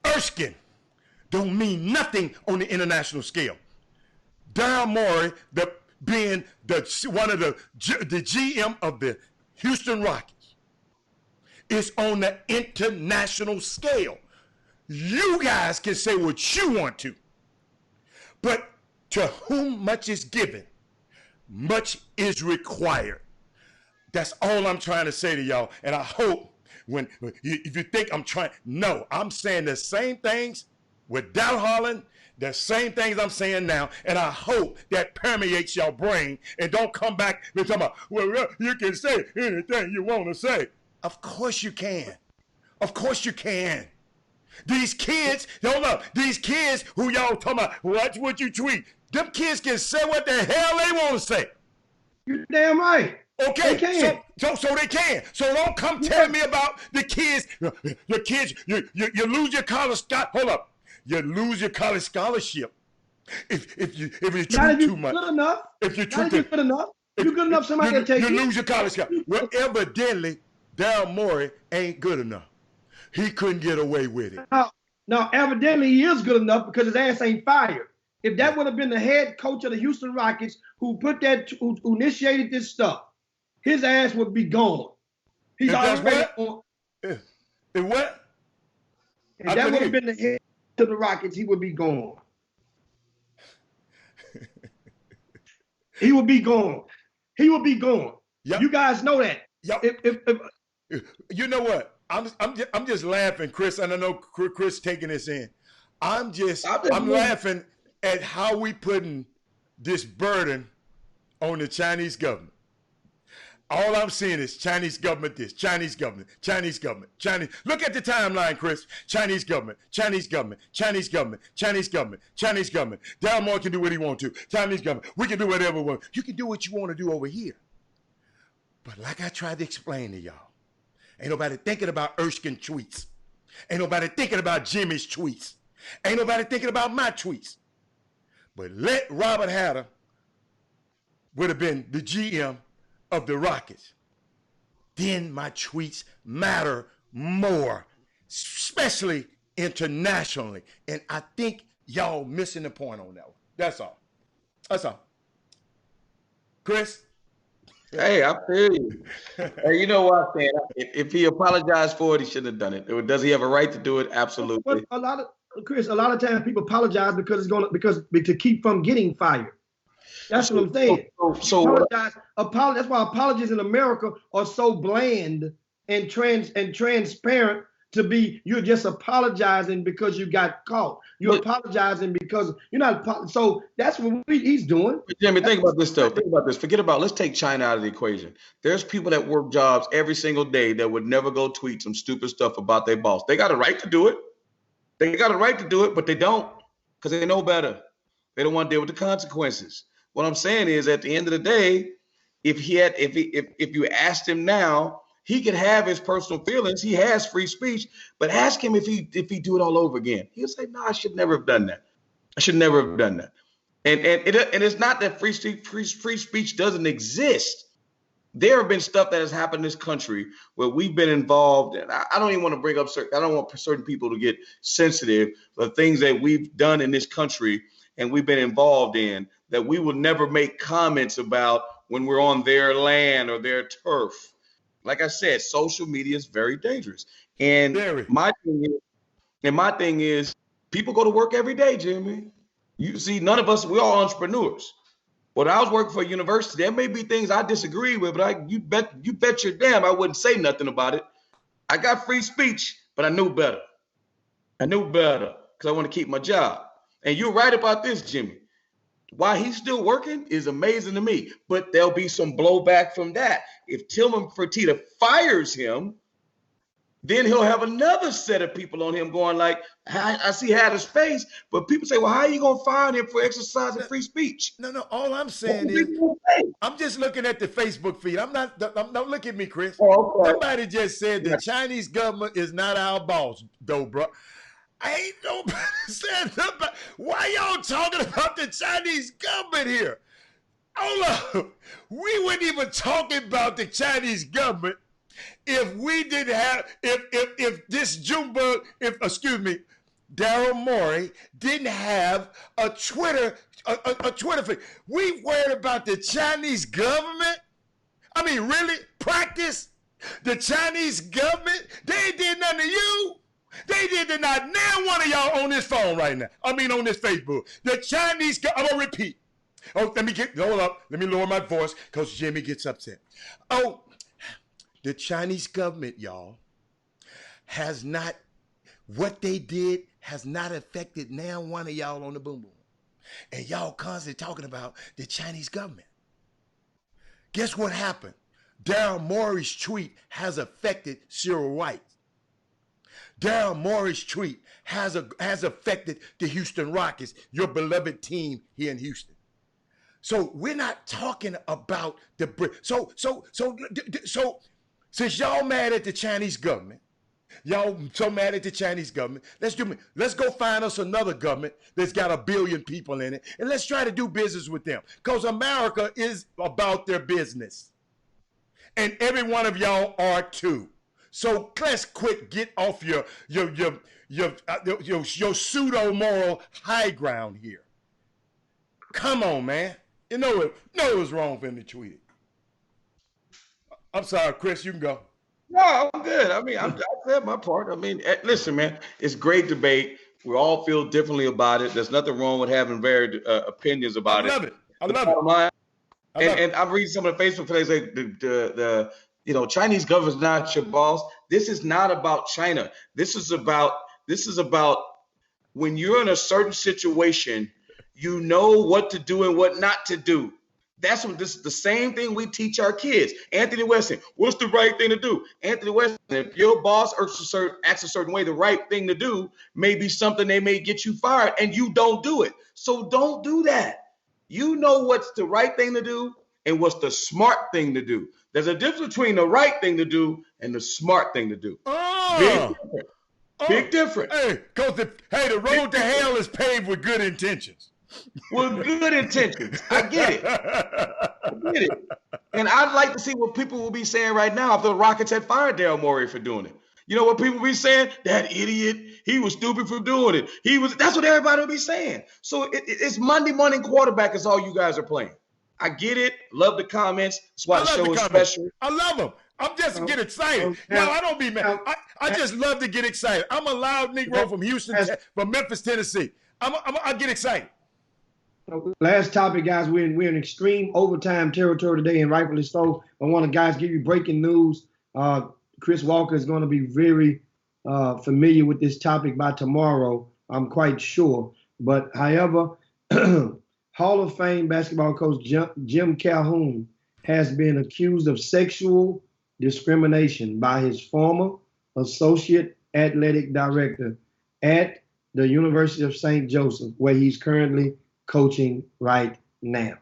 Erskine don't mean nothing on the international scale. Daryl Morey, being one of the GM of the Houston Rockets, is on the international scale. You guys can say what you want to, but to whom much is given, much is required. That's all I'm trying to say to y'all. And I hope if you think I'm trying, no, I'm saying the same things without Holland, the same things I'm saying now, and I hope that permeates your brain and don't come back and talk about, well, you can say anything you want to say. Of course you can. Of course you can. These kids, these kids who y'all talking about, watch what you tweet, them kids can say what the hell they want to say. You're damn right. Okay, so they can. So don't come tell me about the kids. Your kids, you lose your college scholarship. Hold up. You lose your college scholarship if you tweet too much. Good enough. If you tweet good enough. You're good enough, somebody will take you. You lose your college scholarship. Well, evidently, Daryl Morey ain't good enough. He couldn't get away with it. Now, evidently, he is good enough because his ass ain't fired. If that would have been the head coach of the Houston Rockets who initiated this stuff, his ass would be gone. He's already on. If what? If that would have been the head to the Rockets, he would be gone. He would be gone. He would be gone. Yep. You guys know that. Yep. You know what? I'm just laughing, Chris, and I know Chris taking this in. I'm laughing at how we putting this burden on the Chinese government. All I'm seeing is Chinese government this, Chinese government, Chinese government, Chinese. Look at the timeline, Chris. Chinese government, Chinese government, Chinese government, Chinese government, Chinese government. Daryl Morey can do what he wants to. Chinese government, we can do whatever we want. You can do what you want to do over here. But like I tried to explain to y'all, ain't nobody thinking about Erskine tweets. Ain't nobody thinking about Jimmy's tweets. Ain't nobody thinking about my tweets. But let Robert Hatter would have been the GM of the Rockets, then my tweets matter more, especially internationally. And I think y'all missing the point on that one. That's all. That's all. Chris? Hey, I feel you. Hey, you know what I'm saying? If he apologized for it, he shouldn't have done it. Does he have a right to do it? Absolutely. A lot Chris, a lot of times people apologize because to keep from getting fired. That's what I'm saying. Apologize. That's why apologies in America are so bland and transparent. To be, you're just apologizing because you got caught. You're apologizing because you're not. So that's what he's doing. Jimmy, think about this though. Think about this. Let's take China out of the equation. There's people that work jobs every single day that would never go tweet some stupid stuff about their boss. They got a right to do it. But they don't, because they know better. They don't want to deal with the consequences. What I'm saying is, at the end of the day, if you asked him now, he could have his personal feelings. He has free speech, but ask him if he do it all over again. He'll say, "No, I should never have done that. And it's not that free speech doesn't exist. There have been stuff that has happened in this country where we've been involved, and I don't even want to bring up I don't want certain people to get sensitive, but things that we've done in this country and we've been involved in that we will never make comments about when we're on their land or their turf. Like I said, social media is very dangerous. And my thing is, people go to work every day, Jimmy. You see, none of us, we're all entrepreneurs. When I was working for a university, there may be things I disagree with, but you bet your damn I wouldn't say nothing about it. I got free speech, but I knew better. Because I want to keep my job. And you're right about this, Jimmy. Why he's still working is amazing to me, but there'll be some blowback from that. If Tillman Fertitta fires him, then he'll have another set of people on him going like, I see he had a space, but people say, well, how are you going to fire him for exercising free speech? No, all I'm saying is, I'm just looking at the Facebook feed. Don't look at me, Chris. Oh, okay. Somebody just said the Chinese government is not our boss, though, bro. Ain't nobody said nothing. Why y'all talking about the Chinese government here? Hold up. We wouldn't even talk about the Chinese government if we didn't have, if this Junebug, Daryl Morey didn't have a Twitter feed. We worried about the Chinese government? I mean, really? Practice? The Chinese government? They ain't did nothing to you. They did not now one of y'all on this phone right now. I mean on this Facebook. The Chinese, I'm gonna repeat. Hold up. Let me lower my voice because Jimmy gets upset. The Chinese government, y'all, what they did has not affected now one of y'all on the boom boom. And y'all constantly talking about the Chinese government. Guess what happened? Daryl Morey's tweet has affected Cyril White. Daryl Morey's tweet has affected the Houston Rockets, your beloved team here in Houston. So we're not talking about so since y'all mad at the Chinese government, let's go find us another government that's got 1 billion people in it, and let's try to do business with them. Because America is about their business. And every one of y'all are too. So let's get off your pseudo moral high ground here. Come on, man. You know it was wrong for him to tweet it. I'm sorry, Chris. You can go. No, I'm good. I mean, I said my part. I mean, listen, man. It's great debate. We all feel differently about it. There's nothing wrong with having varied opinions about it. I love it. And I'm reading some of the Facebook plays like the Chinese government's not your boss. This is not about China. This is about when you're in a certain situation, you know what to do and what not to do. This is the same thing we teach our kids. Anthony Weston, what's the right thing to do? Anthony Weston, if your boss acts a certain way, the right thing to do may be something they may get you fired and you don't do it. So don't do that. You know what's the right thing to do and what's the smart thing to do. There's a difference between the right thing to do and the smart thing to do. Big difference. The road to hell is paved with good intentions. With good intentions. I get it. And I'd like to see what people will be saying right now if the Rockets had fired Daryl Morey for doing it. You know what people will be saying? That idiot, he was stupid for doing it. That's what everybody will be saying. So it's Monday morning quarterback is all you guys are playing. I get it. Love the comments. That's why the show is special. I love them. I'm just get excited. No, I don't be mad. I just love to get excited. I'm a loud Negro from Houston, from Memphis, Tennessee. I get excited. Last topic, guys. We're in extreme overtime territory today, and rightfully so. I want to, guys, give you breaking news. Chris Walker is going to be very familiar with this topic by tomorrow, I'm quite sure. But however, Hall of Fame basketball coach Jim Calhoun has been accused of sexual discrimination by his former associate athletic director at the University of St. Joseph, where he's currently coaching right now.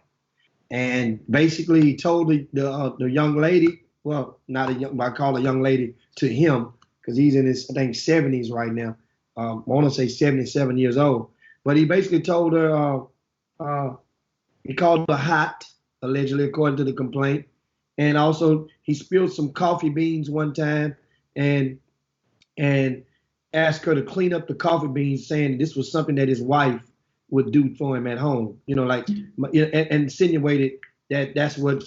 And basically he told the young lady, well, not a young, I call a young lady to him because he's in his, I think, 70s right now. I want to say 77 years old. But he basically told her, he called her hot, allegedly, according to the complaint. And also he spilled some coffee beans one time and asked her to clean up the coffee beans, saying this was something that his wife would do for him at home, like, and insinuated that that's what,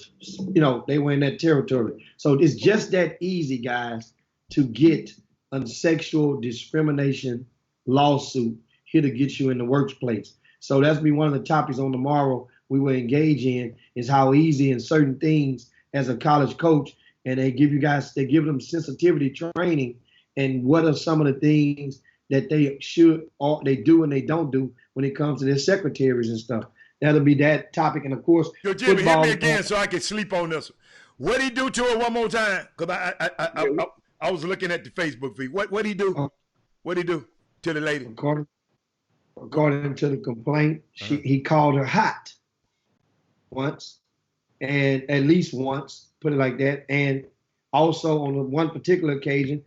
they were in that territory. So it's just that easy, guys, to get a sexual discrimination lawsuit here to get you in the workplace. So that's be one of the topics on tomorrow we will engage in, is how easy in certain things as a college coach, and they give them sensitivity training, and what are some of the things that they should, or they do and they don't do when it comes to their secretaries and stuff. That'll be that topic. And of course, yo, Jimmy, hit me again so I can sleep on this. What'd he do to her one more time? Because I was looking at the Facebook feed. What'd he do? What'd he do to the lady? According to the complaint, he called her hot once, and at least once, put it like that. And also on one particular occasion,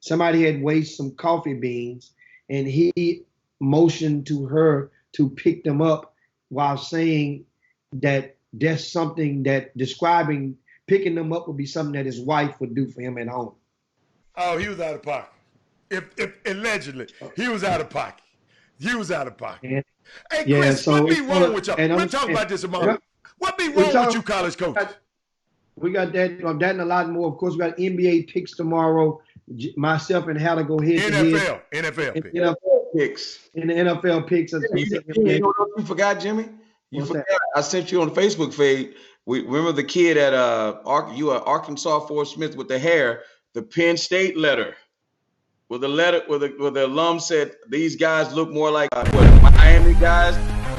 somebody had wasted some coffee beans, and he motioned to her to pick them up while saying that that's something that describing picking them up would be something that his wife would do for him at home. Oh, he was out of pocket. If allegedly, he was out of pocket. He was out of pocket. Hey, Chris, what be wrong with y'all? We'll talk about this a moment. What be wrong with you college coaches? We got that and a lot more. Of course, we got NBA picks tomorrow. Myself and Hal go head to head. NFL picks. In the NFL picks. You know what you forgot, Jimmy? You forgot. I sent you on the Facebook feed. We remember the kid at Arkansas Fort Smith with the hair, the Penn State letter. With the alum said these guys look more like Miami guys.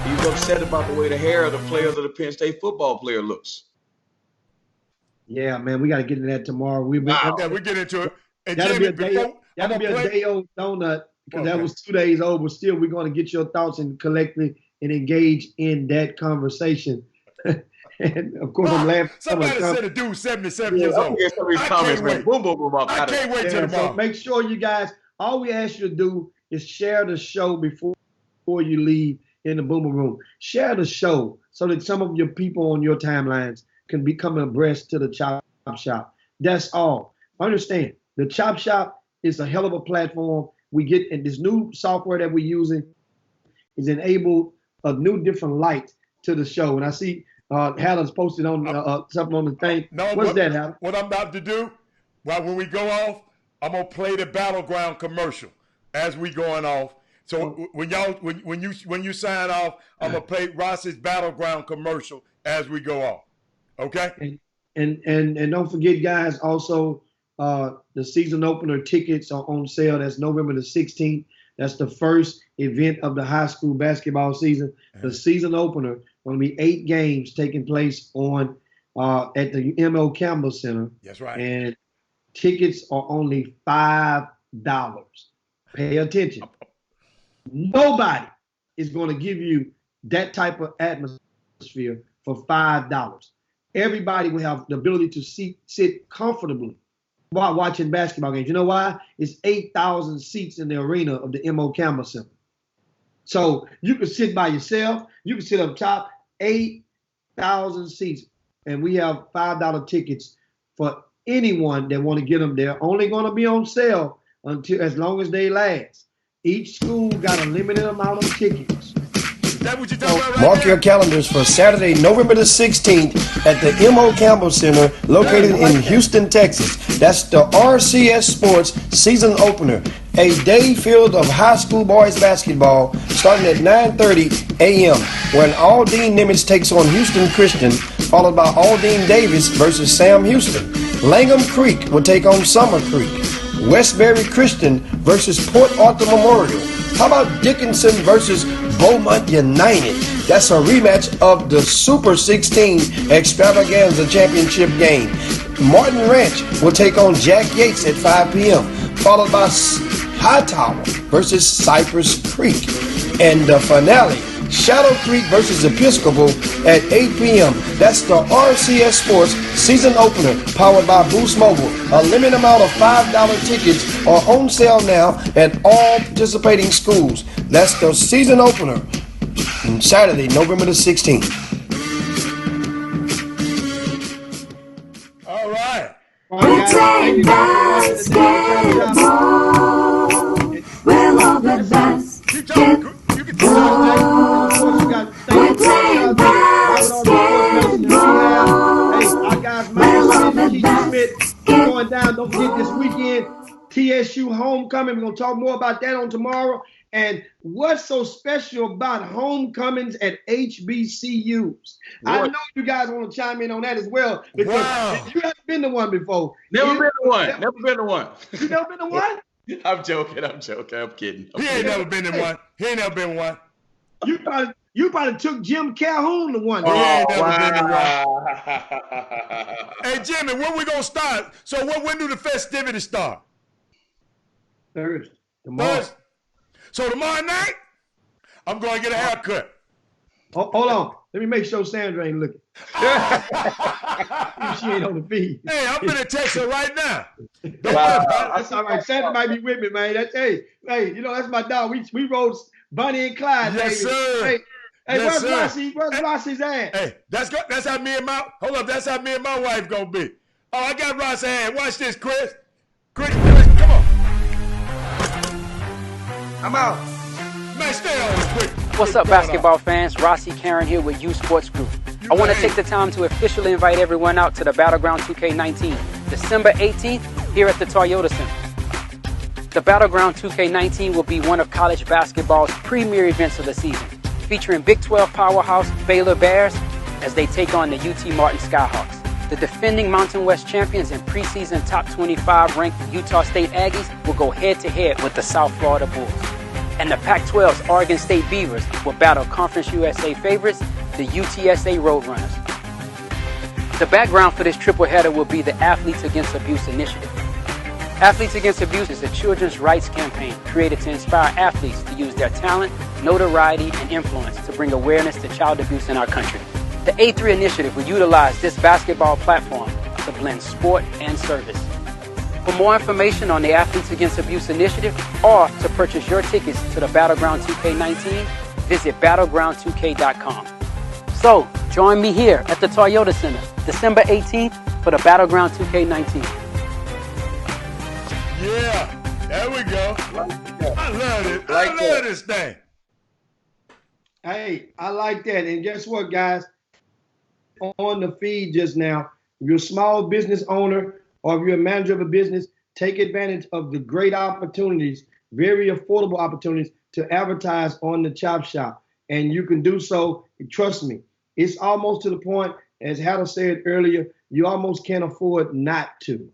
He was upset about the way the hair of the players of the Penn State football player looks. Yeah, man, we got to get into that tomorrow. We get into it. And that'll Jimmy, be a day old donut because that was 2 days old. But still, we're going to get your thoughts and collectively and engage in that conversation. And of course, I'm laughing. Somebody said a dude 77 years old. I can't wait. I can't wait till tomorrow. So make sure you guys, all we ask you to do is share the show before you leave in the Boomer Room. Share the show so that some of your people on your timelines can become abreast to the Chop Shop. That's all. Understand, the Chop Shop is a hell of a platform. We get, and this new software that we're using is enabled a new different light to the show. And I see Hallen's posted on something on the thing. What's that, Hallen? What I'm about to do, when we go off, I'm gonna play the Battleground commercial as we going off. So when you sign off, I'm gonna play Ross's Battleground commercial as we go off. Okay. And don't forget, guys. Also, the season opener tickets are on sale. That's November the 16th. That's the first event of the high school basketball season. The season opener going to be 8 games taking place on at the M.O. Campbell Center. That's right. And tickets are only $5. Pay attention. Nobody is going to give you that type of atmosphere for $5. Everybody will have the ability to sit comfortably while watching basketball games. You know why? It's 8,000 seats in the arena of the M.O. Campbell Center. So you can sit by yourself. You can sit up top. 8,000 seats. And we have $5 tickets for anyone that want to get them. They're only going to be on sale until as long as they last. Each school got a limited amount of tickets. that what you're talking about right Mark now? your calendars for Saturday, November the 16th at the M.O. Campbell Center located in Houston, Texas. That's the RCS Sports season opener. A day filled of high school boys basketball starting at 9:30 a.m. when Aldine Nimitz takes on Houston Christian, followed by Aldine Davis versus Sam Houston. Langham Creek will take on Summer Creek. Westbury Christian versus Port Arthur Memorial. How about Dickinson versus Beaumont United? That's a rematch of the Super 16 Extravaganza Championship game. Martin Ranch will take on Jack Yates at 5 p.m., followed by Hightower versus Cypress Creek. And the finale, Shadow Creek versus Episcopal at 8 p.m. That's the RCS Sports season opener powered by Boost Mobile. A limited amount of $5 tickets are on sale now at all participating schools. That's the season opener on Saturday, November the 16th. All right. We're playing basketball. We're all the best. Keep talking. You can talk. We're playing basketball. Hey, our guys, Mike Smith, going down. Don't forget this weekend, TSU homecoming. We're going to talk more about that on tomorrow. And what's so special about homecomings at HBCUs? I know you guys want to chime in on that as well, because you haven't been to one before. Never been to one. Never been to one. You never been to one? I'm joking. I'm kidding. He ain't never been in one. He ain't never been one. You probably took Jim Calhoun to one. He ain't never been to Wow. one. Hey, Jimmy, when we gonna start? So when do the festivities start? Thursday. Tomorrow. Thursday. So tomorrow night, I'm going to get a haircut. Oh, hold on. Let me make sure Sandra ain't looking. She ain't on the feed. Hey, I'm going to text her right now. That's all right. Sandra might be with me, man. That's hey, you know, that's my dog. We rode Bonnie and Clyde, Yes, baby. sir. Hey, Yes, where's sir. Rossi? Where's Rossi's at? Hey, that's how me and my wife gonna be. Oh, I got Rossi's hand. Watch this, Chris. Chris, come on. I'm out. Man, stay on quick. What's up, basketball fans? Rossi Karen here with U Sports Group. I want to take the time to officially invite everyone out to the Battleground 2K19, December 18th, here at the Toyota Center. The Battleground 2K19 will be one of college basketball's premier events of the season, featuring Big 12 powerhouse Baylor Bears as they take on the UT Martin Skyhawks. The defending Mountain West champions and preseason top 25 ranked Utah State Aggies will go head-to-head with the South Florida Bulls. And the Pac-12's Oregon State Beavers will battle Conference USA favorites, the UTSA Roadrunners. The background for this triple header will be the Athletes Against Abuse initiative. Athletes Against Abuse is a children's rights campaign created to inspire athletes to use their talent, notoriety, and influence to bring awareness to child abuse in our country. The A3 initiative will utilize this basketball platform to blend sport and service. For more information on the Athletes Against Abuse initiative or to purchase your tickets to the Battleground 2K19, visit battleground2k.com. So, join me here at the Toyota Center, December 18th for the Battleground 2K19. Yeah, there we go. I love it. I love this thing. Hey, I like that. And guess what, guys? On the feed just now, if you're a small business owner or if you're a manager of a business, take advantage of the great opportunities, very affordable opportunities to advertise on the Chop Shop. And you can do so, trust me, it's almost to the point, as Hatter said earlier, you almost can't afford not to.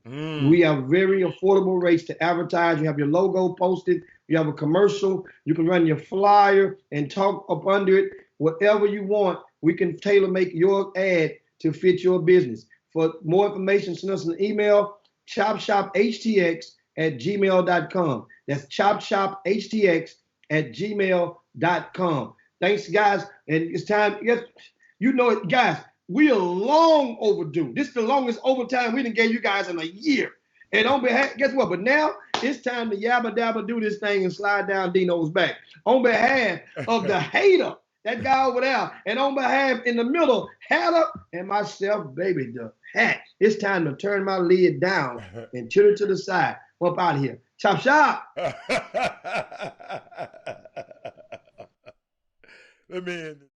We have very affordable rates to advertise. You have your logo posted. You have a commercial. You can run your flyer and talk up under it. Whatever you want, we can tailor make your ad to fit your business. For more information, send us an email, chopshophtx@gmail.com. That's chopshophtx@gmail.com. Thanks, guys. And it's time. Yes, you know it, guys. We are long overdue. This is the longest overtime we done gave you guys in a year. And on behalf, guess what? But now it's time to yabba dabba do this thing and slide down Dino's back. On behalf of the hater, that guy over there, and on behalf in the middle, Hatter and myself, baby, the hat. It's time to turn my lid down and turn it to the side. Up out of here. Chop shop. Let me end it.